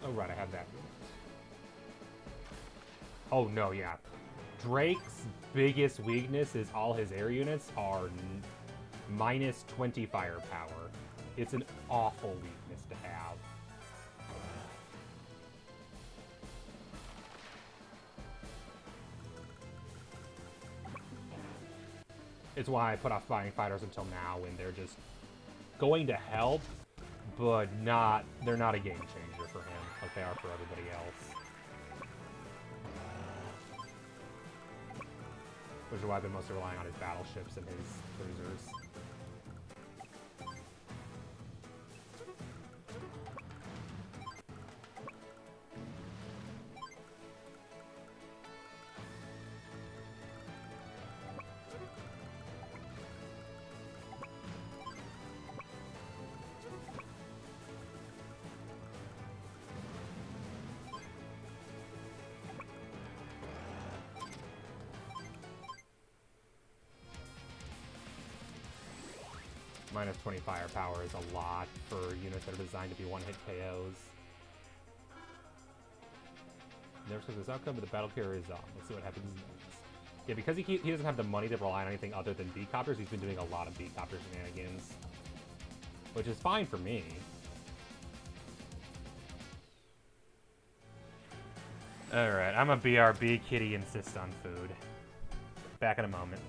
Oh, right, I have that. Oh, no, yeah. Drake's biggest weakness is all his air units are minus 20 firepower. It's an awful weakness to have. It's why I put off buying fighters until now when they're just going to help, but they're not a game changer for him like they are for everybody else. Which is why I've been mostly relying on his battleships and his cruisers. Minus 20 firepower is a lot for units that are designed to be one-hit KOs. Never says this outcome, but the battle carrier is on. Let's see what happens next. Yeah, because he doesn't have the money to rely on anything other than B-Copters, he's been doing a lot of B-Copter shenanigans. Which is fine for me. Alright, I'm a BRB. Kitty insists on food. Back in a moment.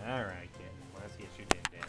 Alright, kid. Let's get you din din.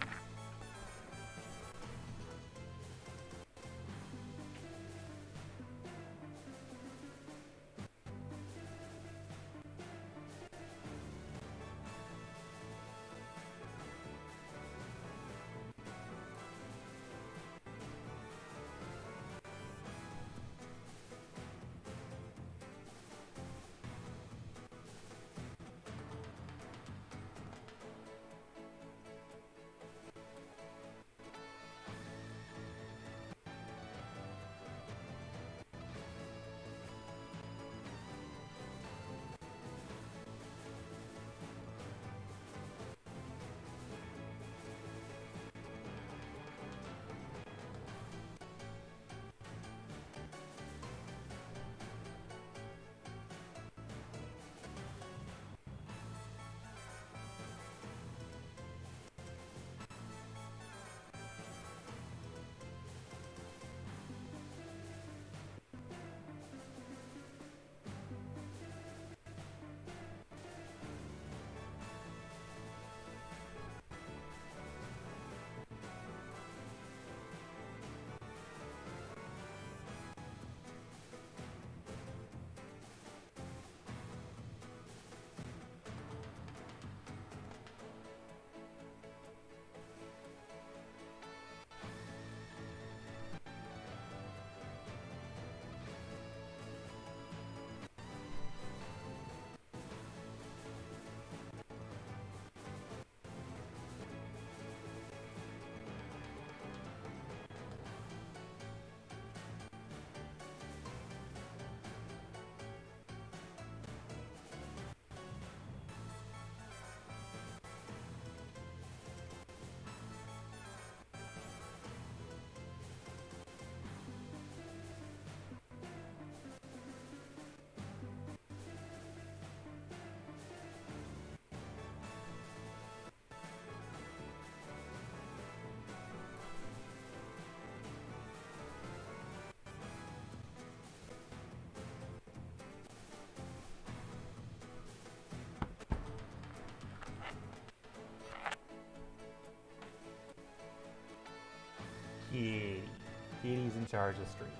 in charge of streaming.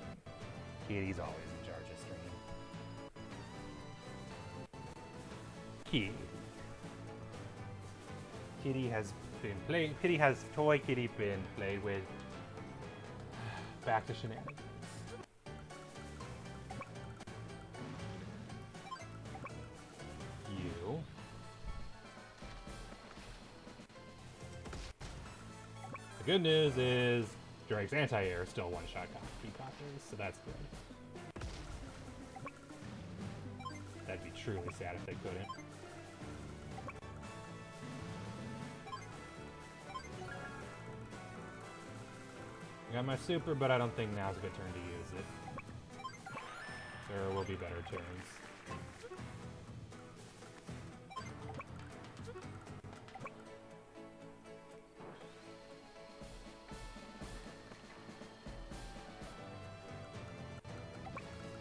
Kitty's always in charge of streaming. Kitty has been played. Kitty has toy Kitty been played with. Back to shenanigans. You. The good news is Drake's anti-air still one-shot helicopters, so that's good. That'd be truly sad if they couldn't. I got my super, but I don't think now's a good turn to use it. There will be better turns.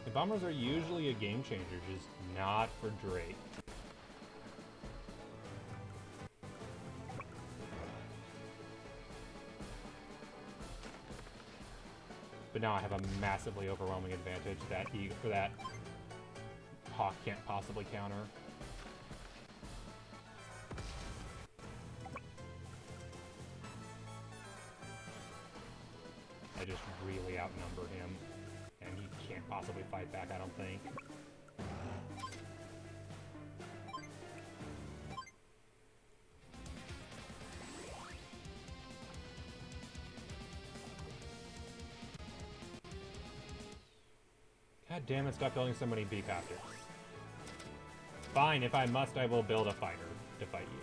The bombers are usually a game changer, just not for Drake. But now I have a massively overwhelming advantage that Hawke can't possibly counter. I just really outnumber him, and he can't possibly fight back, I don't think. God damn it, stop building so many B-copters. Fine, if I must, I will build a fighter to fight you.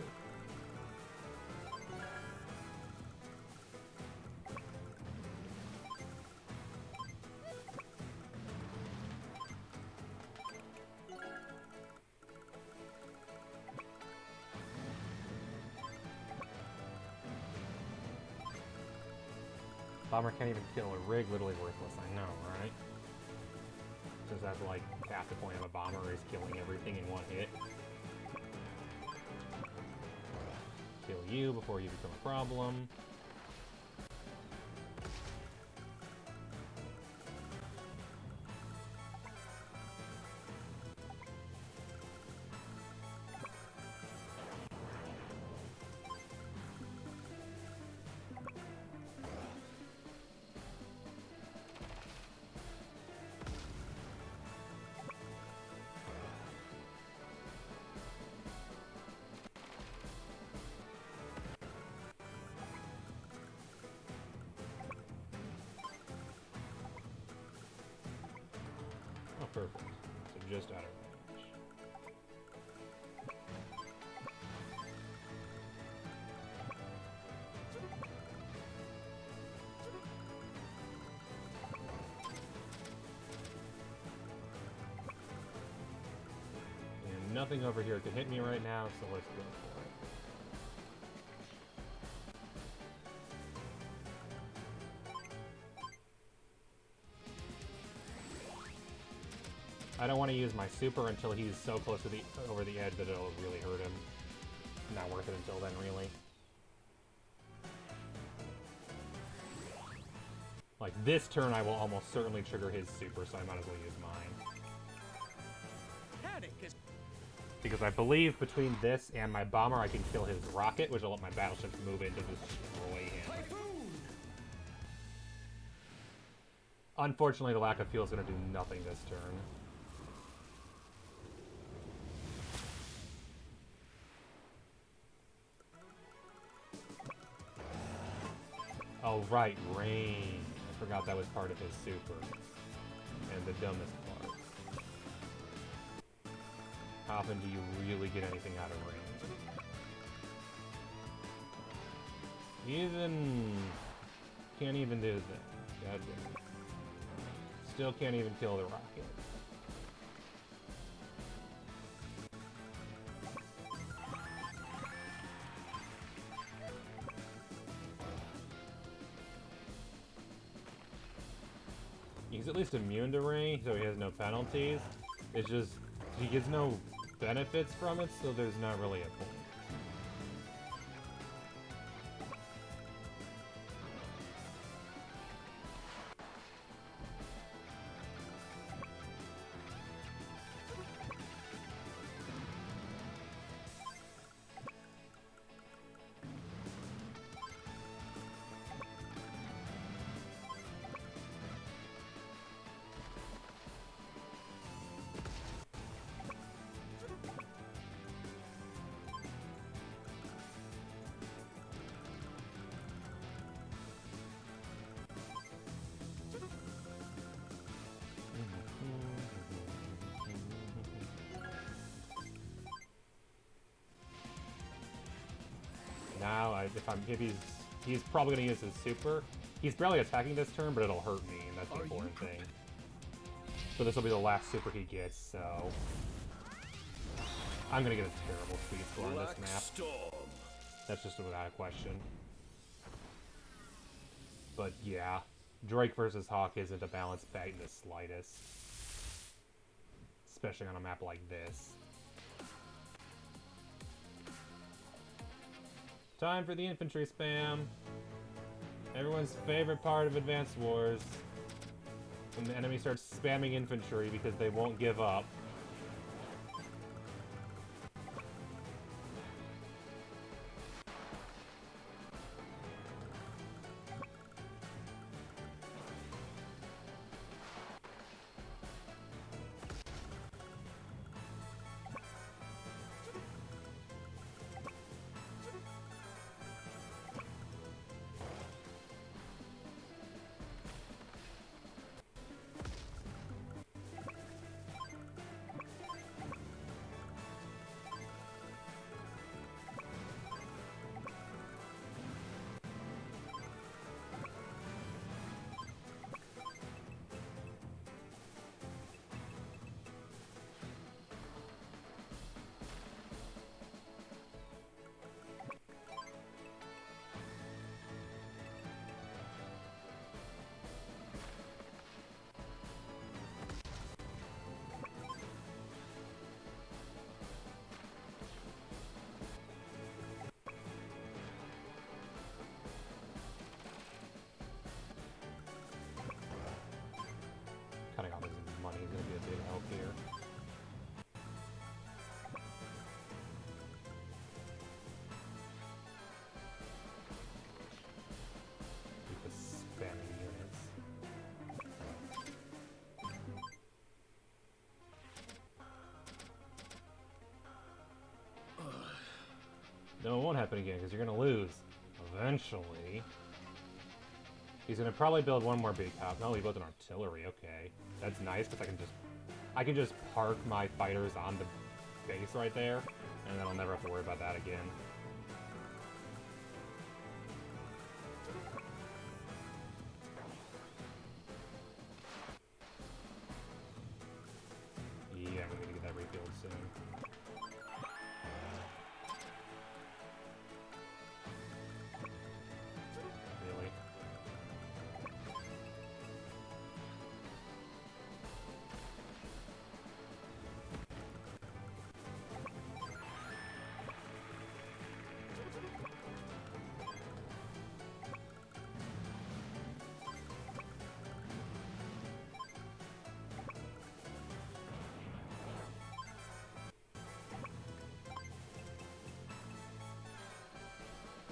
Bomber can't even kill a rig, literally worthless, I know, right? Since that's like half the point of a bomber is killing everything in one hit. Kill you before you become a problem. Oh, perfect. So just out of range. And nothing over here could hit me right now, so let's go for it. I don't want to use my super until he's so close to over the edge that it'll really hurt him. Not worth it until then, really. Like, this turn I will almost certainly trigger his super, so I might as well use mine. Because I believe between this and my bomber I can kill his rocket, which will let my battleships move in to destroy him. Unfortunately, the lack of fuel is going to do nothing this turn. Oh, right, rain. I forgot that was part of his super. And the dumbest part. How often do you really get anything out of rain? Can't even do that. God damn it. Still can't even kill the rocket. He's at least immune to rain, so he has no penalties. It's just, he gets no benefits from it, so there's not really a point. Now, if he's probably gonna use his super. He's barely attacking this turn, but it'll hurt me, and that's the important thing. So this will be the last super he gets, so I'm gonna get a terrible speed score on this map. Storm. That's just without a question. But yeah, Drake versus Hawke isn't a balanced fight in the slightest. Especially on a map like this. Time for the infantry spam. Everyone's favorite part of Advanced Wars. When the enemy starts spamming infantry because they won't give up. Cutting off his money is going to be a big help here. Keep us spamming units. No, it won't happen again because you're going to lose. Eventually. He's gonna probably build one more big house. No, he built an artillery. Okay, that's nice because I can just park my fighters on the base right there, and then I'll never have to worry about that again. Yeah, I'm gonna get that refueled soon. Really?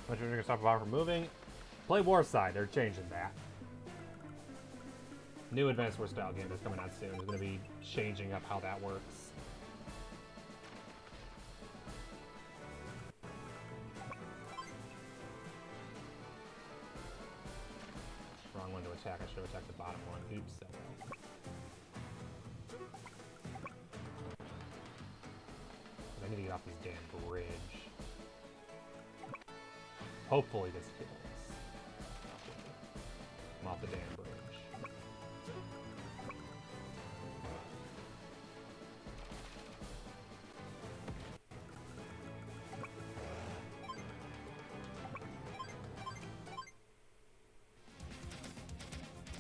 But you're gonna stop a bomb from moving. Play War Side, they're changing that. New Advanced War style game is coming out soon. It's gonna be changing up how that works. Wrong one to attack. I should have attacked the bottom one. Oops, so well. I need to get off this damn bridge. Hopefully this kills. I'm off the damn bridge.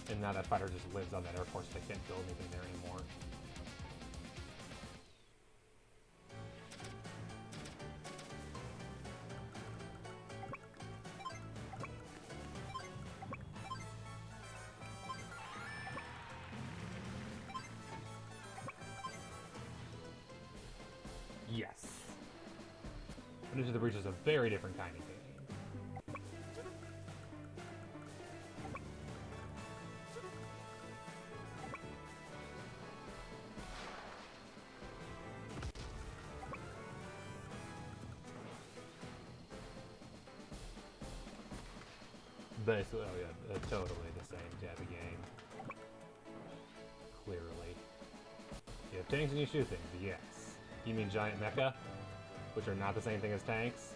And now that fighter just lives on that air force, they can't build anything there anymore. Yes. Into the Breach is a very different kind of game. Basically, oh yeah, totally the same type of game. Clearly. You have tanks and you shoot things, yes. You mean giant mecha? Which are not the same thing as tanks?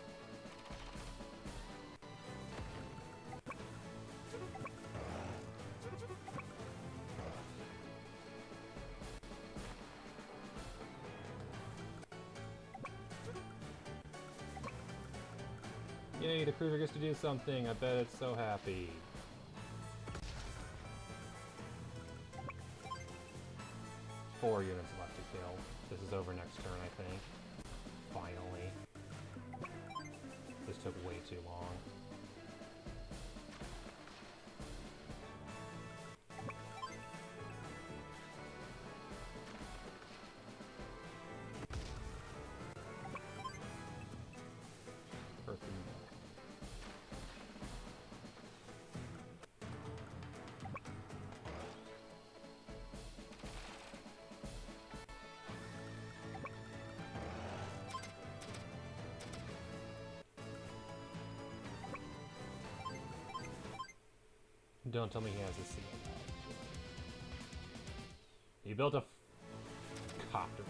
Yay, the cruiser gets to do something. I bet it's so happy. Four units left to kill. This is over next turn, I think. Finally. This took way too long. Don't tell me he has a seal. He built a copter.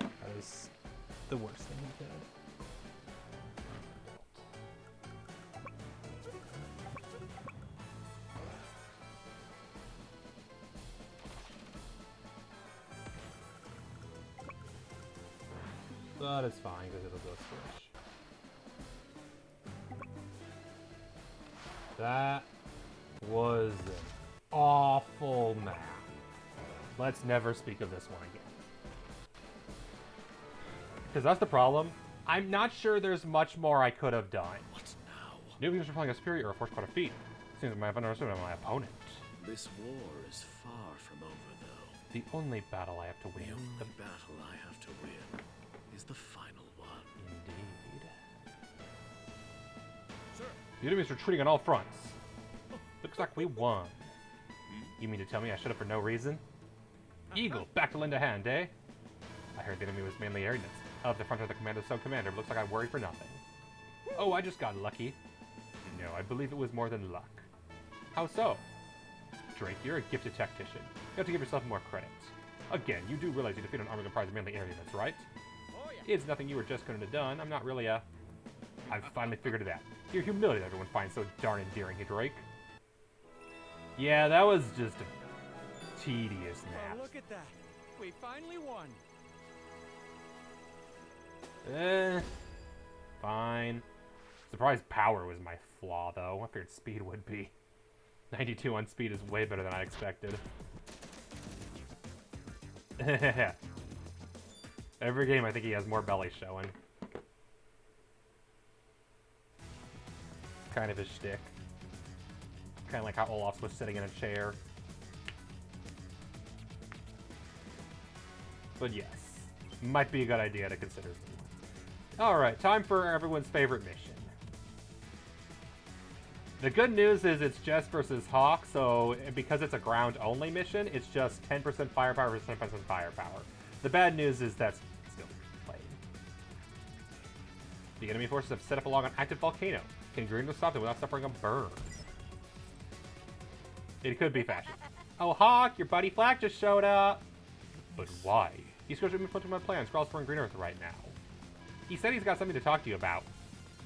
That is the worst thing he did. But it's fine because it'll go switch. That was an awful map. Let's never speak of this one again. Because that's the problem. I'm not sure there's much more I could have done. What now? New units are playing a superior or forced quite a feat. Seems like I've underestimated my opponent. This war is far from over, though. The only battle I have to win. The only battle I have to win is the final one. Indeed. Sir. The enemy's retreating on all fronts. Looks like we won. You mean to tell me I shut up for no reason? Eagle, back to lend a hand, eh? I heard the enemy was mainly air units. Up the front of the commander's sub-commander, but looks like I worried for nothing. Oh, I just got lucky. No, I believe it was more than luck. How so? Drake, you're a gifted tactician. You have to give yourself more credit. Again, you do realize you defeat an army comprised of mainly air units, right? Oh, yeah. It's nothing you were just going to have done. I'm not really a... I've finally figured it out. Your humility that everyone finds so darn endearing, hey, Drake. Yeah, that was just a tedious Oh, nap. look at that. We finally won. Fine. Surprised power was my flaw, though. I figured speed would be. 92 on speed is way better than I expected. Every game I think he has more belly showing. Kind of his shtick. Kind of like how Olaf's was sitting in a chair. But yes, might be a good idea to consider. Alright, time for everyone's favorite mission. The good news is it's Jess versus Hawke, so because it's a ground-only mission, it's just 10% firepower versus 10% firepower. The bad news is that's still played. The enemy forces have set up along an active volcano. Can Green stop them without suffering a burn? It could be fashion. Oh, Hawke, your buddy Flak just showed up. But why? He's going to implement my plans for Allspring Green Earth right now. He said he's got something to talk to you about.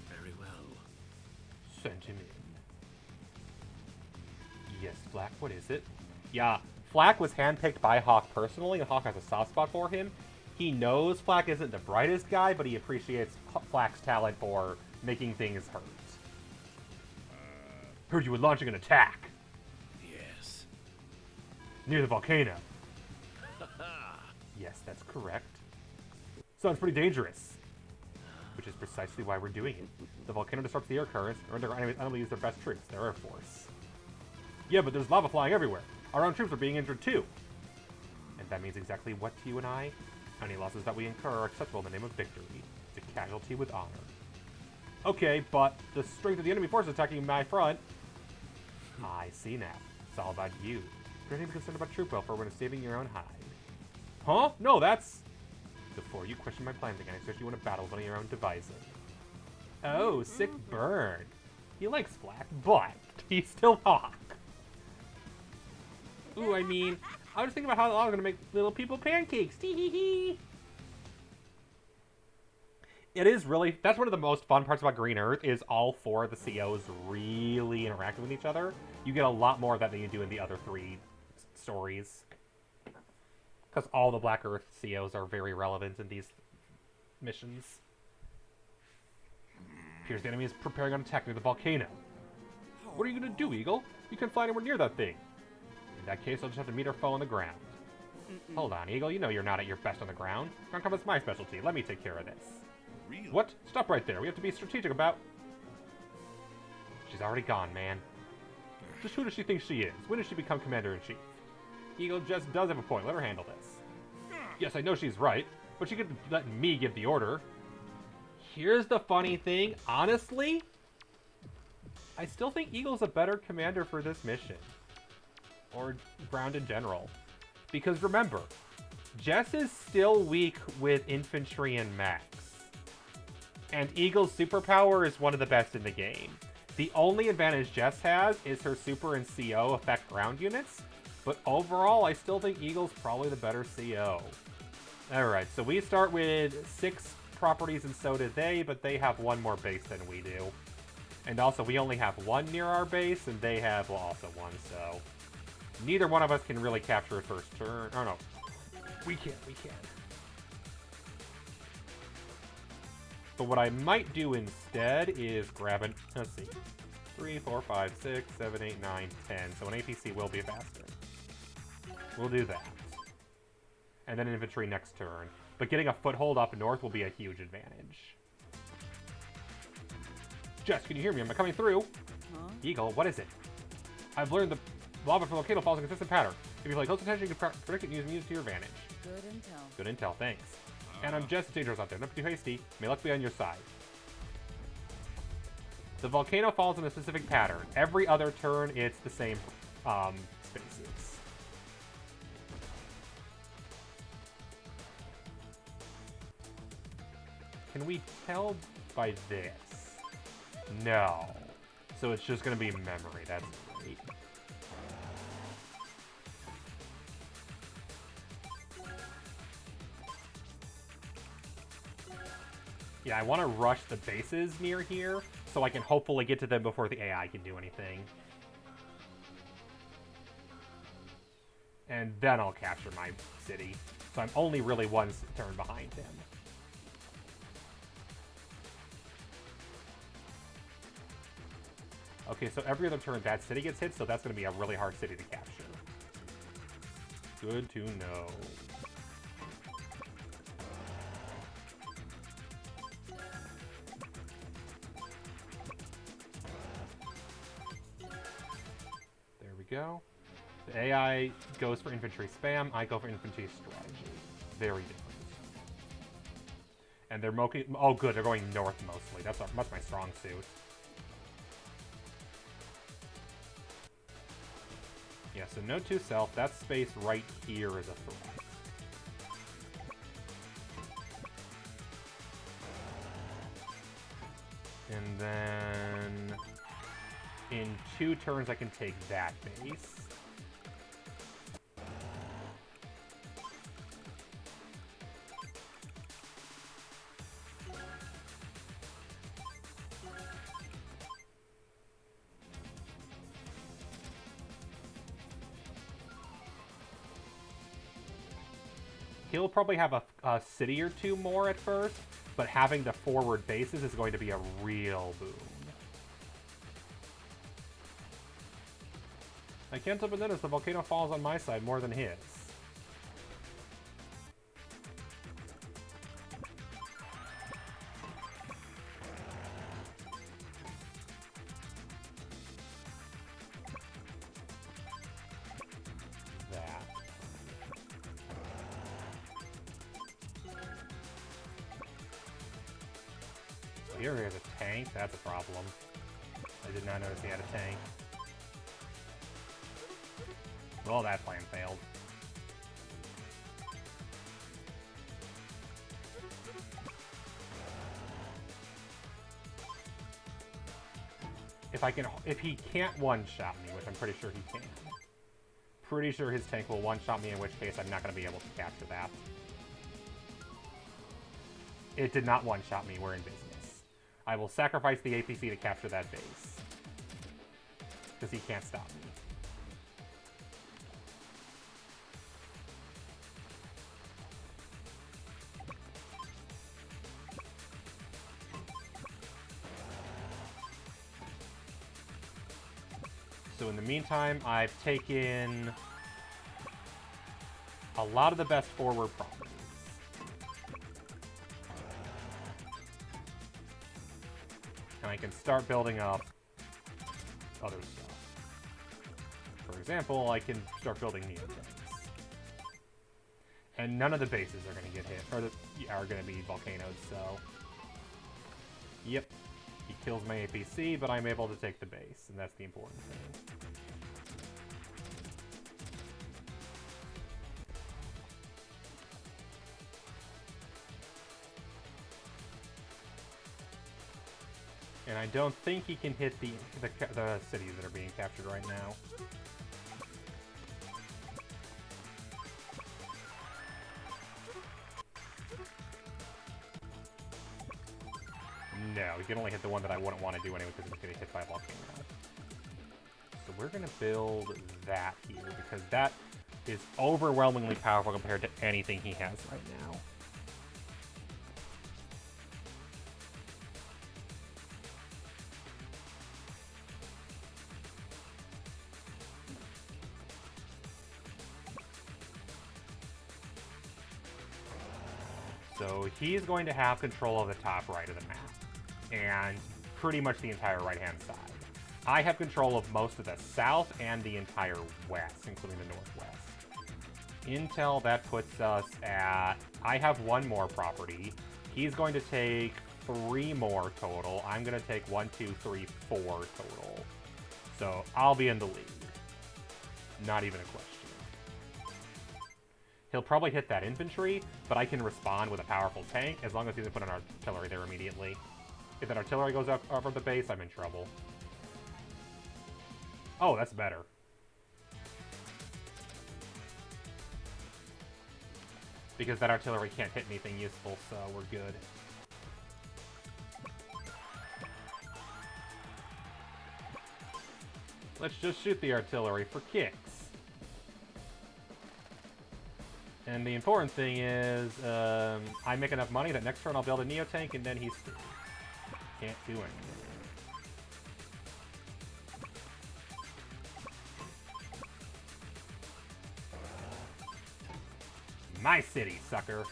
Very well. Send him in. Yes, Flak, what is it? Yeah, Flak was handpicked by Hawke personally, and Hawke has a soft spot for him. He knows Flak isn't the brightest guy, but he appreciates Flak's talent for making things hurt. Heard you were launching an attack. Yes. Near the volcano. Yes, that's correct. Sounds pretty dangerous. Which is precisely why we're doing it. The volcano disrupts the air currents, and our enemies unable to use their best troops, their air force. Yeah, but there's lava flying everywhere. Our own troops are being injured too. And that means exactly what to you and I? Any losses that we incur are acceptable in the name of victory. It's a casualty with honor. Okay, but the strength of the enemy force attacking my front... I see now. It's all about you. You're not even concerned about troop welfare when it's saving your own hide. Huh? No, that's... Before you question my plans again, I suggest you want to battle one of your own devising. Oh, sick burn. He likes Flak, but he's still Hawke. Ooh, I mean, I was thinking about how I'm gonna make little people pancakes. Tee-hee-hee. It is really, that's one of the most fun parts about Green Earth, is all four of the COs really interacting with each other. You get a lot more of that than you do in the other three stories. Because all the Black Earth COs are very relevant in these missions. Appears the enemy is preparing an attack near the volcano. What are you going to do, Eagle? You can't fly anywhere near that thing. In that case, I'll just have to meet our foe on the ground. Hold on, Eagle. You know you're not at your best on the ground. Ground combat's my specialty. Let me take care of this. Really? What? Stop right there. We have to be strategic about... She's already gone, man. Just who does she think she is? When does she become Commander-in-Chief? Eagle just does have a point. Let her handle this. Yes, I know she's right, but she could let me give the order. Here's the funny thing. Honestly, I still think Eagle's a better commander for this mission. Or ground in general. Because remember, Jess is still weak with infantry and mechs. And Eagle's superpower is one of the best in the game. The only advantage Jess has is her super and CO affect ground units. But overall, I still think Eagle's probably the better CO. Alright, so we start with 6 properties and so did they, but they have 1 more base than we do. And also, we only have 1 near our base, and they have, well, also 1, so... Neither one of us can really capture a first turn. Oh, no. We can. But what I might do instead is grab an... Let's see. 3, 4, 5, 6, 7, 8, 9, 10. So an APC will be faster. We'll do that. And then infantry next turn. But getting a foothold up north will be a huge advantage. Jess, can you hear me? Am I coming through? Huh? Eagle, what is it? I've learned the lava from the volcano falls in a consistent pattern. If you pay close attention, you can predict it and use it to your advantage. Good intel. Good intel, thanks. And I'm Jess, it's dangerous out there. Don't be too hasty. May luck be on your side. The volcano falls in a specific pattern. Every other turn, it's the same spaces. Can we tell by this? No. So it's just going to be memory. That's great. Yeah, I want to rush the bases near here, so I can hopefully get to them before the AI can do anything. And then I'll capture my city. So I'm only really 1 turn behind him. Okay, so every other turn that city gets hit, so that's going to be a really hard city to capture. Good to know. There we go. The AI goes for infantry spam, I go for infantry strategy. Very different. And they're oh good, they're going north mostly. That's my strong suit. Yeah, so no 2 self. That space right here is a threat. And then in 2 turns I can take that base. He'll probably have a city or 2 more at first, but having the forward bases is going to be a real boon. I can't help but notice the volcano falls on my side more than his. Here is a tank. That's a problem. I did not notice he had a tank. Well, that plan failed. If he can't one-shot me, which I'm pretty sure he can. Pretty sure his tank will one-shot me, in which case I'm not going to be able to capture that. It did not one-shot me. We're in business. I will sacrifice the APC to capture that base. Because he can't stop me. So in the meantime, I've taken a lot of the best forward properties. And I can start building up other stuff. For example, I can start building neotanks. And none of the bases are going to get hit, or are going to be volcanoes, so... Yep. He kills my APC, but I'm able to take the base, and that's the important thing. And I don't think he can hit the cities that are being captured right now. No, he can only hit the one that I wouldn't want to do anyway because he's going to get hit by a volcano. So we're going to build that here because that is overwhelmingly powerful compared to anything he has right now. So he's going to have control of the top right of the map, and pretty much the entire right-hand side. I have control of most of the south and the entire west, including the northwest. Intel, that puts us at... I have one more property. He's going to take 3 more total. I'm going to take 1, 2, 3, 4 total. So I'll be in the lead. Not even a question. He'll probably hit that infantry, but I can respond with a powerful tank as long as he doesn't put an artillery there immediately. If that artillery goes up over the base, I'm in trouble. Oh, that's better. Because that artillery can't hit anything useful, so we're good. Let's just shoot the artillery for kicks. And the important thing is, I make enough money that next turn I'll build a neotank and then he's screwed. Can't do anything. My city, sucker.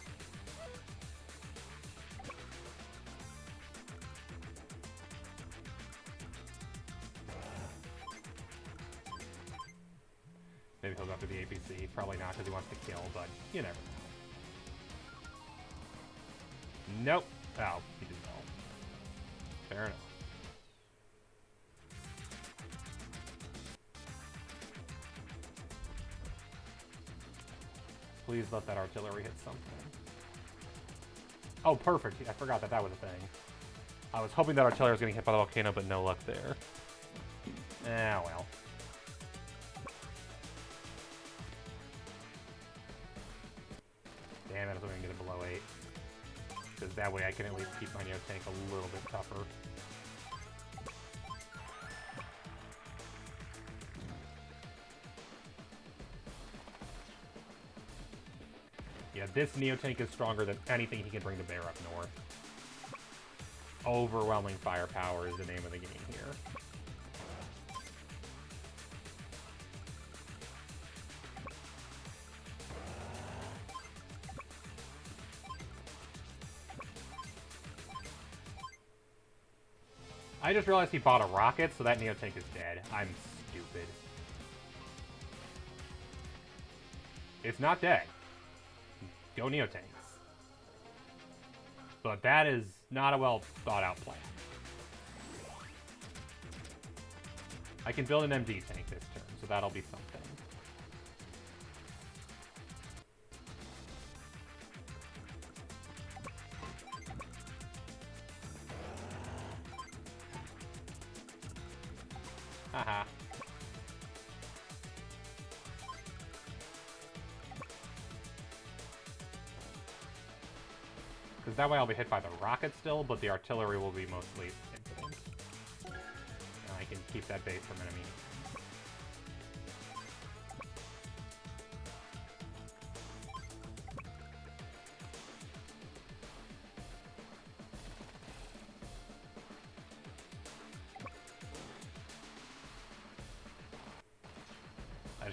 Maybe he'll go after the APC. Probably not because he wants to kill, but you never know. Nope. Oh, he did well. Fair enough. Please let that artillery hit something. Oh, perfect. I forgot that was a thing. I was hoping that artillery was getting hit by the volcano, but no luck there. Ah, well. Damn it, I was going to get it below 8. Because that way I can at least keep my neotank a little bit tougher. Yeah, this neotank is stronger than anything he can bring to bear up north. Overwhelming firepower is the name of the game here. I just realized he bought a rocket, so that neotank is dead. I'm stupid. It's not dead. Go neotanks. But that is not a well thought out plan. I can build an MD tank this turn, so that'll be something. Haha. Because that way I'll be hit by the rocket still, but the artillery will be mostly incident. And I can keep that base from enemy.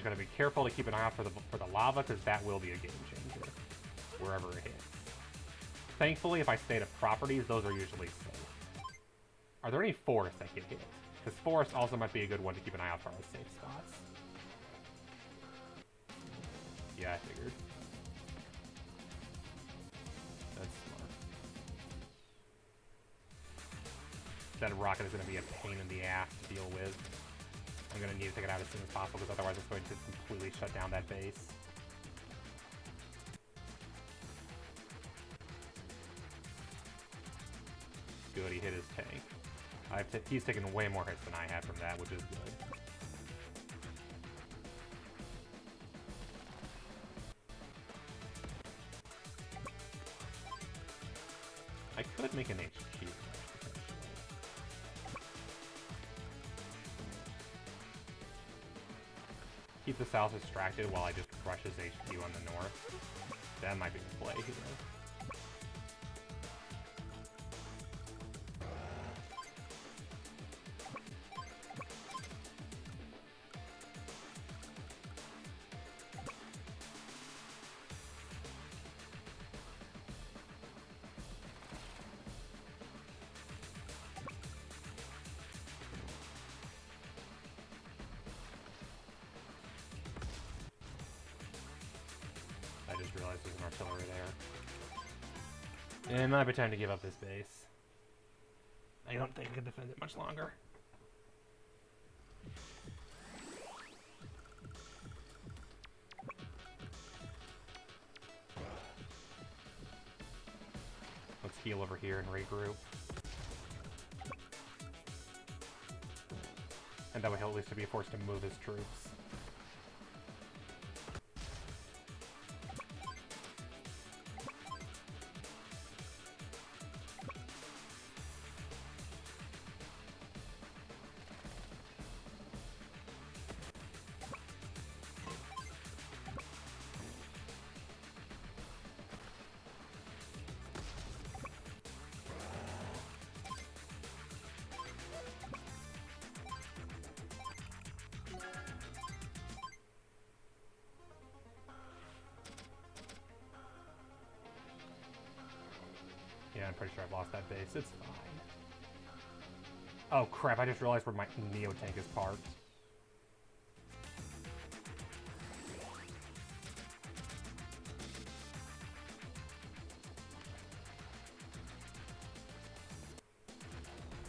just gotta be careful to keep an eye out for the lava, because that will be a game changer wherever it hits. Thankfully, if I stay to properties, those are usually safe. Are there any forests that get hit? Because forest also might be a good one to keep an eye out for as safe spots. Yeah, I figured. That's smart. That rocket is going to be a pain in the ass to deal with. I'm going to need to take it out as soon as possible, because otherwise it's going to completely shut down that base. Good, he hit his tank. He's taken way more hits than I have from that, which is good. I could make an HQ. Keep the south distracted while I just crush his HQ on the north. That might be the play here. I just realized there's an artillery there. It might be time to give up this base. I don't think I can defend it much longer. Let's heal over here and regroup. And that way he'll at least be forced to move his troops. Yeah, I'm pretty sure I've lost that base. It's fine. Oh crap, I just realized where my Neo tank is parked.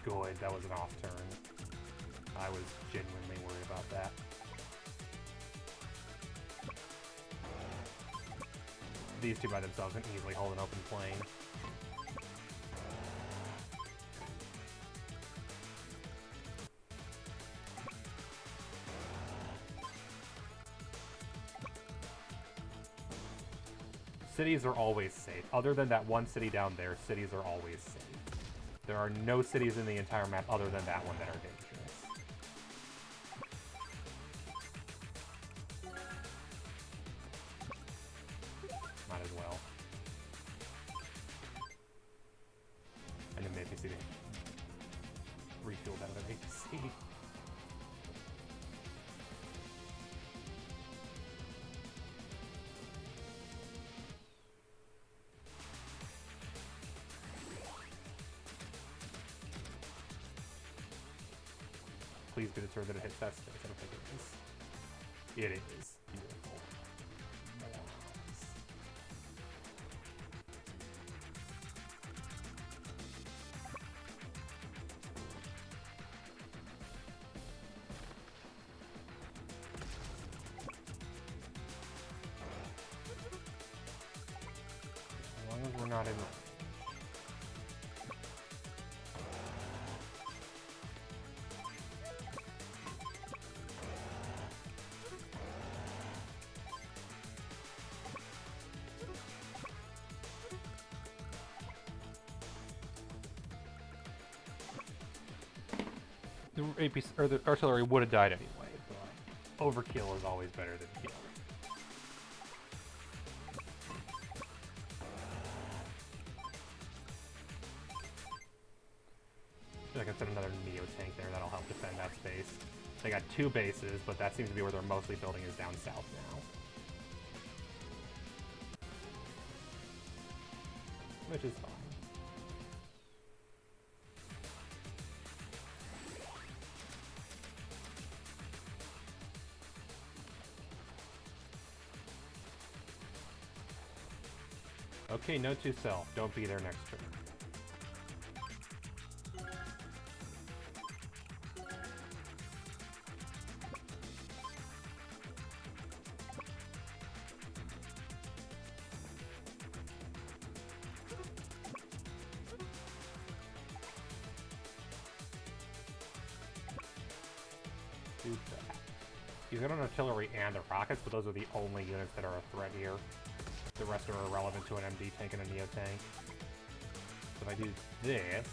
Good, that was an off turn. I was genuinely worried about that. These two by themselves can easily hold an open plane. Cities are always safe. Other than that one city down there, cities are always safe. There are no cities in the entire map other than that one that are dangerous. Might as well. And then maybe see the refuel that other APC. Please be determined that it hits that space. I don't think it is. It is. Beautiful. Morons. As long as we're not in... The APC, or the artillery would have died anyway, but overkill is always better than kill. I can send another Neo tank there, that'll help defend that space. They got 2 bases, but that seems to be where they're mostly building is down south now. Which is fine. Okay, note to self, don't be there next turn. Do that. You got an artillery and the rockets, but those are the only units that are a threat here. The rest are irrelevant to an MD tank and a Neo tank. So if I do this...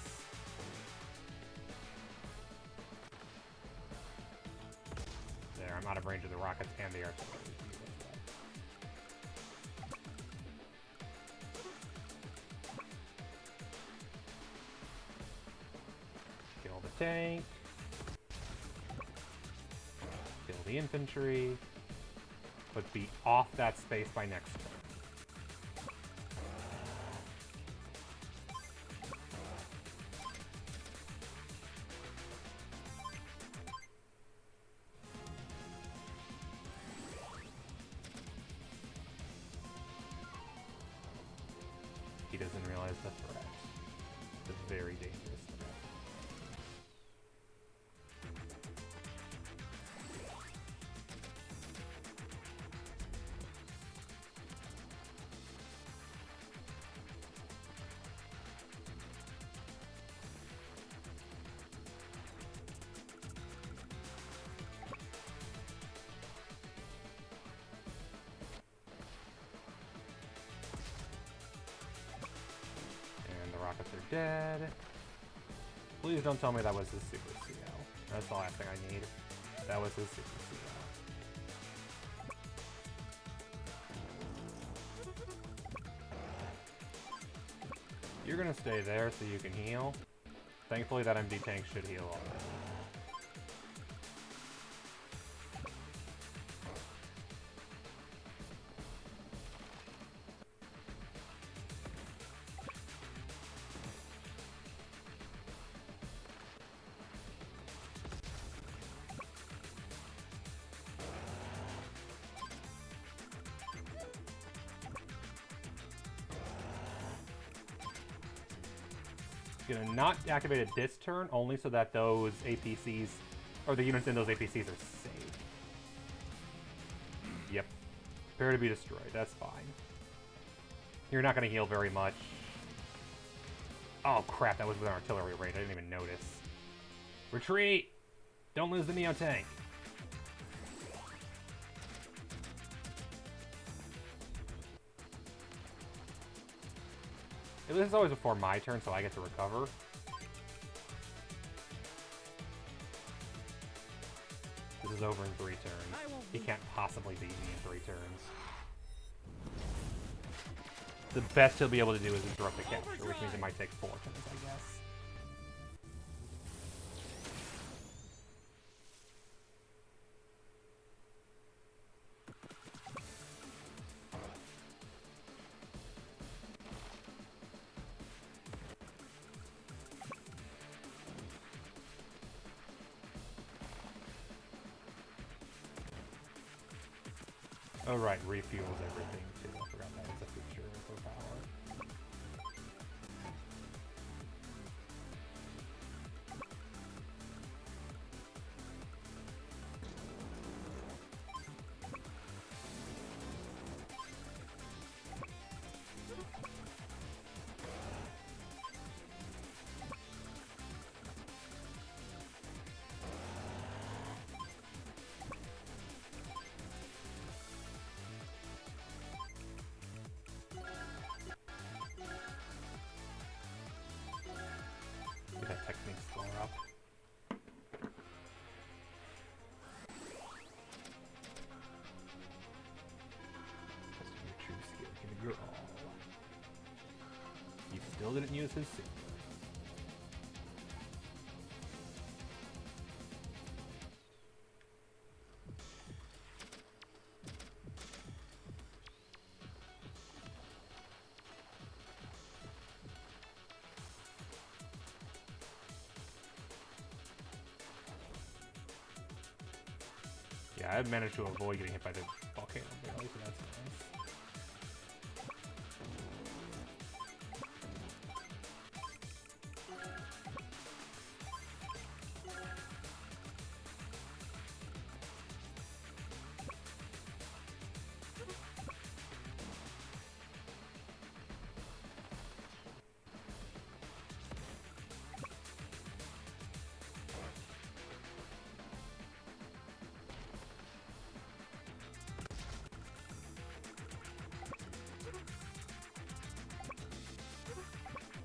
There, I'm out of range of the rockets and the artillery. Kill the tank. Kill the infantry. But be off that space by next turn. He doesn't realize the threat. It's a very dangerous threat. Rockets are dead. Please don't tell me that was his Super CO. That's the last thing I need. That was his Super CO. You're gonna stay there so you can heal. Thankfully that MD tank should heal already. Gonna not activate it this turn, only so that those APCs, or the units in those APCs are safe. Yep. Prepare to be destroyed, that's fine. You're not gonna heal very much. Oh crap, that was with an artillery raid, I didn't even notice. Retreat! Don't lose the Neo tank. This is always before my turn, so I get to recover. This is over in 3 turns. He can't possibly beat me in 3 turns. The best he'll be able to do is interrupt the capture, which means it might take 4 turns, I guess. Oh right, refuels everything too. I forgot that was a feature for power. Get that technique score up. Testing your true skill. Give it your all. He still didn't use his super. Yeah, I've managed to avoid getting hit by the volcano barely, so that's nice.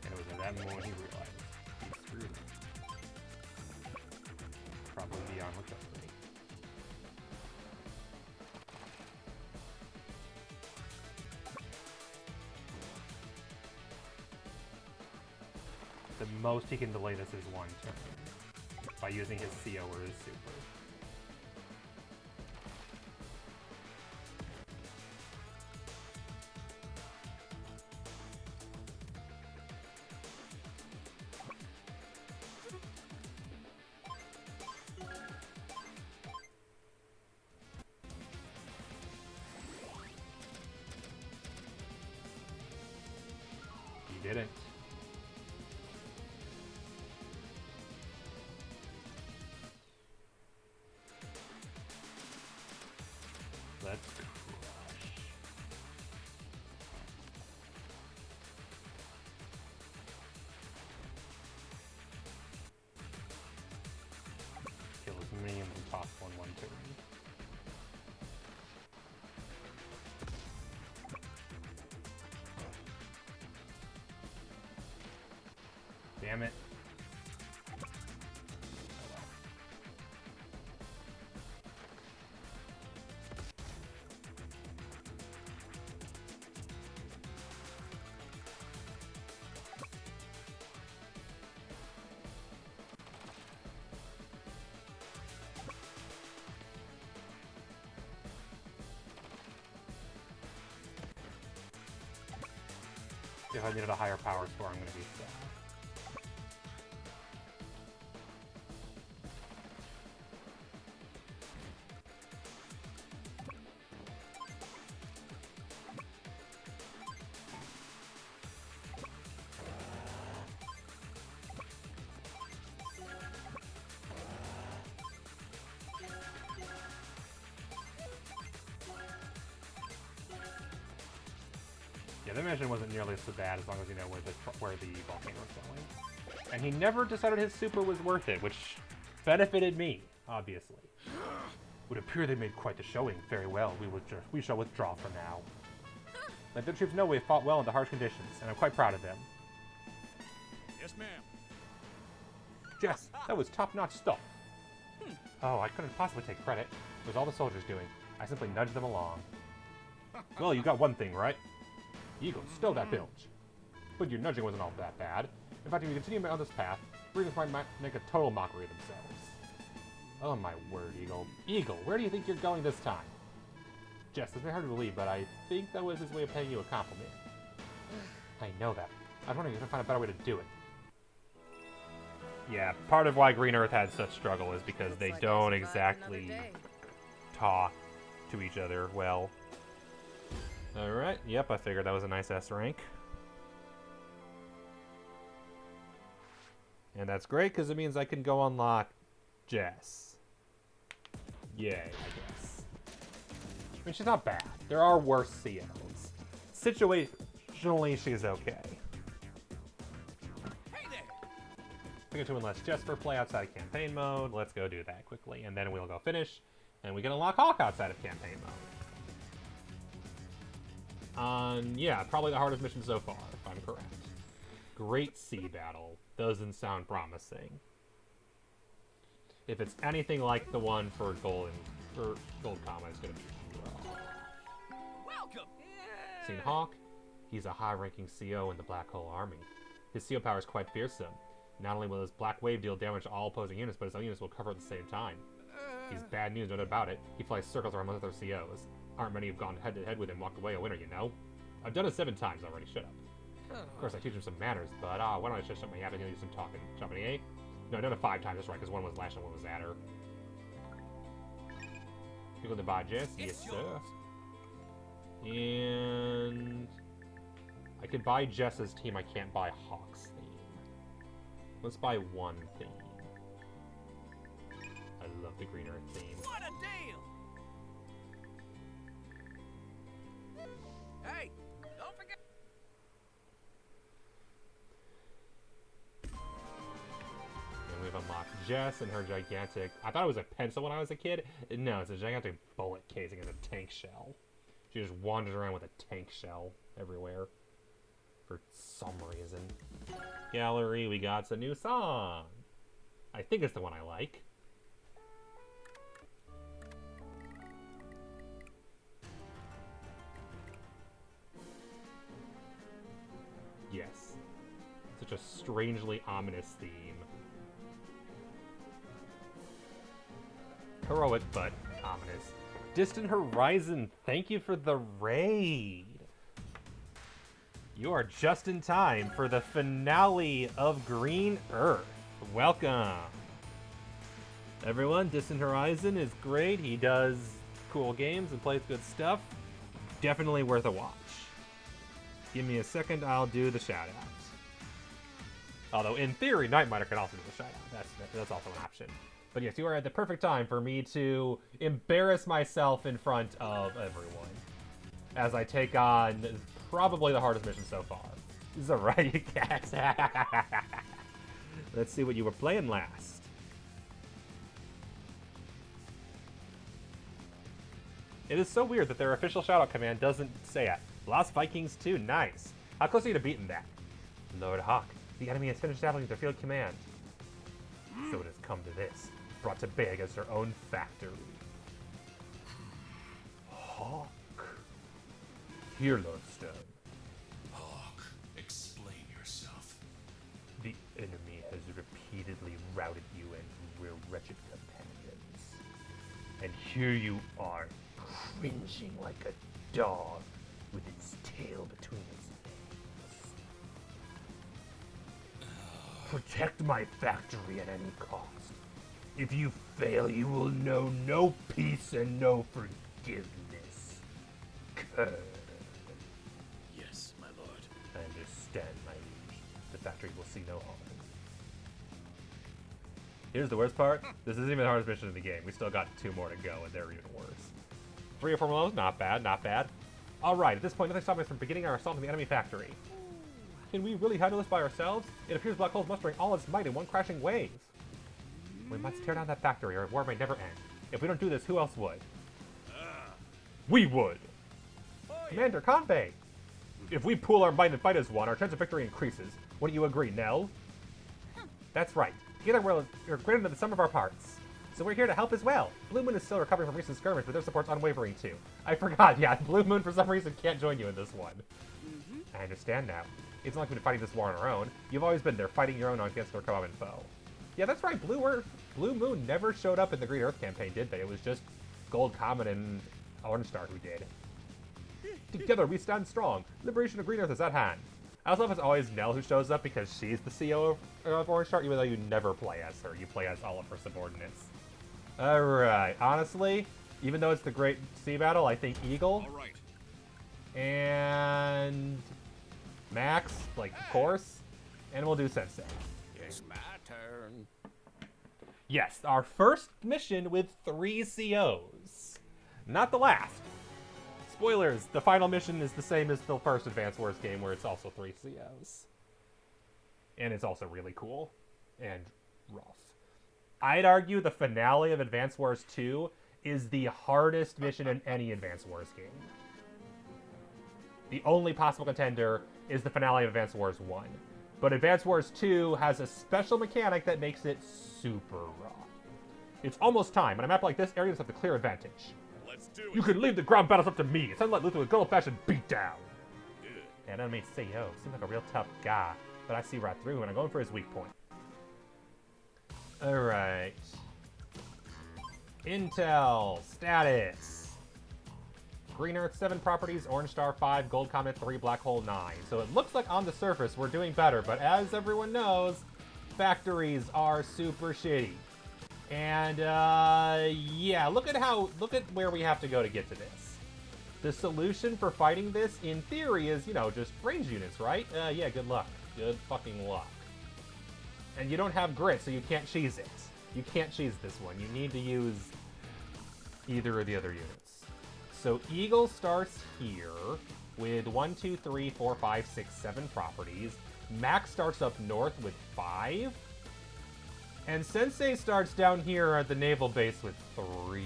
And it was at that moment he realized he screwed it. Probably beyond recovery. The most he can delay this is one turn by using his CO or his super. He didn't. Let's crush. Kill as many minions as possible in one turn. Damn it. If I needed a higher power score, I'm going to be sad. Yeah, the mission wasn't nearly so bad as long as you know where the volcano was going. And he never decided his super was worth it, which benefited me, obviously. Would appear they made quite the showing. Very well, we shall withdraw for now. Let the troops know we have fought well under harsh conditions, and I'm quite proud of them. Yes, ma'am. Jess, that was top-notch stuff. Oh, I couldn't possibly take credit. What was all the soldiers doing? I simply nudged them along. Well, you got one thing right. Eagle, stow that bilge. But your nudging wasn't all that bad. In fact, if you continue on this path, Breeders might make a total mockery of themselves. Oh my word, Eagle. Eagle, where do you think you're going this time? Jess, it's been hard to believe, but I think that was his way of paying you a compliment. I know that. I was wondering if you can find a better way to do it. Yeah, part of why Green Earth had such struggle is because they don't exactly talk to each other well. Alright, yep, I figured that was a nice S rank. And that's great, because it means I can go unlock Jess. Yay, I guess. I mean, she's not bad. There are worse COs. Situationally, she's okay. Hey there! We get to unless Jess for play outside of campaign mode. Let's go do that quickly, and then we'll go finish, and we can unlock Hawke outside of campaign mode. Yeah, probably the hardest mission so far, if I'm correct. Great sea battle. Doesn't sound promising. If it's anything like the one for Gold Comma, it's gonna be rough. Welcome! Seen Hawke? He's a high-ranking CO in the Black Hole Army. His CO power is quite fearsome. Not only will his Black Wave deal damage to all opposing units, but his own units will cover at the same time. He's bad news, no doubt about it. He flies circles around most other COs. Aren't many who've gone head-to-head with him walked away a winner, you know? I've done it 7 times already, shut up. Of course, I teach him some manners, but why don't I just shut my yap and do some talking? Jumping, eh? No, I've done it 5 times, that's right, because one was Lash and one was Adder. You go to buy Jess? Yes, sir. And I could buy Jess's team. I can't buy Hawke's theme. Let's buy one theme. I love the Green Earth theme. What a deal! Hey, don't forget. And we've unlocked Jess and her gigantic... I thought it was a pencil when I was a kid. No, it's a gigantic bullet casing as a tank shell. She just wanders around with a tank shell everywhere. For some reason. Gallery, we got a new song. I think it's the one I like. Yes. Such a strangely ominous theme. Heroic, but ominous. Distant Horizon, thank you for the raid. You are just in time for the finale of Green Earth. Welcome. Everyone, Distant Horizon is great. He does cool games and plays good stuff. Definitely worth a watch. Give me a second, I'll do the shout-outs. Although, in theory, Night Miner can also do the shout-out. That's also an option. But yes, you are at the perfect time for me to embarrass myself in front of everyone. As I take on probably the hardest mission so far. Is that right, you cats? Let's see what you were playing last. It is so weird that their official shoutout command doesn't say it. Lost Vikings 2, nice. How close are you to beating that? Lord Hawke, the enemy has finished establishing their field command. So it has come to this. Brought to bay against their own factory. Hawke. Here, Lordstone. Hawke, explain yourself. The enemy has repeatedly routed you and your wretched companions. And here you are, cringing like a dog with its tail between its legs. Protect my factory at any cost. If you fail, you will know no peace and no forgiveness. Curd. Yes, my lord. I understand, my liege. The factory will see no harm. Here's the worst part. This isn't even the hardest mission in the game. We still got 2 more to go, and they're even worse. 3 or 4 more levels? Not bad, not bad. Alright, at this point, nothing stopping us from beginning our assault on the enemy factory. Can we really handle this by ourselves? It appears Black Hole's mustering all its might in one crashing wave. We must tear down that factory, or war may never end. If we don't do this, who else would? We would! Commander Convey! If we pool our might and fight as one, our chance of victory increases. Wouldn't you agree, Nell? That's right. Together we're greater than the sum of our parts. So we're here to help as well. Blue Moon is still recovering from recent skirmish, but their support's unwavering too. I forgot, yeah, Blue Moon for some reason can't join you in this one. I understand now. It's not like we've been fighting this war on our own. You've always been there, fighting your own against their common foe. Yeah, that's right, Blue Moon never showed up in the Green Earth campaign, did they? It was just Gold Comet and Orange Star who did. Together we stand strong. Liberation of Green Earth is at hand. I also love it's always Nell who shows up because she's the CEO of Orange Star, even though you never play as her. You play as all of her subordinates. Alright, honestly, even though it's the Great Sea Battle, I think Eagle All right. and Max, like, of course, and we'll do Sensei. It's my turn. Yes, our first mission with 3 COs. Not the last. Spoilers, the final mission is the same as the first Advance Wars game where it's also 3 COs. And it's also really cool and rough. I'd argue the finale of Advance Wars 2 is the hardest mission in any Advance Wars game. The only possible contender is the finale of Advance Wars 1. But Advance Wars 2 has a special mechanic that makes it super rough. It's almost time. On a map like this, areas have the clear advantage. Let's do You it. can leave the ground battles up to me. It's not like Luther with good old-fashioned beatdown. And enemy CEO seems like a real tough guy, but I see right through him and I'm going for his weak point. Alright. Intel status. Green Earth 7 properties, Orange Star 5, Gold Comet 3, Black Hole 9. So it looks like on the surface we're doing better, but as everyone knows, factories are super shitty. And, yeah, look at where we have to go to get to this. The solution for fighting this, in theory, is, you know, just range units, right? Yeah, good luck. Good fucking luck. And you don't have grit, so you can't cheese it. You can't cheese this one. You need to use either of the other units. So Eagle starts here with 1, 2, 3, 4, 5, 6, 7 properties. Max starts up north with 5. And Sensei starts down here at the naval base with 3.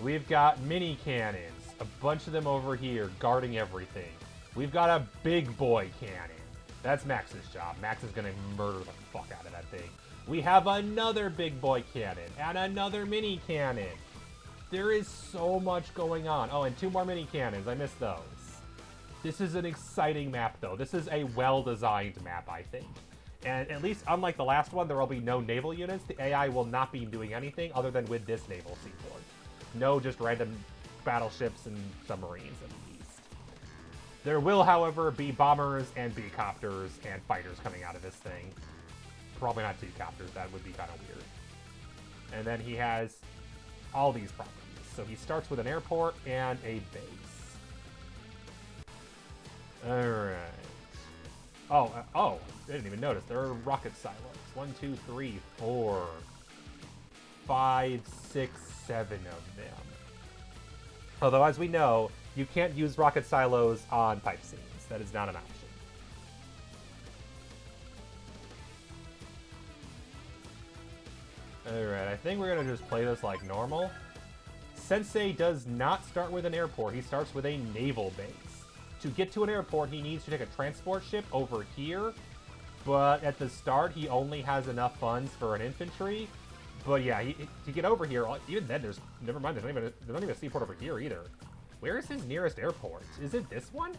We've got mini cannons, a bunch of them over here guarding everything. We've got a big boy cannon. That's Max's job. Max is going to murder the fuck out of that thing. We have another big boy cannon and another mini cannon. There is so much going on. Oh, and 2 more mini cannons. I missed those. This is an exciting map, though. This is a well-designed map, I think. And at least, unlike the last one, there will be no naval units. The AI will not be doing anything other than with this naval seaport. No just random battleships and submarines at least. There will, however, be bombers and B-copters and fighters coming out of this thing. Probably not 2 copters. That would be kind of weird. And then he has all these properties. So he starts with an airport and a base. Alright. Oh, I didn't even notice. There are rocket silos. 1, 2, 3, 4, 5, 6, 7 of them. Although, as we know, you can't use rocket silos on pipe scenes. That is not an option. Alright, I think we're going to just play this like normal. Sensei does not start with an airport. He starts with a naval base. To get to an airport, he needs to take a transport ship over here. But at the start, he only has enough funds for an infantry. But yeah, to get over here, even then, never mind, there's not even a seaport over here either. Where is his nearest airport? Is it this one?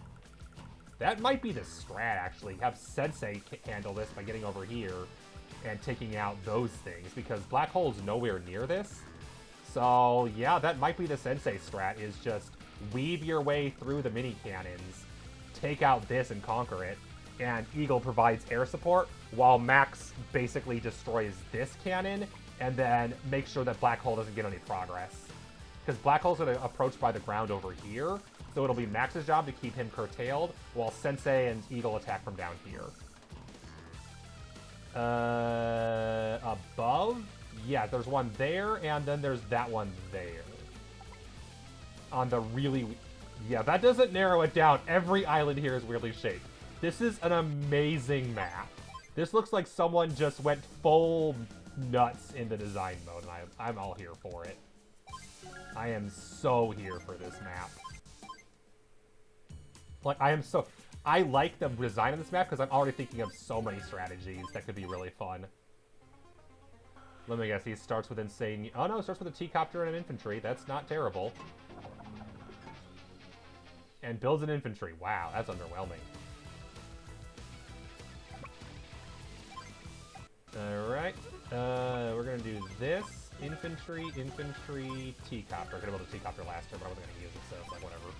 That might be the strat, actually. Have Sensei handle this by getting over here and taking out those things, because Black Hole's nowhere near this. So yeah, that might be the Sensei strat, is just weave your way through the mini cannons, take out this and conquer it, and Eagle provides air support, while Max basically destroys this cannon, and then make sure that Black Hole doesn't get any progress. Because Black Hole's going to approach by the ground over here, so it'll be Max's job to keep him curtailed, while Sensei and Eagle attack from down here. Above? Yeah, there's one there, and then there's that one there. On the really... Yeah, that doesn't narrow it down. Every island here is weirdly shaped. This is an amazing map. This looks like someone just went full nuts in the design mode, and I'm all here for it. I am so here for this map. Like, I like the design of this map because I'm already thinking of so many strategies that could be really fun. Let me guess, he starts with insane... Oh no, it starts with a T-copter and an infantry. That's not terrible. And builds an infantry. Wow, that's underwhelming. Alright. We're gonna do this. Infantry, T-copter. I could have built a T-copter last turn, but I wasn't gonna use it, so it's like, whatever.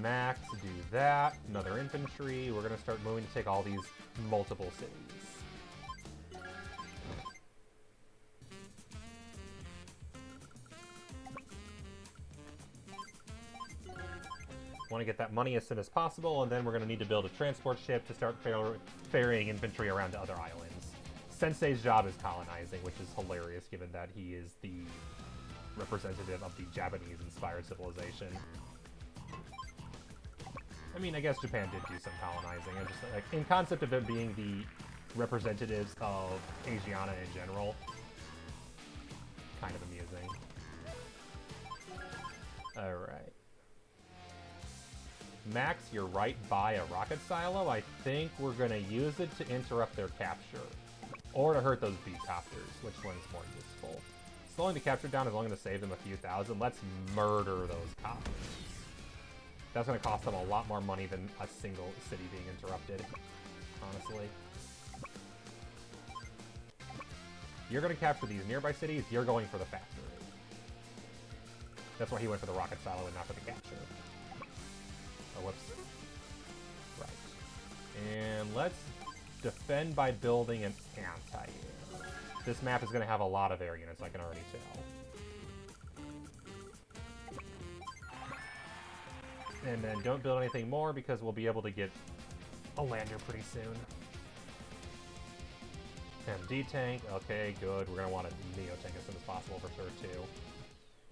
Max, do that. Another infantry. We're gonna start moving to take all these multiple cities. Want to get that money as soon as possible, and then we're going to need to build a transport ship to start ferrying infantry around to other islands. Sensei's job is colonizing, which is hilarious given that he is the representative of the Japanese-inspired civilization. I mean, I guess Japan did do some colonizing. I'm just like, in concept of them being the representatives of Asiana in general, kind of amusing. Alright. Max, you're right by a rocket silo. I think we're going to use it to interrupt their capture. Or to hurt those B-copters. Which one's more useful? Slowing the capture down is only going to save them a few thousand. Let's murder those copters. That's going to cost them a lot more money than a single city being interrupted, honestly. You're going to capture these nearby cities. You're going for the factory. That's why he went for the rocket silo and not for the capture. Oh, whoops. Right. And let's defend by building an anti-air. This map is going to have a lot of air units, I can already tell. And then don't build anything more because we'll be able to get a lander pretty soon. MD tank, okay, good. We're going to want a Neo tank as soon as possible for sure, too.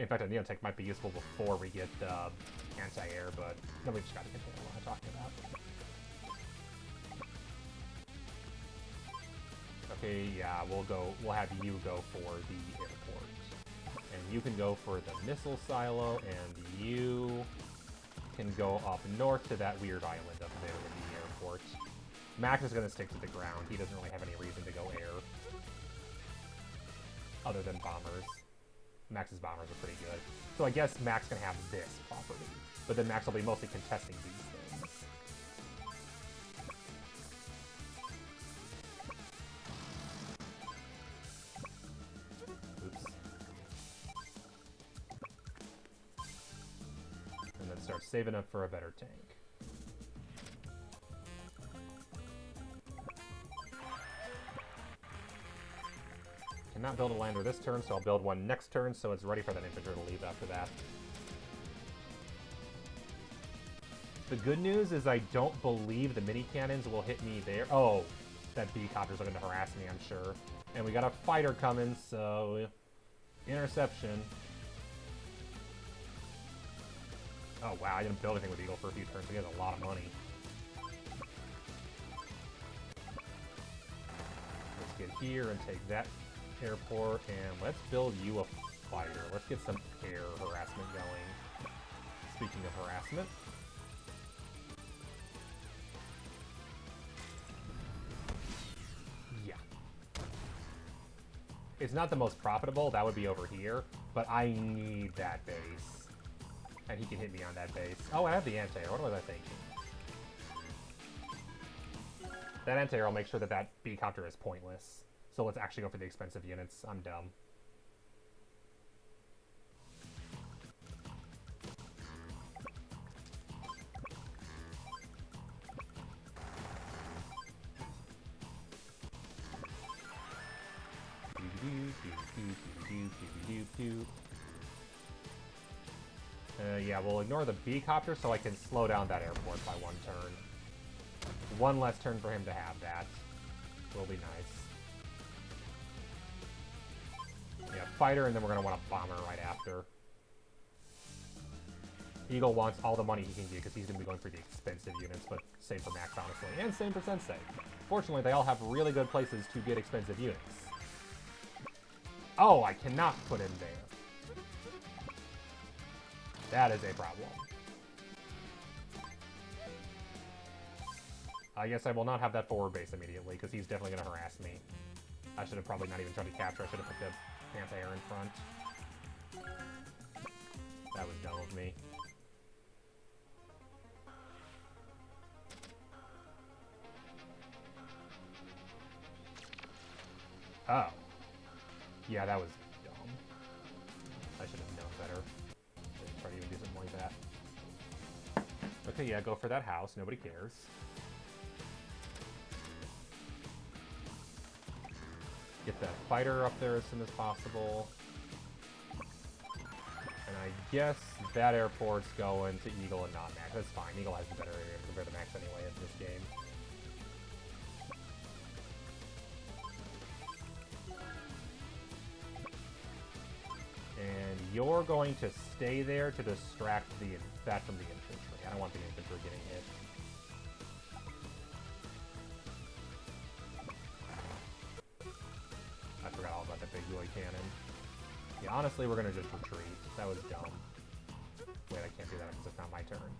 In fact, a Neo tank might be useful before we get anti-air, but then we just got to continue what I'm talking about. Okay, yeah, we'll have you go for the airport. And you can go for the missile silo, and you can go up north to that weird island up there with the airport. Max is going to stick to the ground. He doesn't really have any reason to go air. Other than bombers. Max's bombers are pretty good. So I guess Max can have this property. But then Max will be mostly contesting these things. Oops. And then start saving up for a better tank. Cannot build a lander this turn, so I'll build one next turn so it's ready for that infantry to leave after that. The good news is I don't believe the mini cannons will hit me there. Oh, that B-copter's looking to harass me, I'm sure. And we got a fighter coming, so interception. Oh wow, I didn't build anything with Eagle for a few turns, so he has a lot of money. Let's get here and take that airport, and let's build you a fighter. Let's get some air harassment going. Speaking of harassment. Yeah. It's not the most profitable, that would be over here, but I need that base. And he can hit me on that base. Oh, I have the anti-air. What was I thinking? That anti-air will make sure that that B-copter is pointless. So let's actually go for the expensive units. I'm dumb. Yeah, we'll ignore the B-copter so I can slow down that airport by one turn. One less turn for him to have that. Will be nice. Yeah, fighter, and then we're going to want a bomber right after. Eagle wants all the money he can get because he's going to be going for the expensive units, but same for Max, honestly. And same for Sensei. Fortunately, they all have really good places to get expensive units. Oh, I cannot put him there. That is a problem. I guess I will not have that forward base immediately, because he's definitely going to harass me. I should have probably not even tried to capture. I should have put the anti-air in front. That was dumb of me. Oh. Yeah, that was dumb. I should have known better. Didn't try to even do something like that. Okay, yeah, go for that house. Nobody cares. Get that fighter up there as soon as possible. And I guess that airport's going to Eagle and not Max. That's fine. Eagle has the better area compared to Max anyway in this game. And you're going to stay there to distract that from the infantry. I don't want the infantry getting hit. I forgot all about that big boy cannon. Yeah, honestly, we're going to just retreat. That was dumb. Wait, I can't do that because it's not my turn.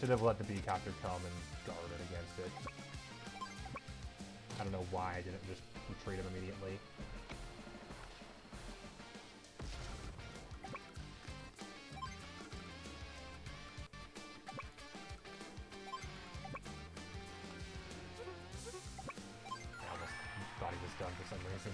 Should have let the B-copter come and guard it against it. I don't know why I didn't just retreat him immediately. I almost thought he was done for some reason.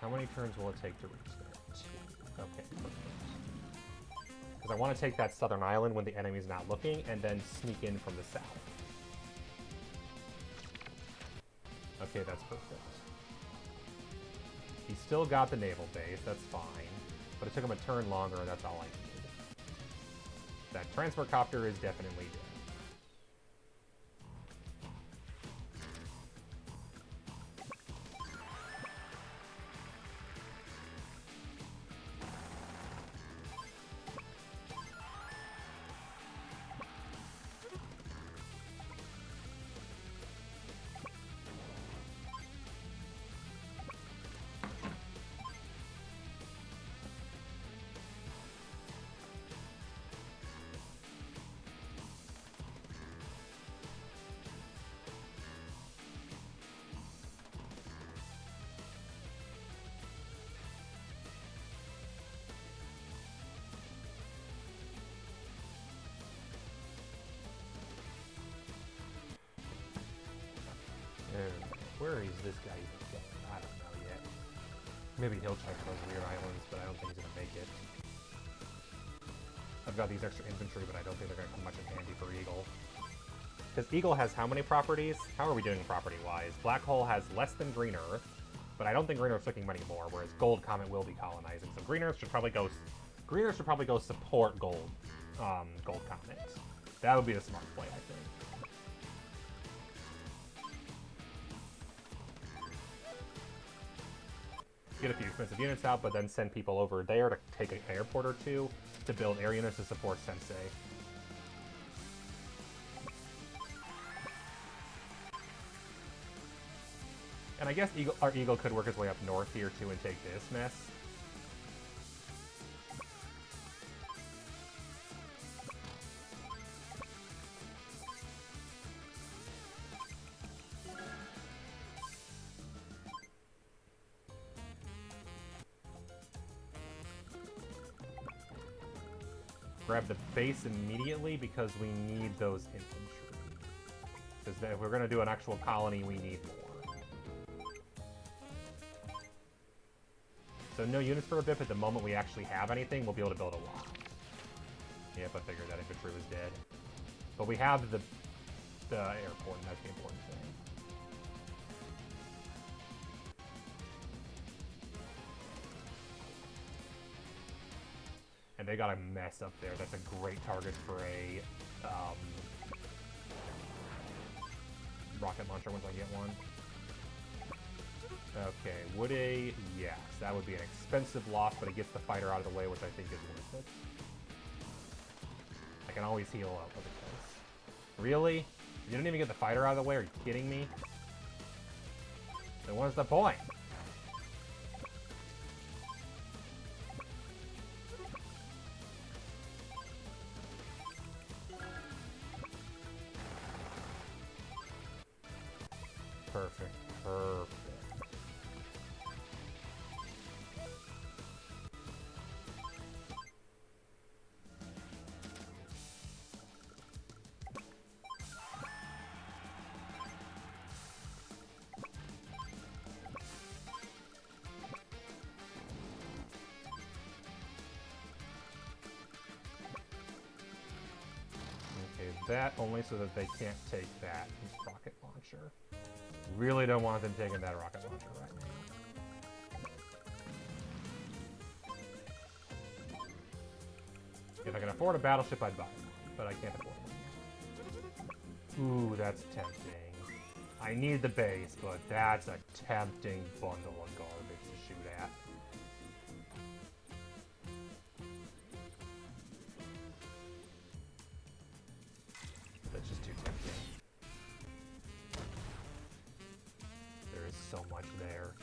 How many turns will it take to reach there? 2. Okay, perfect. Because I want to take that southern island when the enemy's not looking, and then sneak in from the south. Okay, that's perfect. He's still got the naval base, that's fine. But it took him a turn longer, and that's all I need. That transfer copter is definitely dead. Where is this guy even going? I don't know yet. Maybe he'll check those weird islands, but I don't think he's gonna make it. I've got these extra infantry, but I don't think they're gonna come much in handy for Eagle. Because Eagle has how many properties? How are we doing property-wise? Black Hole has less than Green Earth, but I don't think Green Earth's looking money more, whereas Gold Comet will be colonizing. So Green Earth should probably go support Gold Comet. That would be the smart play, I think. Get a few expensive units out, but then send people over there to take an airport or two to build air units to support Sensei. And I guess our Eagle could work his way up north here too and take this mess. Grab the base immediately because we need those infantry. Because if we're going to do an actual colony, we need more. So no units for a bit, but the moment we actually have anything, we'll be able to build a lot. Yep, I figured that infantry was dead. But we have the airport, and that's the important thing. And they got a mess up there. That's a great target for a rocket launcher once I get one. Okay, would a... Yes, that would be an expensive loss, but it gets the fighter out of the way, which I think is worth it. I can always heal up other case. Really? You didn't even get the fighter out of the way? Are you kidding me? Then what's the point? Perfect. Perfect. Okay, that only so that they can't take that rocket launcher. Really don't want them taking that rocket launcher right now. If I can afford a battleship, I'd buy it, but I can't afford one. Ooh, that's tempting. I need the base, but that's a tempting bundle of garbage to shoot at. That's just too tempting. There is so much there.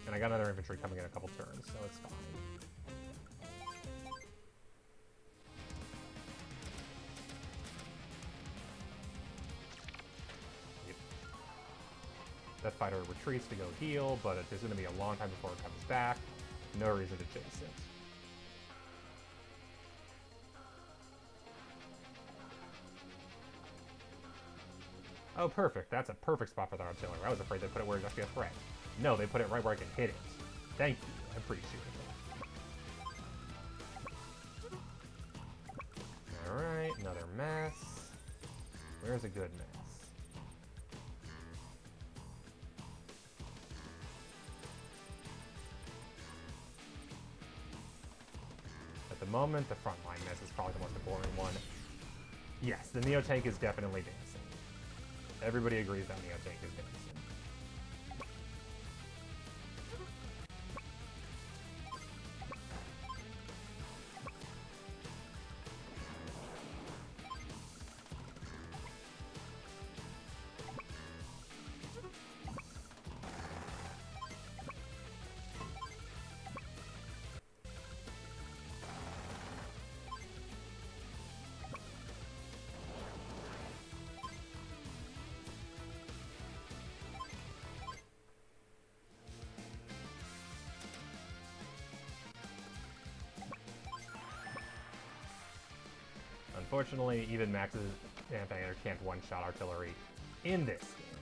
And I got another infantry coming in a couple turns, so it's fine. Yep. That fighter retreats to go heal, but it's going to be a long time before it comes back. No reason to chase it. Oh, perfect. That's a perfect spot for the artillery. I was afraid they put it where it's actually a threat. No, they put it right where I can hit it. Thank you. I appreciate it. Alright, another mess. Where's a good mess? At the moment, the frontline mess is probably the most boring one. Yes, the Neo Tank is definitely dancing. Everybody agrees that Neo Tank is dancing. Unfortunately, even Max's anti-air can't one-shot artillery in this game.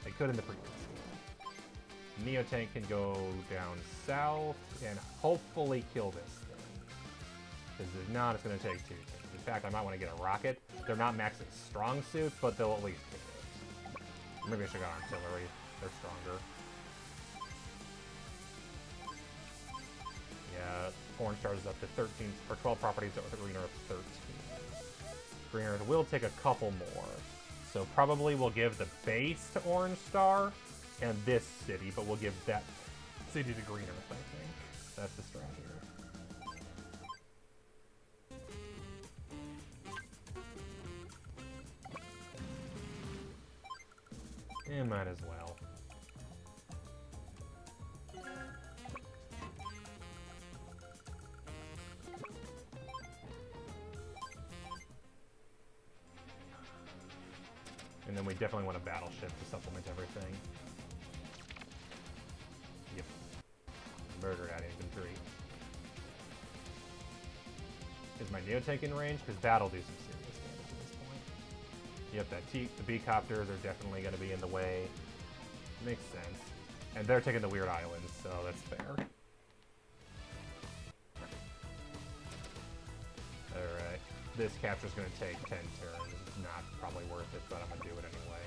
They could in the previous game. Neo Tank can go down south and hopefully kill this thing. Because if not, it's going to take two things. In fact, I might want to get a rocket. They're not Max's strong suit, but they'll at least hit it. Maybe I should have got artillery. They're stronger. Yeah, Orange Stars is up to 13 or 12 properties with Green Earth 13. Green Earth will take a couple more. So probably we'll give the base to Orange Star and this city, but we'll give that city to Green Earth, I think. That's the strat here. Yeah, might as well. And then we definitely want a battleship to supplement everything. Yep. Murder that infantry. Is my Neotank in range? Because that'll do some serious damage at this point. Yep, the B-copters are definitely going to be in the way. Makes sense. And they're taking the weird islands, so that's fair. Alright. This capture's going to take 10 turns. It's not probably worth it, but I'm going to do it anyway.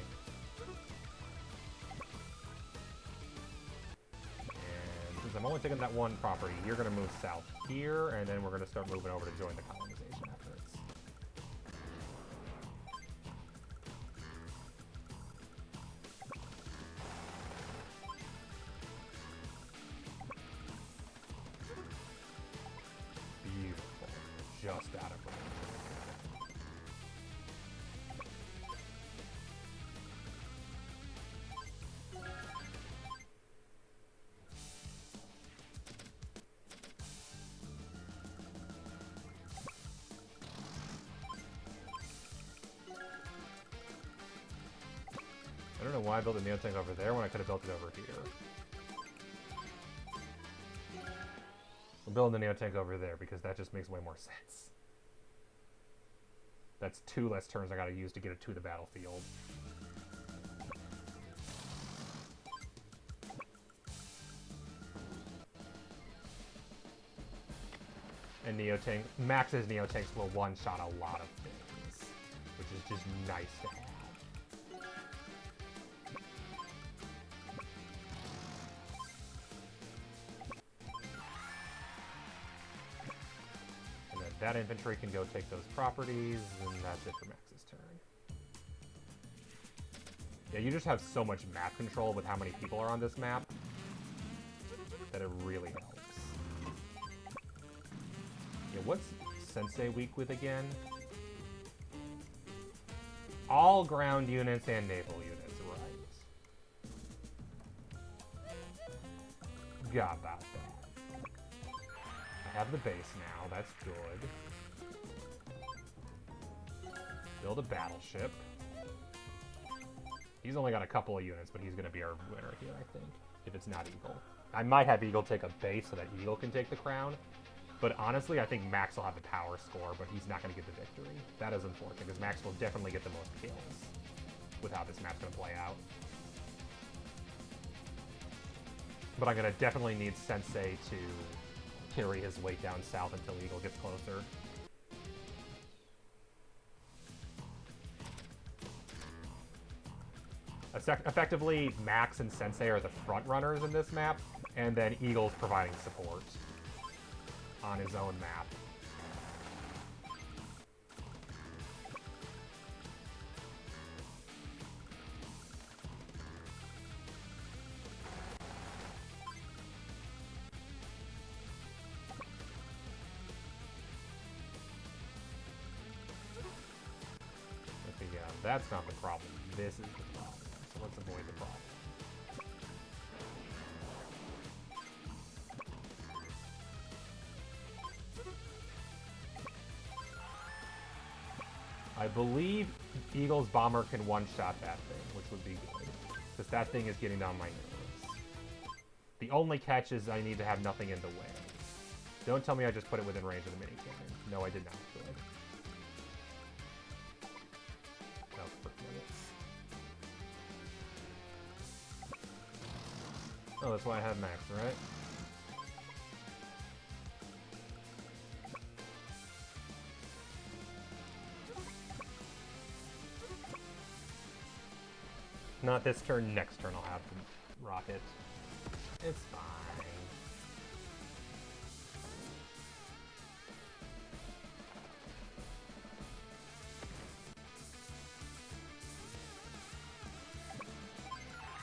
And since I'm only taking that one property, you're going to move south here, and then we're going to start moving over to join the colonization efforts. Beautiful. Just out of range. I don't know why I built a Neotank over there when I could have built it over here. I'm building the Neotank over there because that just makes way more sense. That's 2 less turns I gotta use to get it to the battlefield. And Neotank, Max's Neotanks will one-shot a lot of things, which is just nice to have. And then that infantry can go take those properties, and that's it for Max's turn. Yeah, you just have so much map control with how many people are on this map that it really helps. Yeah, what's Sensei weak with again? All ground units and naval units, right. Got about that. I have the base now, that's good. Build a battleship. He's only got a couple of units, but he's going to be our winner here, I think, if it's not Eagle. I might have Eagle take a base so that Eagle can take the crown. But honestly, I think Max will have the power score, but he's not going to get the victory. That is unfortunate, because Max will definitely get the most kills with how this map's going to play out. But I'm gonna definitely need Sensei to carry his weight down south until Eagle gets closer. Effectively, Max and Sensei are the front runners in this map, and then Eagle's providing support on his own map. Okay, yeah, that's not the problem. This is the problem. So let's avoid the problem. I believe Eagle's bomber can one-shot that thing, which would be good. Because that thing is getting on my nerves. The only catch is I need to have nothing in the way. Don't tell me I just put it within range of the minicannon. No, I did not. Good. No, forget it. Oh, that's why I have Max, right? Not this turn, next turn I'll have the rocket. It's fine.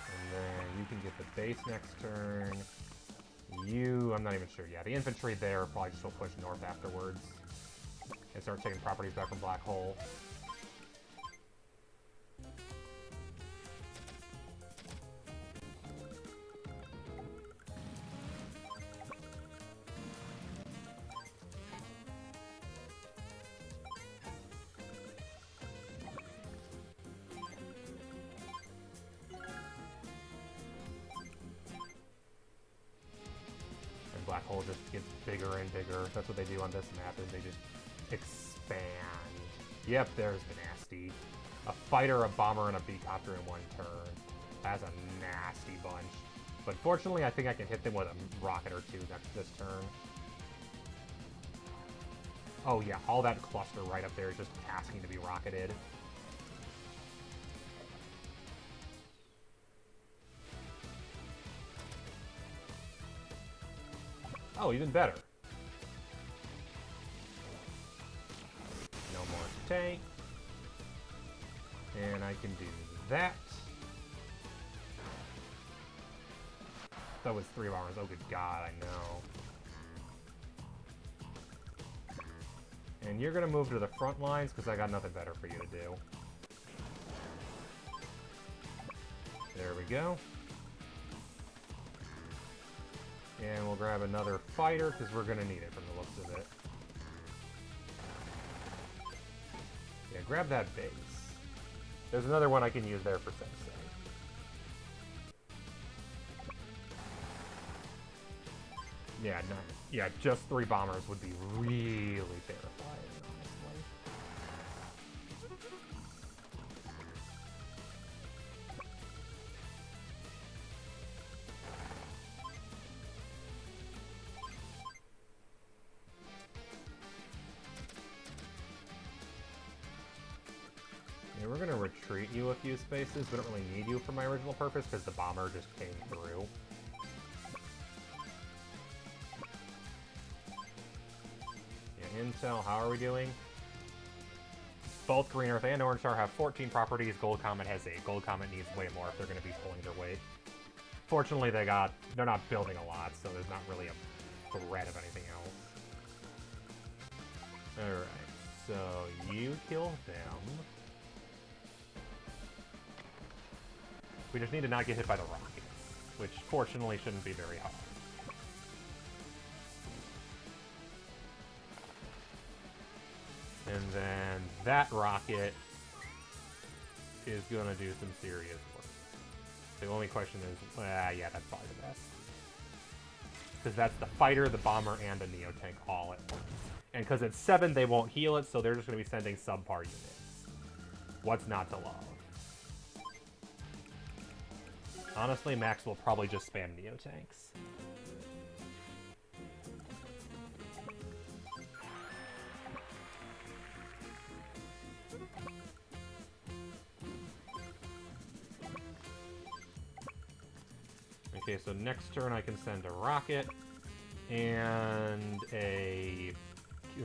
And then you can get the base next turn. You, I'm not even sure. Yeah, the infantry there probably just will push north afterwards. And start taking properties back from Black Hole. Black Hole just gets bigger and bigger. That's what they do on this map, is they just expand. Yep, there's the nasty. A fighter, a bomber, and a beacopter in one turn. That's a nasty bunch. But fortunately, I think I can hit them with a rocket or two this turn. Oh yeah, all that cluster right up there is just asking to be rocketed. Oh, even better. No more tank. And I can do that. That was 3 bombers. Oh, good God, I know. And you're going to move to the front lines because I got nothing better for you to do. There we go. And we'll grab another fighter, because we're going to need it from the looks of it. Yeah, grab that base. There's another one I can use there for Sensei. Yeah, no, yeah, just 3 bombers would be really terrifying, honestly. We're going to retreat you a few spaces. We don't really need you for my original purpose because the bomber just came through. Yeah, intel, how are we doing? Both Green Earth and Orange Star have 14 properties. Gold Comet has 8. Gold Comet needs way more if they're going to be pulling their weight. Fortunately, they're not building a lot, so there's not really a threat of anything else. Alright, so you kill them. We just need to not get hit by the rockets, which fortunately shouldn't be very hard. And then that rocket is going to do some serious work. The only question is, yeah, that's probably the best. Because that's the fighter, the bomber, and the Neotank all at once. And because it's 7, they won't heal it, so they're just going to be sending subpar units. What's not to love? Honestly, Max will probably just spam Neo-tanks. Okay, so next turn I can send a rocket and a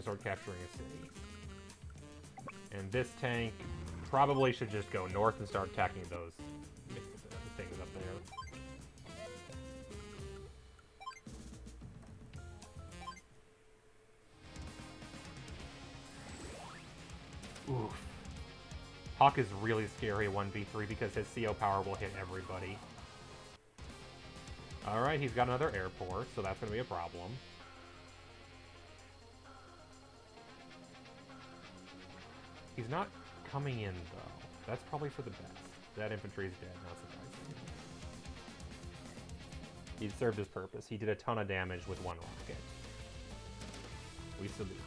start capturing a city. And this tank probably should just go north and start attacking those things up there. Oof. Hawke is really scary 1v3 because his CO power will hit everybody. Alright, he's got another airport, so that's going to be a problem. He's not coming in, though. That's probably for the best. That infantry's dead, not surprising. He served his purpose. He did a ton of damage with one rocket. We salute you.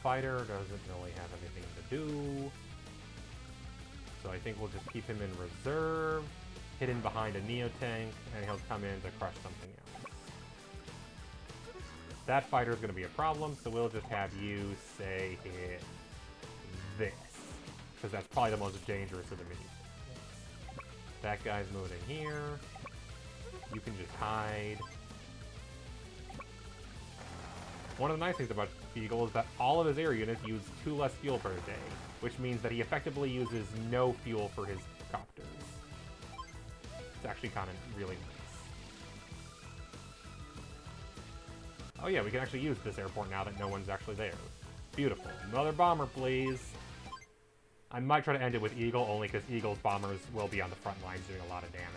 Fighter doesn't really have anything to do. So I think we'll just keep him in reserve, hidden behind a Neo-tank, and he'll come in to crush something else. That fighter is going to be a problem, so we'll just have you, say, hit this. Because that's probably the most dangerous of the mini. That guy's moving here. You can just hide. One of the nice things about Beagle is that all of his air units use 2 less fuel per day, which means that he effectively uses no fuel for his copters. It's actually kind of really nice. Oh yeah, we can actually use this airport now that no one's actually there. Beautiful. Another bomber, please. I might try to end it with Eagle, only because Eagle's bombers will be on the front lines doing a lot of damage.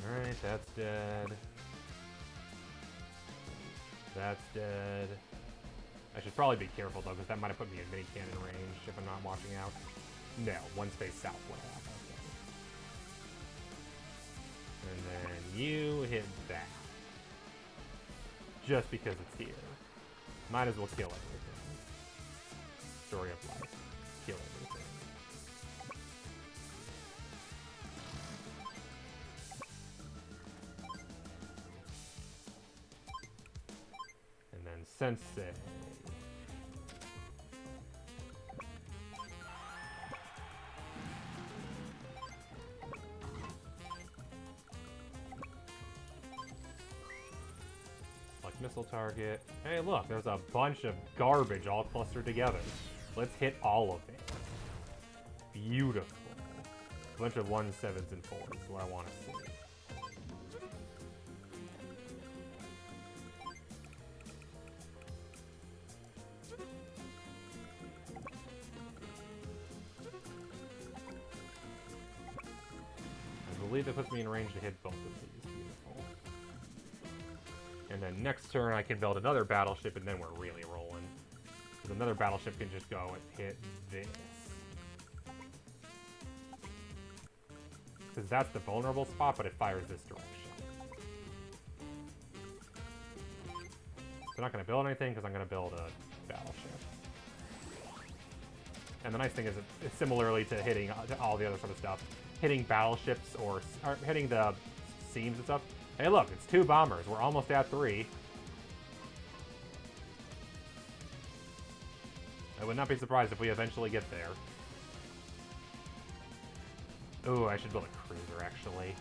Alright, that's dead. That's dead. I should probably be careful though, because that might have put me in mini cannon range if I'm not watching out. No, one space south would have. Okay. And then you hit that. Just because it's here. Might as well kill everything. Story of life. Kill everything. And then Sensei. Like missile target. Hey look, there's a bunch of garbage all clustered together. Let's hit all of it. Beautiful. A bunch of 1s, 7s, and 4s is what I want to see. I believe that puts me in range to hit both of these. Beautiful. And then next turn I can build another battleship and then we're really rolling. Because another battleship can just go and hit this. Because that's the vulnerable spot, but it fires this direction. So I'm not going to build anything because I'm going to build a battleship. And the nice thing is it's similarly to hitting to all the other sort of stuff. Hitting battleships or hitting the seams and stuff. Hey look, it's 2 bombers. We're almost at 3. I would not be surprised if we eventually get there. Ooh, I should build a cruiser, actually.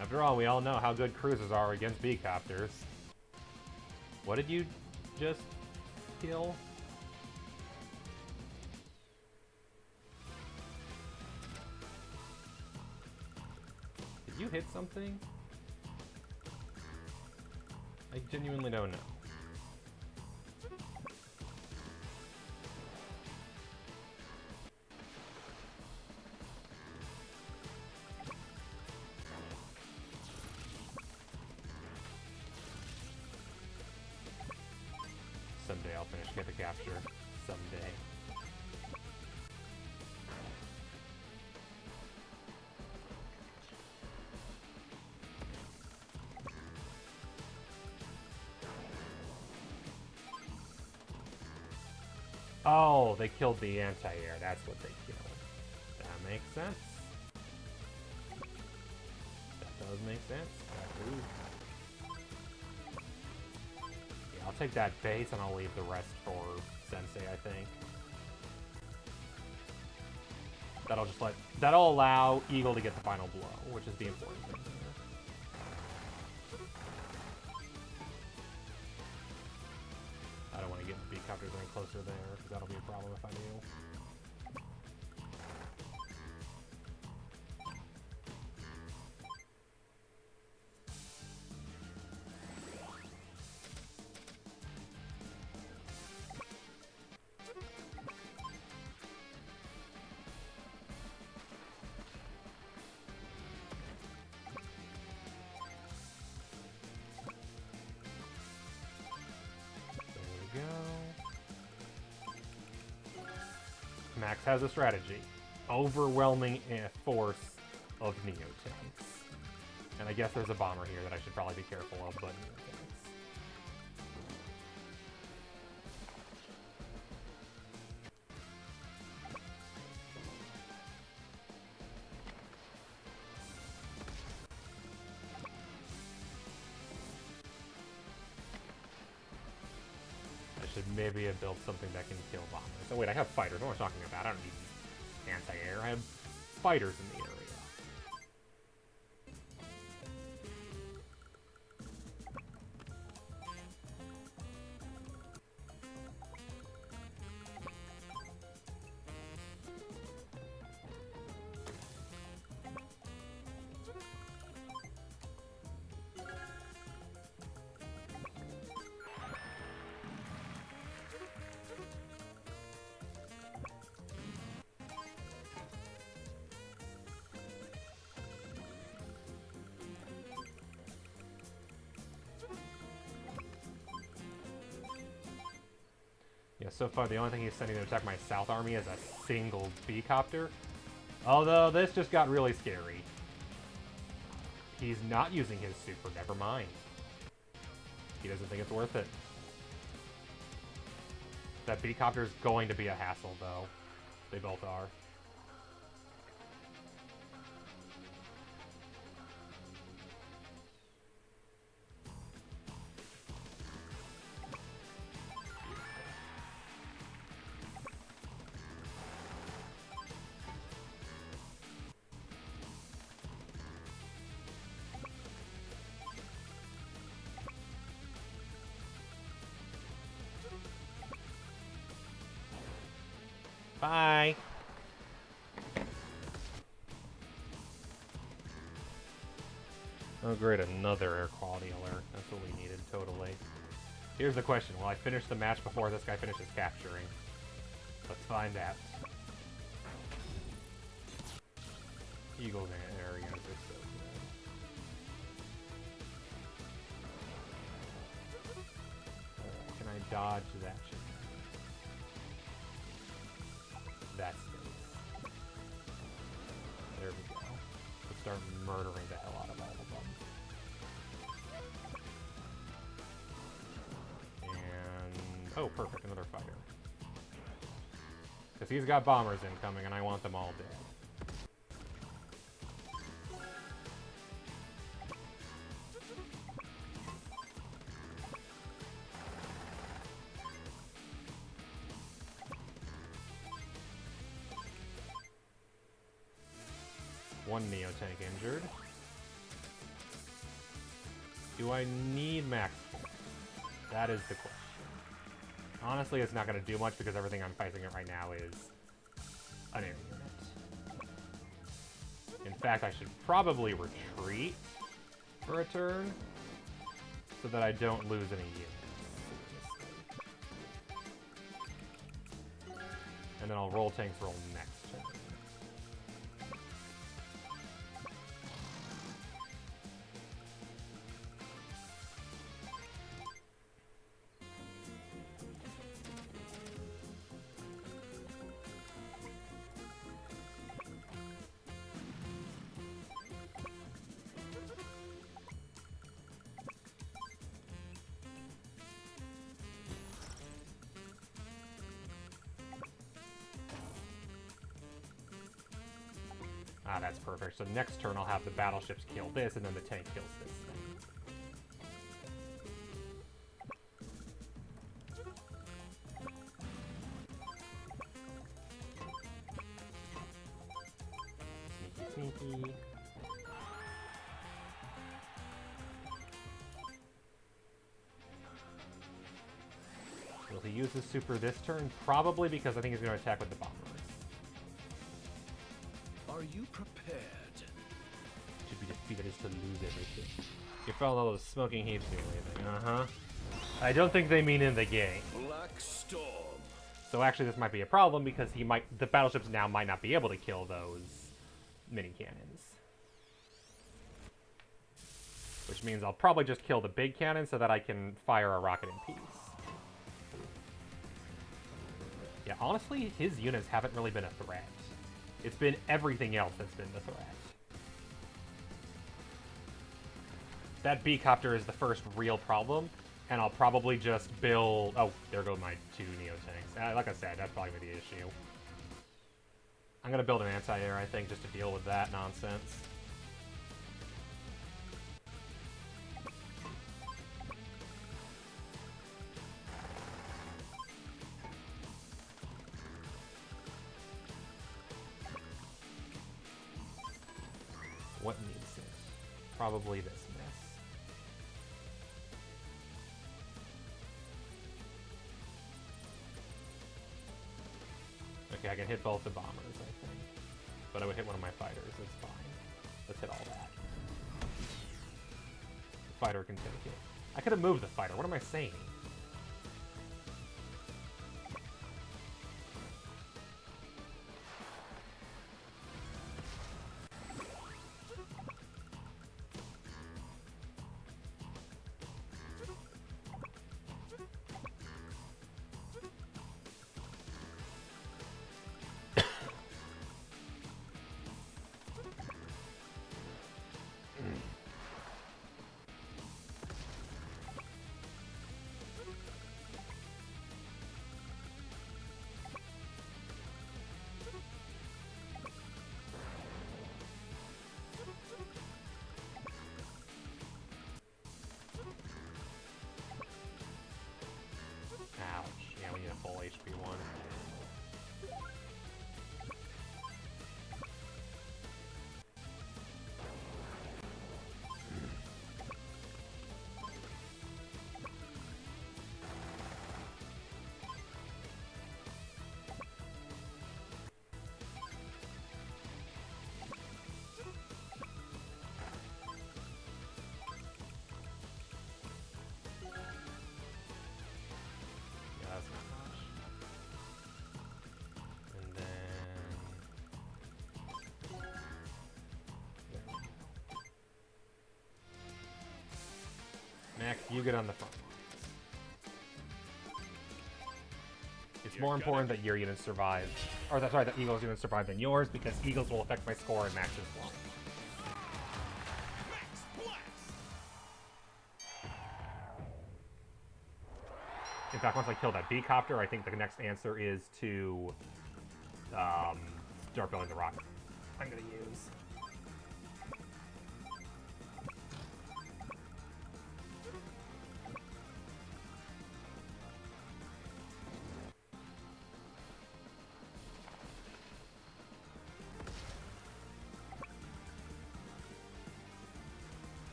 After all, we all know how good cruisers are against B-copters. What did you just kill? Did you hit something? I genuinely don't know. Someday I'll finish Get the Capture. Someday. Oh, they killed the anti-air. That's what they killed. That makes sense. That does make sense. Ooh. Yeah, I'll take that base and I'll leave the rest for Sensei, I think. That'll allow Eagle to get the final blow, which is the important thing here. I don't want to get the B-copters any closer there, because that'll be a problem if I do. Max has a strategy. Overwhelming force of Neo-tanks. And I guess there's a bomber here that I should probably be careful of, but Neo-tanks. I should maybe have built something that can kill bombers. Oh wait, I have fighters. What am I talking about? I don't need anti-air. I have fighters in the area. Yeah, so far the only thing he's sending to attack my South Army is a single B-copter. Although this just got really scary. He's not using his super, never mind. He doesn't think it's worth it. That B-copter is going to be a hassle, though. They both are. Bye! Oh great, another air quality alert. That's what we needed, totally. Here's the question, will I finish the match before this guy finishes capturing? Let's find out. Eagles and air units are so good. Can I dodge that shit? That's nice. There we go. Let's start murdering the hell out of all of them. And... oh, perfect, another fighter. Because he's got bombers incoming, and I want them all dead. One Neotank injured. Do I need max force? That is the question. Honestly, it's not going to do much because everything I'm facing it right now is an air unit. In fact, I should probably retreat for a turn so that I don't lose any units. And then I'll roll tanks roll next turn. Ah, that's perfect. So next turn I'll have the battleships kill this, and then the tank kills this thing. Sneaky, sneaky. Will he use his super this turn? Probably, because I think he's going to attack with the bombers. Are you prepared? To be defeated is to lose everything. You fell in love with smoking heaps do anything. Uh-huh. I don't think they mean in the game. Black Storm. So actually this might be a problem because the battleships now might not be able to kill those mini cannons. Which means I'll probably just kill the big cannon so that I can fire a rocket in peace. Yeah, honestly, his units haven't really been a threat. It's been everything else that's been the threat. That B-copter is the first real problem, and I'll probably just build... Oh, there go my two Neotanks. Like I said, that's probably going to be the issue. I'm going to build an anti-air, I think, just to deal with that nonsense. What needs it? Probably this mess. Okay, I can hit both the bombers, I think. But I would hit one of my fighters, it's fine. Let's hit all that. The fighter can take it. I could have moved the fighter, what am I saying? HP one. Max, you get on the front. It's more important that your units survive, or that's right, that Eagle's units survive than yours, because Eagles will affect my score and Max's won't. In fact, once I kill that B-copter, I think the next answer is to start building the rocket. I'm gonna use.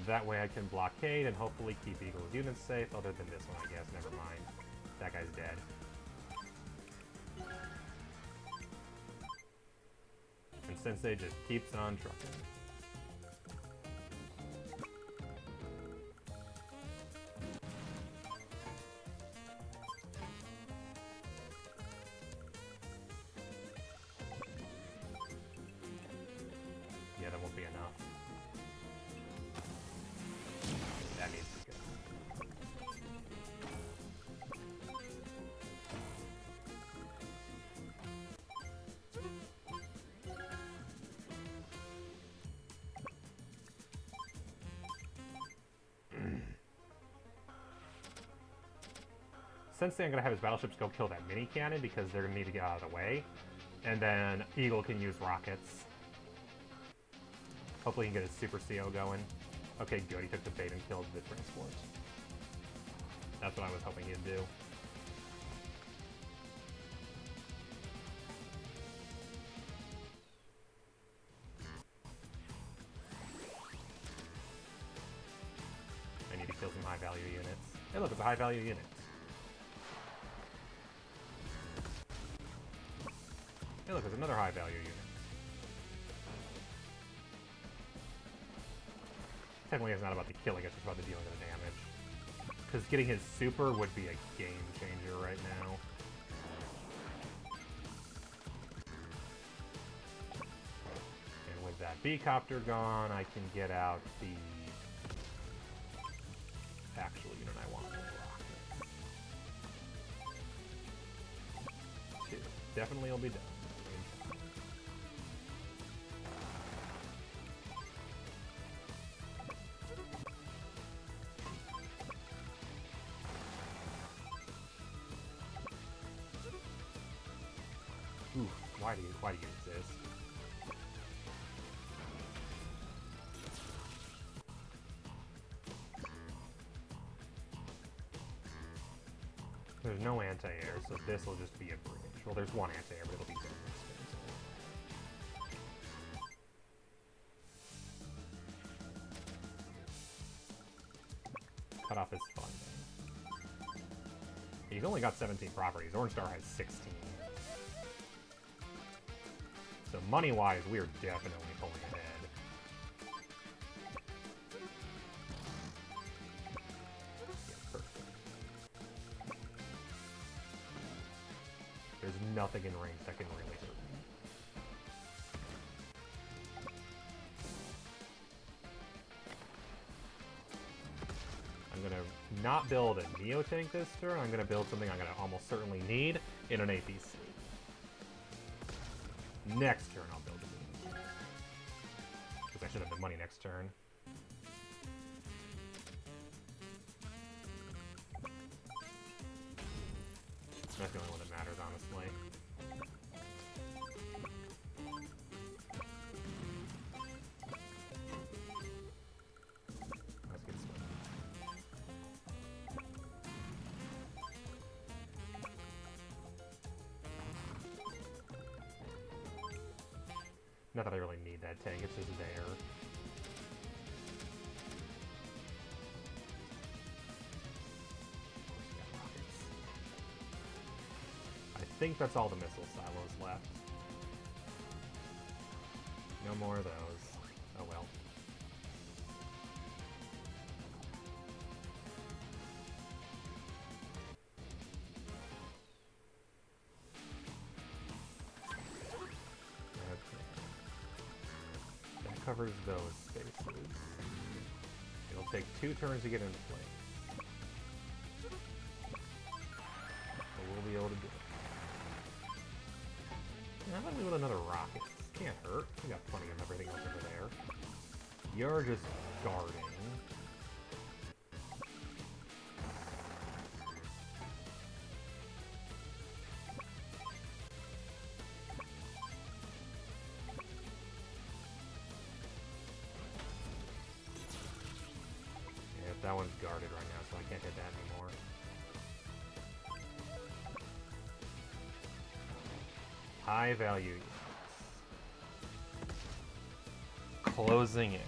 that way I can blockade and hopefully keep Eagle's units safe, other than this one, I guess. Never mind. That guy's dead. And Sensei just keeps on trucking. Yeah, that won't be enough. That needs to go. Sensei, I'm gonna have his battleships go kill that mini cannon because they're gonna need to get out of the way. And then Eagle can use rockets. Hopefully he can get his Super CO going. Okay, good. He took the bait and killed the transport. That's what I was hoping he'd do. I need to kill some high-value units. Hey, look, it's a high-value unit. Hey, look, there's another high-value unit. Technically, it's not about the killing, it's just about the dealing of the damage. Because getting his super would be a game changer right now. And with that B-copter gone, I can get out the actual unit I want. Two. Definitely will be done. Oof, why do you exist? There's no anti-air, so this will just be a bridge. Well, there's one anti-air, but it'll be dead next turn. Cut off his funding. He's only got 17 properties. Orange Star has 16. So money-wise, we are definitely pulling ahead. Yeah, perfect. There's nothing in range that can really hurt me. I'm gonna not build a Neo tank this turn. I'm gonna build something I'm gonna almost certainly need in an APC. Next turn, I'll build a Neo. Because I should have the money next turn. That's the only one that matters, honestly. Let's get started. Not that I really need that tank, it's just there. I think that's all the missile silos left. No more of those. Oh well. Okay. That covers those spaces. It'll take 2 turns to get into place. But we'll be able to do it. How about we with another rocket? This can't hurt. We got plenty of everything else over there. You're just guarding. Yeah, that one's guarded right now, so I can't hit that anymore. High value units. Closing in.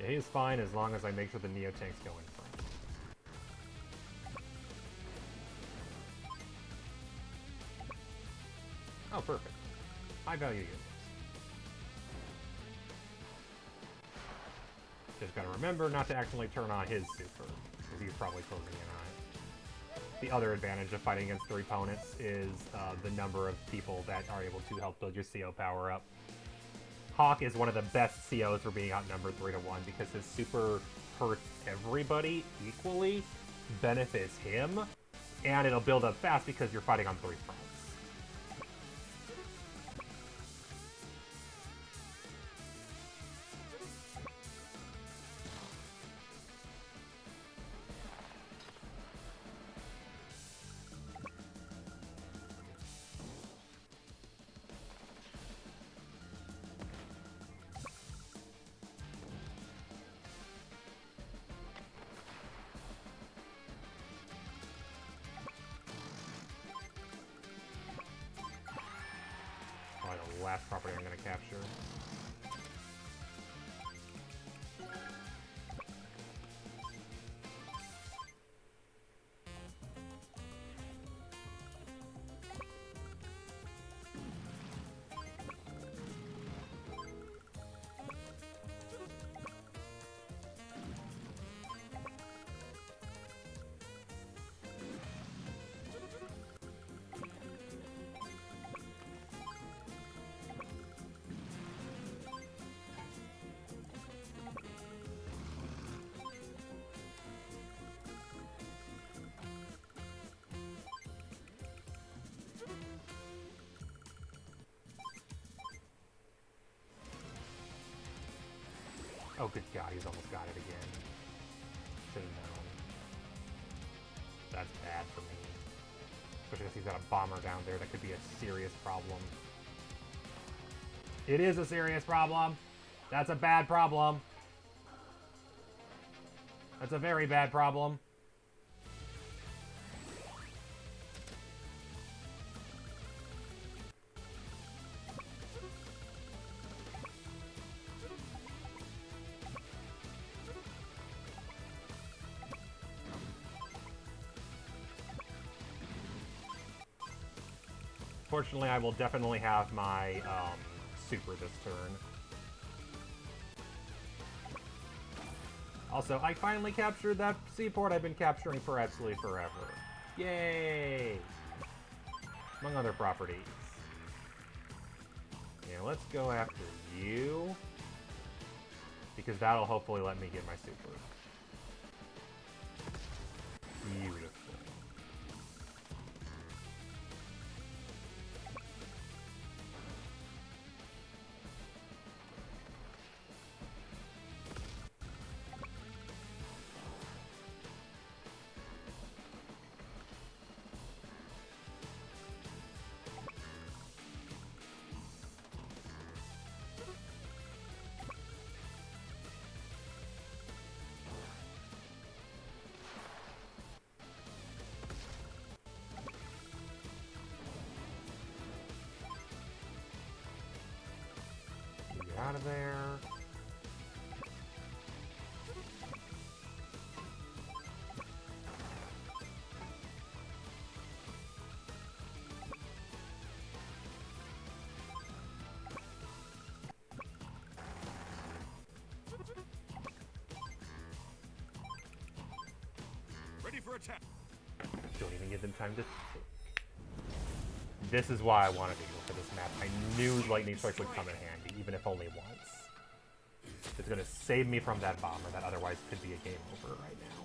He's fine as long as I make sure the Neo tanks go in front. Oh, perfect. High value units. Just gotta remember not to accidentally turn on his super, because he's probably closing in on it. The other advantage of fighting against 3 opponents is the number of people that are able to help build your CO power up. Hawke is one of the best COs for being outnumbered 3 to 1 because his super hurts everybody equally, benefits him, and it'll build up fast because you're fighting on 3 fronts. The last property I'm going to capture. Oh, good God, he's almost got it again. Should've known. That's bad for me. Especially because he's got a bomber down there that could be a serious problem. It is a serious problem! That's a bad problem! That's a very bad problem. Fortunately, I will definitely have my super this turn. Also, I finally captured that seaport I've been capturing for absolutely forever. Yay! Among other properties. Yeah, let's go after you. Because that'll hopefully let me get my super. Beautiful. Out of there. Ready for attack. Don't even give them time to... This is why I wanted to go for this map. I knew Lightning Strike would come in handy, even if only once. It's going to save me from that bomber that otherwise could be a game over right now.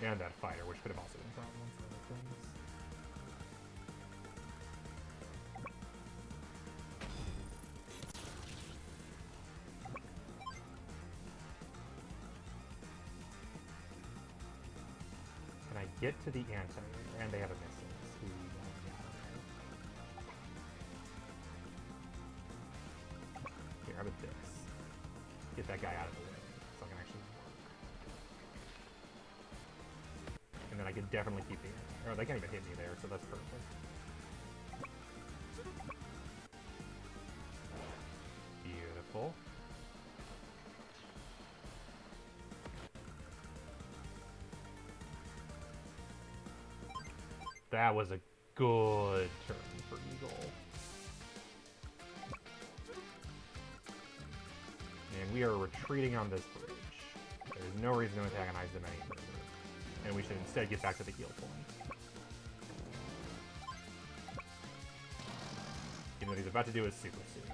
And that fighter, which could have also been problems for other things. Can I get to the anti-air? And they have a missile. Sweet. Here, how about this? Get that guy out of the way so I can actually work. And then I can definitely keep the anti-air. Oh, they can't even hit me there, so that's perfect. Beautiful. That was a good turn for Eagle. And we are retreating on this bridge. There's no reason to antagonize them any further. And we should instead get back to the heal point. Even what he's about to do is super soon.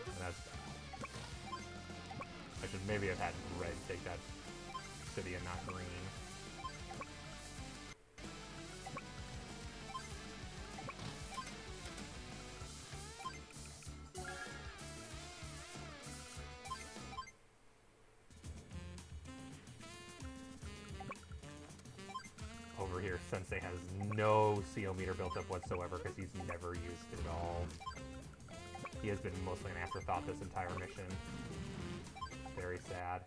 And that's bad. I should maybe have had red take that city and not green. Over here, Sensei has no CO meter built up whatsoever because he's never used it at all. He has been mostly an afterthought this entire mission. Very sad.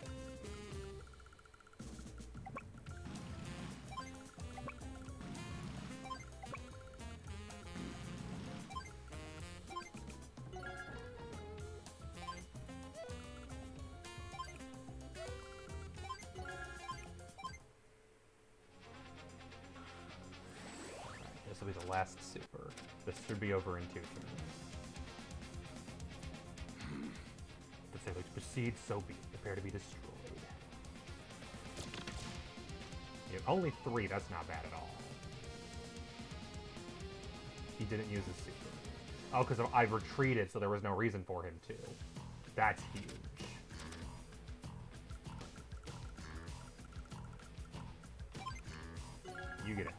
This will be the last super. This should be over in 2 turns. The sailors proceed, so be it. Prepare to be destroyed. Yeah, only 3, that's not bad at all. He didn't use his super. Oh, because I've retreated, so there was no reason for him to. That's huge. You get it.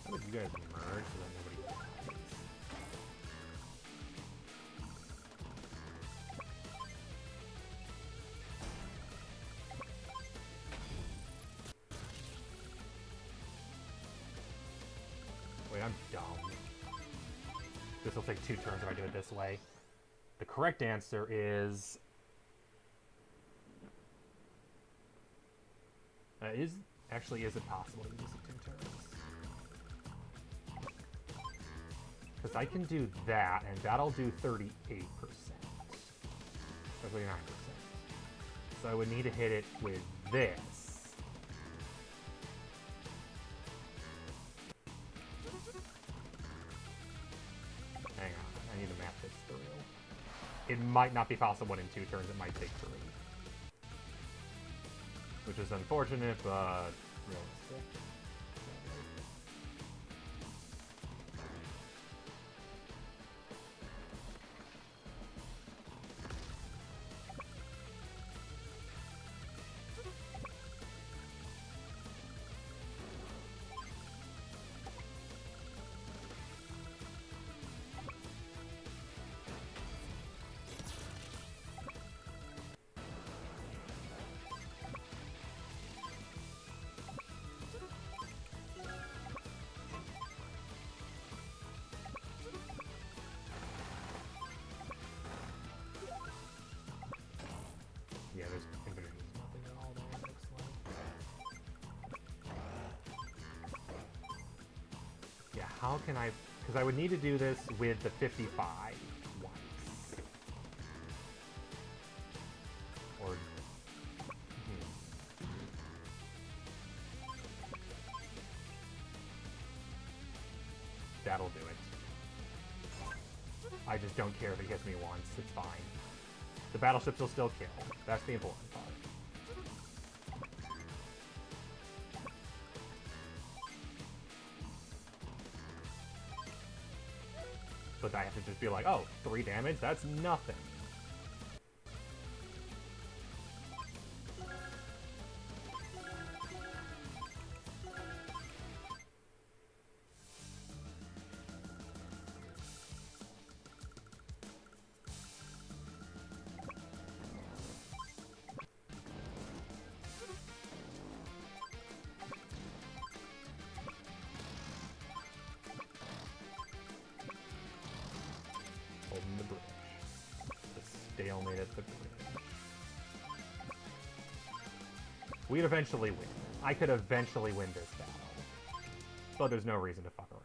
How would you guys merge so that nobody dies? Wait, I'm dumb. This will take 2 turns if I do it this way. The correct answer is... Is it possible to use it 2 turns? Because I can do that, and that'll do 38%. Or 39%. So I would need to hit it with this. Hang on, I need to map this through. It might not be possible in 2 turns, it might take 3. Which is unfortunate, but realistic. Yeah, there's infinite nothing at all there, it looks like. Yeah, how can I... Because I would need to do this with the 55 whites. Or... That'll do it. I just don't care if it hits me once. It's fine. The battleships will still kill. That's the important part. But I have to just be like, oh, 3 damage? That's nothing. Holding the bridge. The stalemate at the bridge. We'd eventually win. I could eventually win this battle. But there's no reason to fuck around.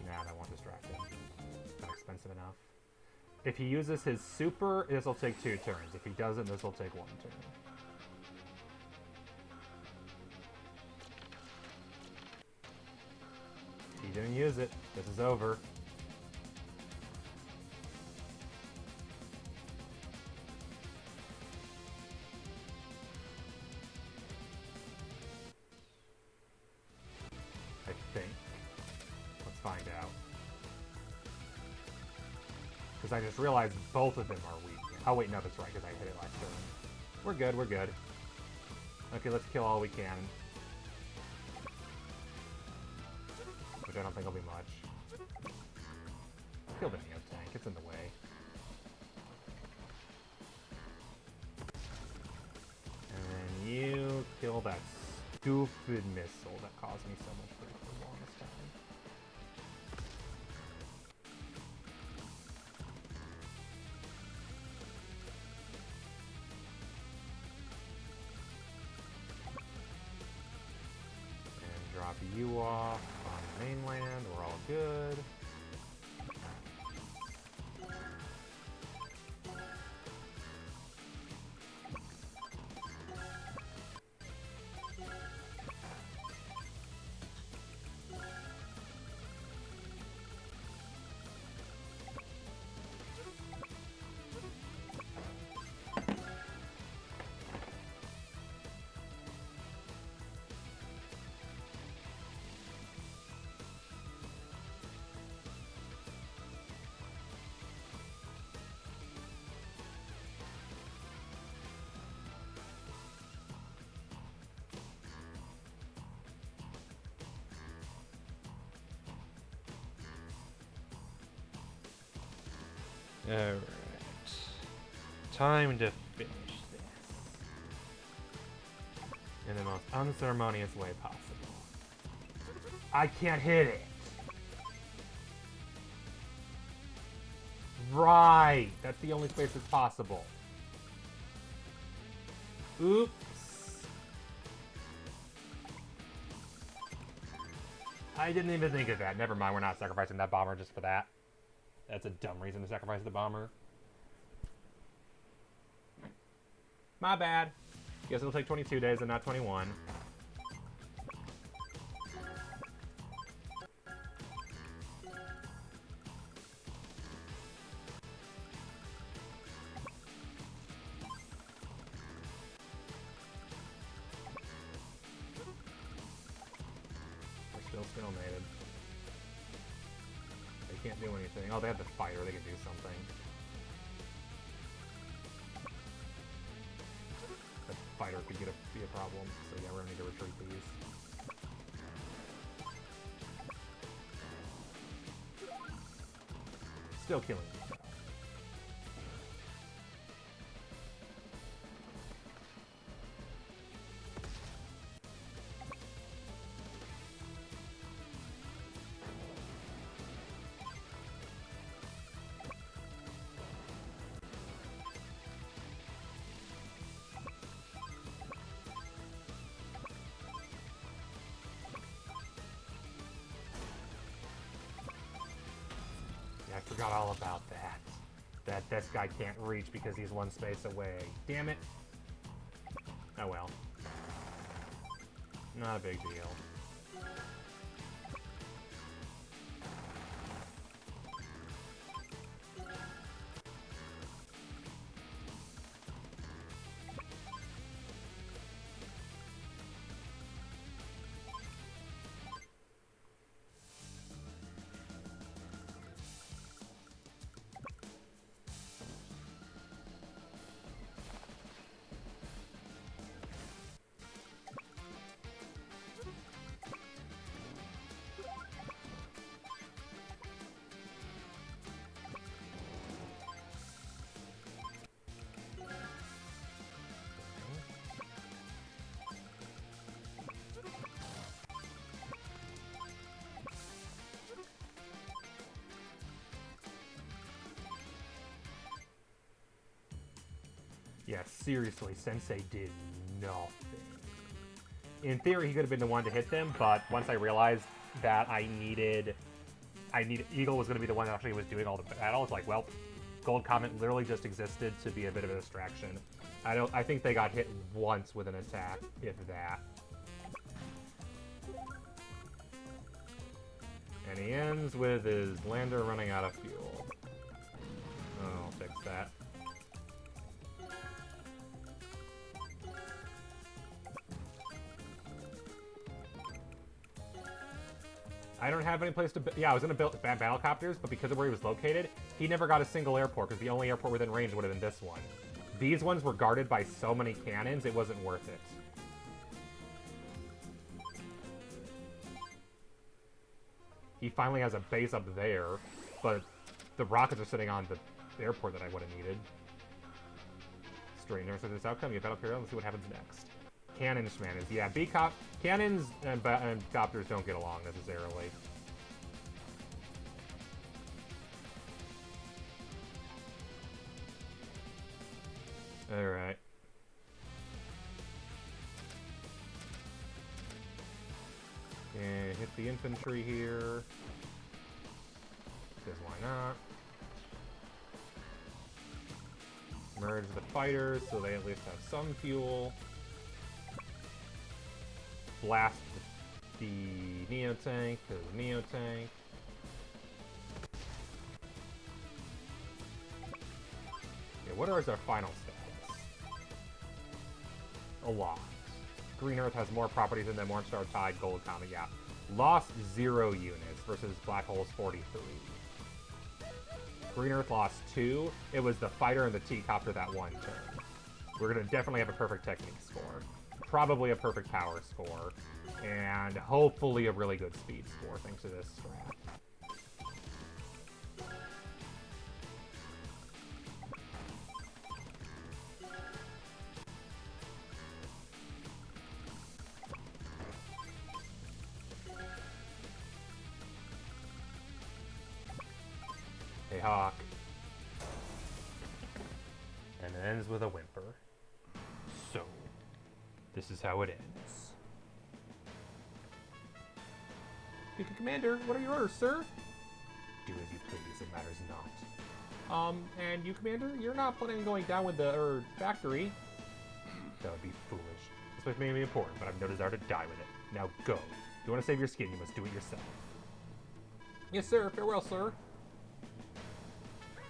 Nah, I don't want distracted. Not expensive enough. If he uses his super, this will take 2 turns. If he doesn't, this will take 1 turn. He didn't use it. This is over. I think. Let's find out. Because I just realized both of them are weak. Oh wait, no, that's right, because I hit it last turn. We're good, we're good. Okay, let's kill all we can. Which I don't think will be much. Kill the Neo tank, it's in the way. And then you kill that stupid missile that caused me so much grief for the longest time. And drop you off on the mainland, we're all good. Alright. Time to finish this. In the most unceremonious way possible. I can't hit it! Right! That's the only place it's possible. Oops! I didn't even think of that. Never mind, we're not sacrificing that bomber just for that. That's a dumb reason to sacrifice the bomber. My bad. Guess it'll take 22 days and not 21. We're still stalemated. They can't do anything. Oh, they have the fighter. They can do something. That fighter could be a problem. So yeah, we're gonna need to retreat these. Still killing these though. forgot all about that. That this guy can't reach because he's one space away. Damn it. Oh well. Not a big deal. Yeah, seriously, Sensei did nothing. In theory, he could have been the one to hit them, but once I realized that Eagle was going to be the one that actually was doing all the battle, it's like, well, Gold Comet literally just existed to be a bit of a distraction. I think they got hit once with an attack, if that. And he ends with his lander running out of fuel. Oh, I'll fix that. I don't have any place to... Yeah, I was going to build battlecopters, but because of where he was located, he never got a single airport, because the only airport within range would have been this one. These ones were guarded by so many cannons, it wasn't worth it. He finally has a base up there, but the rockets are sitting on the airport that I would have needed. Strange. Never said this outcome. You battle period. Let's see what happens next. Cannons, man, is yeah. Cannons and copters don't get along necessarily. All right. And hit the infantry here. Because why not? Merge the fighters so they at least have some fuel. Blast the Neo Tank to the Neo Tank. Okay, what is our final status? A lot. Green Earth has more properties than the Morningstar Tide Gold Comet, yeah. Lost 0 units versus Black Hole's 43. Green Earth lost 2. It was the fighter and the T-copter that one turn. We're going to definitely have a perfect technique score. Probably a perfect power score. And hopefully a really good speed score thanks to this strat. Hey, Hawke. And it ends with a whimper. So, this is how it ends. Commander, what are your orders, sir? Do as you please, it matters not. And you, Commander, you're not planning on going down with the, factory? That would be foolish. This may be important, but I've no desire to die with it. Now go. If you want to save your skin, you must do it yourself. Yes, sir. Farewell, sir.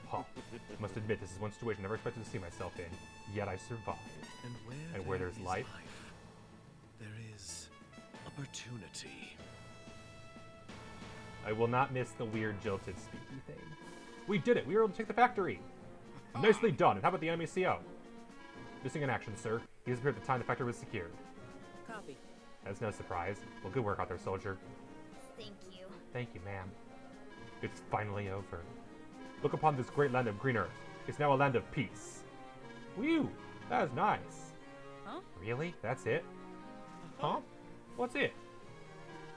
Huh. Must admit, this is one situation I never expected to see myself in, yet I survived. And where there's life, there is opportunity. I will not miss the weird jilted speaky thing. We did it! We were able to take the factory! Nicely done, and how about the enemy CO? Missing in action, sir. He disappeared at the time the factory was secured. Copy. That's no surprise. Well, good work out there, soldier. Thank you. Thank you, ma'am. It's finally over. Look upon this great land of Green Earth. It's now a land of peace. Whew! That was nice. Huh? Really? That's it? Huh? What's it?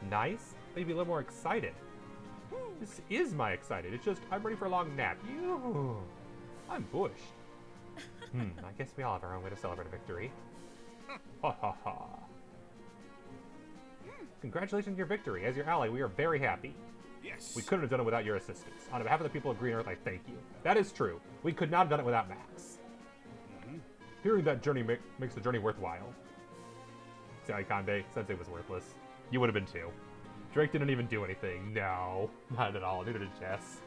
Nice? Maybe a little more excited. This is my excited. It's just, I'm ready for a long nap. I'm bushed. I guess we all have our own way to celebrate a victory. Ha ha ha. Congratulations on your victory. As your ally, we are very happy. Yes. We couldn't have done it without your assistance. On behalf of the people of Green Earth, I thank you. That is true. We could not have done it without Max. Hearing that journey makes the journey worthwhile. Sorry, Conde. Sensei was worthless. You would have been too. Drake didn't even do anything. No, not at all. Neither did Jess.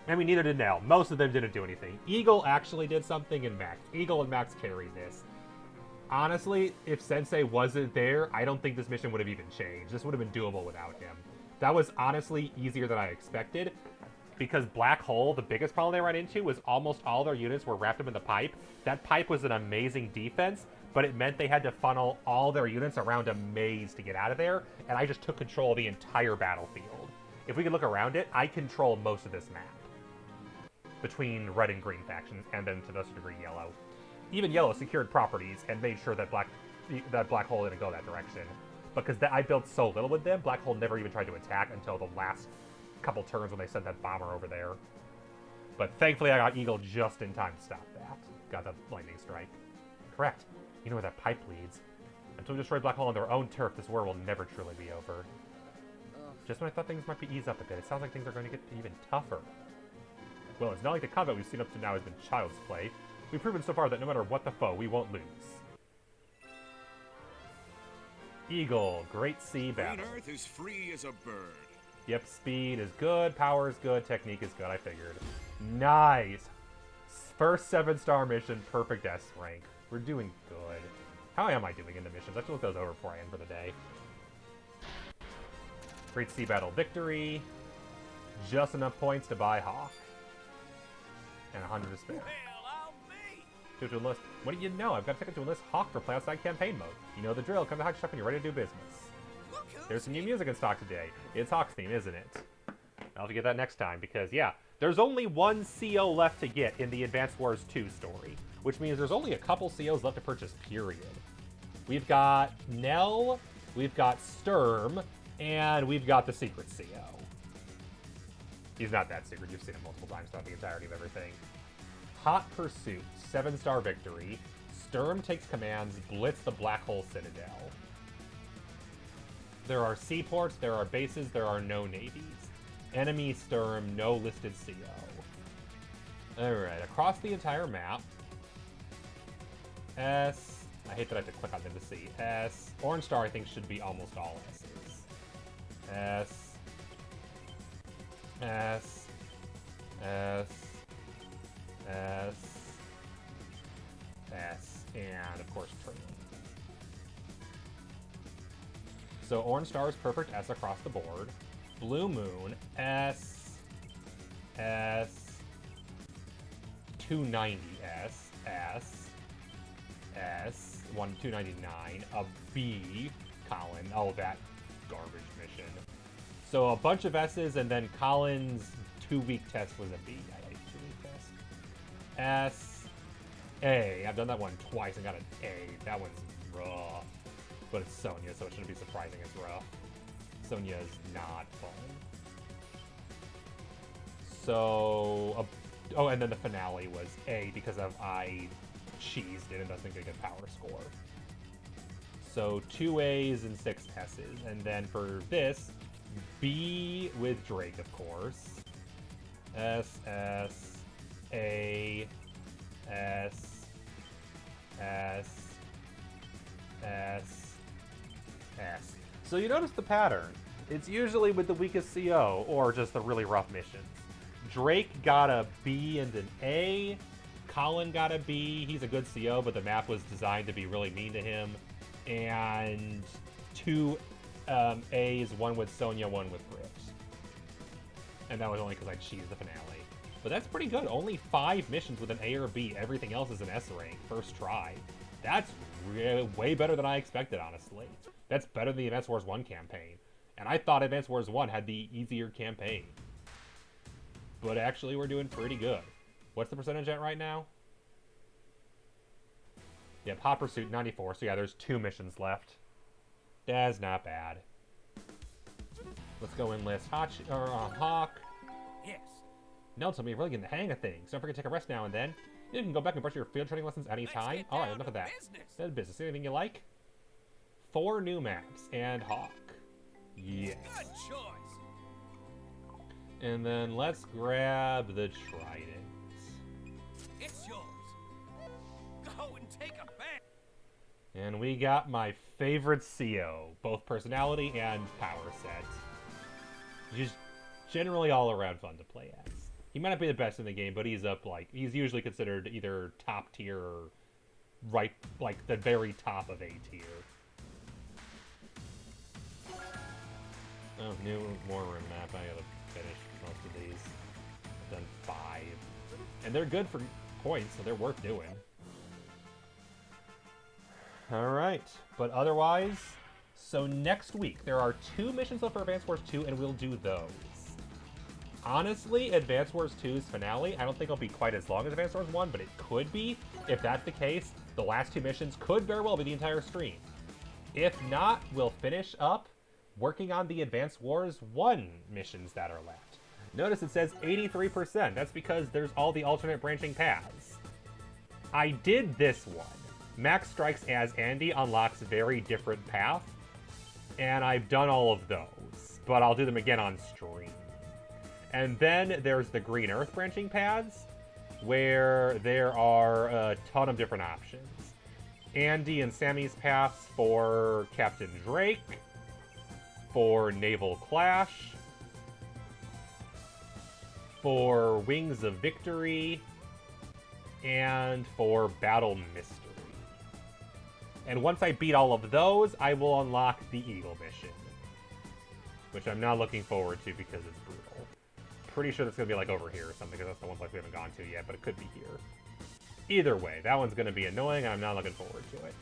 I mean, neither did Nell. Most of them didn't do anything. Eagle actually did something, and Max. Eagle and Max carried this. Honestly, if Sensei wasn't there, I don't think this mission would have even changed. This would have been doable without him. That was honestly easier than I expected. Because Black Hole, the biggest problem they ran into was almost all their units were wrapped up in the pipe. That pipe was an amazing defense, but it meant they had to funnel all their units around a maze to get out of there, and I just took control of the entire battlefield. If we can look around it, I control most of this map. Between red and green factions, and then to a lesser degree yellow. Even yellow secured properties and made sure that Black Hole didn't go that direction. Because I built so little with them, Black Hole never even tried to attack until the last couple turns when they sent that bomber over there. But thankfully I got Eagle just in time to stop that. Got the lightning strike. Correct. You know where that pipe leads. Until we destroy Black Hole on their own turf, this war will never truly be over. Just when I thought things might be eased up a bit, it sounds like things are going to get even tougher. Well, it's not like the combat we've seen up to now has been child's play. We've proven so far that no matter what the foe, we won't lose. Eagle, Great Sea Battle. Green Earth is free as a bird. Yep, speed is good, power is good, technique is good, I figured. Nice! First 7-star mission, perfect S rank. We're doing good. How am I doing in the missions? I should look those over before I end for the day. Great Sea Battle victory. Just enough points to buy Hawke. And 100 to spare. Well, I'll be. To enlist. What do you know? I've got a ticket to enlist Hawke for Play Outside campaign mode. You know the drill. Come to Hawke Shop when you're ready to do business. Look who's There's some new music in stock today. It's Hawk's theme, isn't it? I'll have to get that next time because, yeah, there's only one CO left to get in the Advanced Wars 2 story, which means there's only a couple COs left to purchase, period. We've got Nell, we've got Sturm, and we've got the Secret CO. He's not that secret. You've seen him multiple times throughout the entirety of everything. Hot Pursuit, 7-star victory. Sturm takes commands, blitz the Black Hole Citadel. There are seaports, there are bases, there are no navies. Enemy Sturm, no listed CO. Alright, across the entire map. S. I hate that I have to click on them to see. S. Orange Star, I think, should be almost all S's. S. S. S. S. S. And, of course, Training. So Orange Star is perfect S across the board. Blue Moon, S. S. 290 S. S. S. 299. A B. Colin. Oh, that garbage mission. So a bunch of S's, and then Colin's 2-week test was a B. I like 2-week test. S. A. I've done that one twice and got an A. That one's rough. But it's Sonya, so it shouldn't be surprising it's rough. Sonya is not fun. So, oh, and then the finale was A because of I cheesed it and doesn't get a good power score. So 2 A's and 6 S's. And then for this, B with Drake, of course. S, S, A, S, S, S, S. So you notice the pattern. It's usually with the weakest CO or just the really rough missions. Drake got a B and an A. Colin got a B. He's a good CO, but the map was designed to be really mean to him. And 2 A's, one with Sonya, one with Rips. And that was only because I cheesed the finale. But that's pretty good. Only 5 missions with an A or B. Everything else is an S rank. First try. That's way better than I expected, honestly. That's better than the Advanced Wars 1 campaign. And I thought Advanced Wars 1 had the easier campaign. But actually, we're doing pretty good. What's the percentage at right now? Yep, Hot Pursuit, 94. So yeah, there's 2 missions left. That's not bad. Let's go enlist Hawke. Yes. No, tell me you're really getting the hang of things. Don't forget to take a rest now and then. You can go back and brush your field training lessons anytime. Let's get Alright, down enough to of that. business. That's business. Anything you like? 4 new maps and Hawke. Yes. Good choice. And then let's grab the trident. It's yours. Go and take a bath. And we got my favorite CO, both personality and power set. Just generally all around fun to play as. He might not be the best in the game, but he's he's usually considered either top tier or right, like the very top of A tier. Oh, new war room map. I gotta finish most of these. I've done 5. And they're good for points, so they're worth doing. Alright, but otherwise, so next week, there are 2 missions left for Advance Wars 2, and we'll do those. Honestly, Advance Wars 2's finale, I don't think it'll be quite as long as Advance Wars 1, but it could be. If that's the case, the last 2 missions could very well be the entire stream. If not, we'll finish up working on the Advance Wars 1 missions that are left. Notice it says 83%. That's because there's all the alternate branching paths. I did this one. Max Strikes as Andy unlocks very different path, and I've done all of those, but I'll do them again on stream. And then there's the Green Earth branching paths, where there are a ton of different options. Andy and Sammy's paths for Captain Drake, for Naval Clash, for Wings of Victory, and for Battle Mystery. And once I beat all of those, I will unlock the Eagle mission, which I'm not looking forward to because it's brutal. Pretty sure that's going to be like over here or something, because that's the one place we haven't gone to yet, but it could be here. Either way, that one's going to be annoying, and I'm not looking forward to it.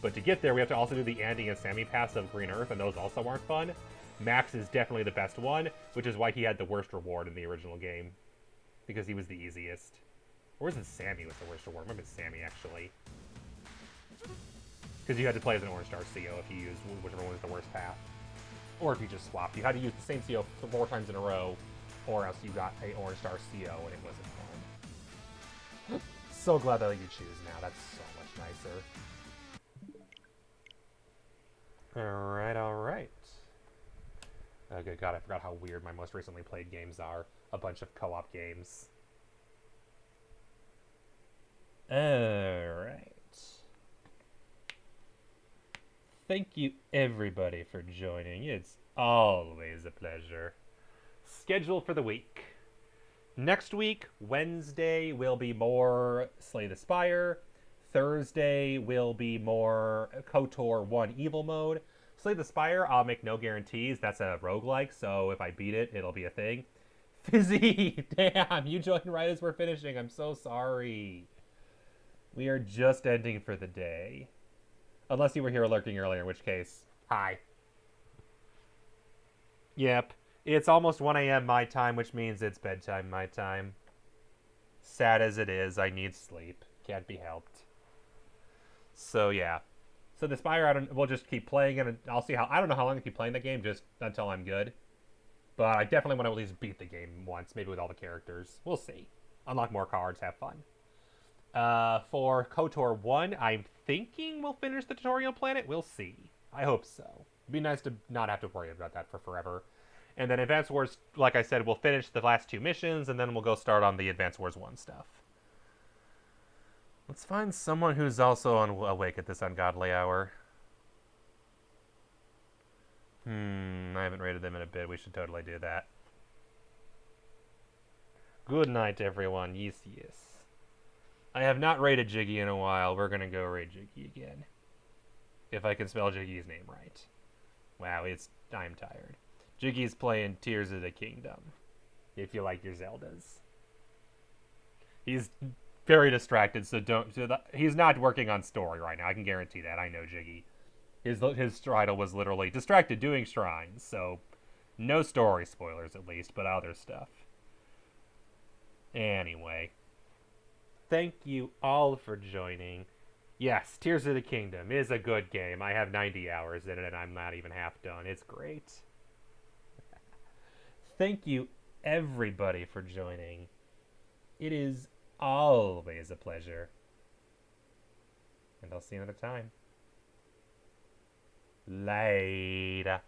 But to get there, we have to also do the Andy and Sammy paths of Green Earth, and those also aren't fun. Max is definitely the best one, which is why he had the worst reward in the original game, because he was the easiest. Or was it Sammy was the worst reward? I remember it's Sammy, actually. Because you had to play as an Orange Star CO if you used whichever one was the worst path. Or if you just swapped. You had to use the same CO 4 times in a row, or else you got a Orange Star CO and it wasn't fun. So glad that you choose now. That's so much nicer. Alright, alright. Oh, good God, I forgot how weird my most recently played games are. A bunch of co-op games. Alright. Thank you, everybody, for joining. It's always a pleasure. Schedule for the week. Next week, Wednesday, will be more Slay the Spire. Thursday will be more KOTOR 1 Evil Mode. Slay the Spire, I'll make no guarantees. That's a roguelike, so if I beat it, it'll be a thing. Fizzy! Damn, you joined right as we're finishing. I'm so sorry. We are just ending for the day. Unless you were here lurking earlier, in which case, hi. Yep, it's almost 1 a.m. my time, which means it's bedtime my time. Sad as it is, I need sleep. Can't be helped. So yeah. So the Spire, we'll just keep playing it, and I'll see how. I don't know how long I keep playing the game, just until I'm good. But I definitely want to at least beat the game once, maybe with all the characters. We'll see. Unlock more cards, have fun. For KOTOR 1, I'm thinking we'll finish the tutorial planet. We'll see. I hope so. It'd be nice to not have to worry about that for forever. And then Advance Wars, like I said, we'll finish the last 2 missions, and then we'll go start on the Advance Wars 1 stuff. Let's find someone who's also awake at this ungodly hour. I haven't rated them in a bit. We should totally do that. Good night, everyone. Yes, yes. I have not rated Jiggy in a while. We're going to go raid Jiggy again. If I can spell Jiggy's name right. Wow, I'm tired. Jiggy's playing Tears of the Kingdom. If you like your Zeldas. He's very distracted, so he's not working on story right now. I can guarantee that. I know Jiggy. His title was literally Distracted Doing Shrines, so no story spoilers at least, but other stuff. Anyway. Thank you all for joining. Yes, Tears of the Kingdom is a good game. I have 90 hours in it, and I'm not even half done. It's great. Thank you, everybody, for joining. It is always a pleasure. And I'll see you another time. Later.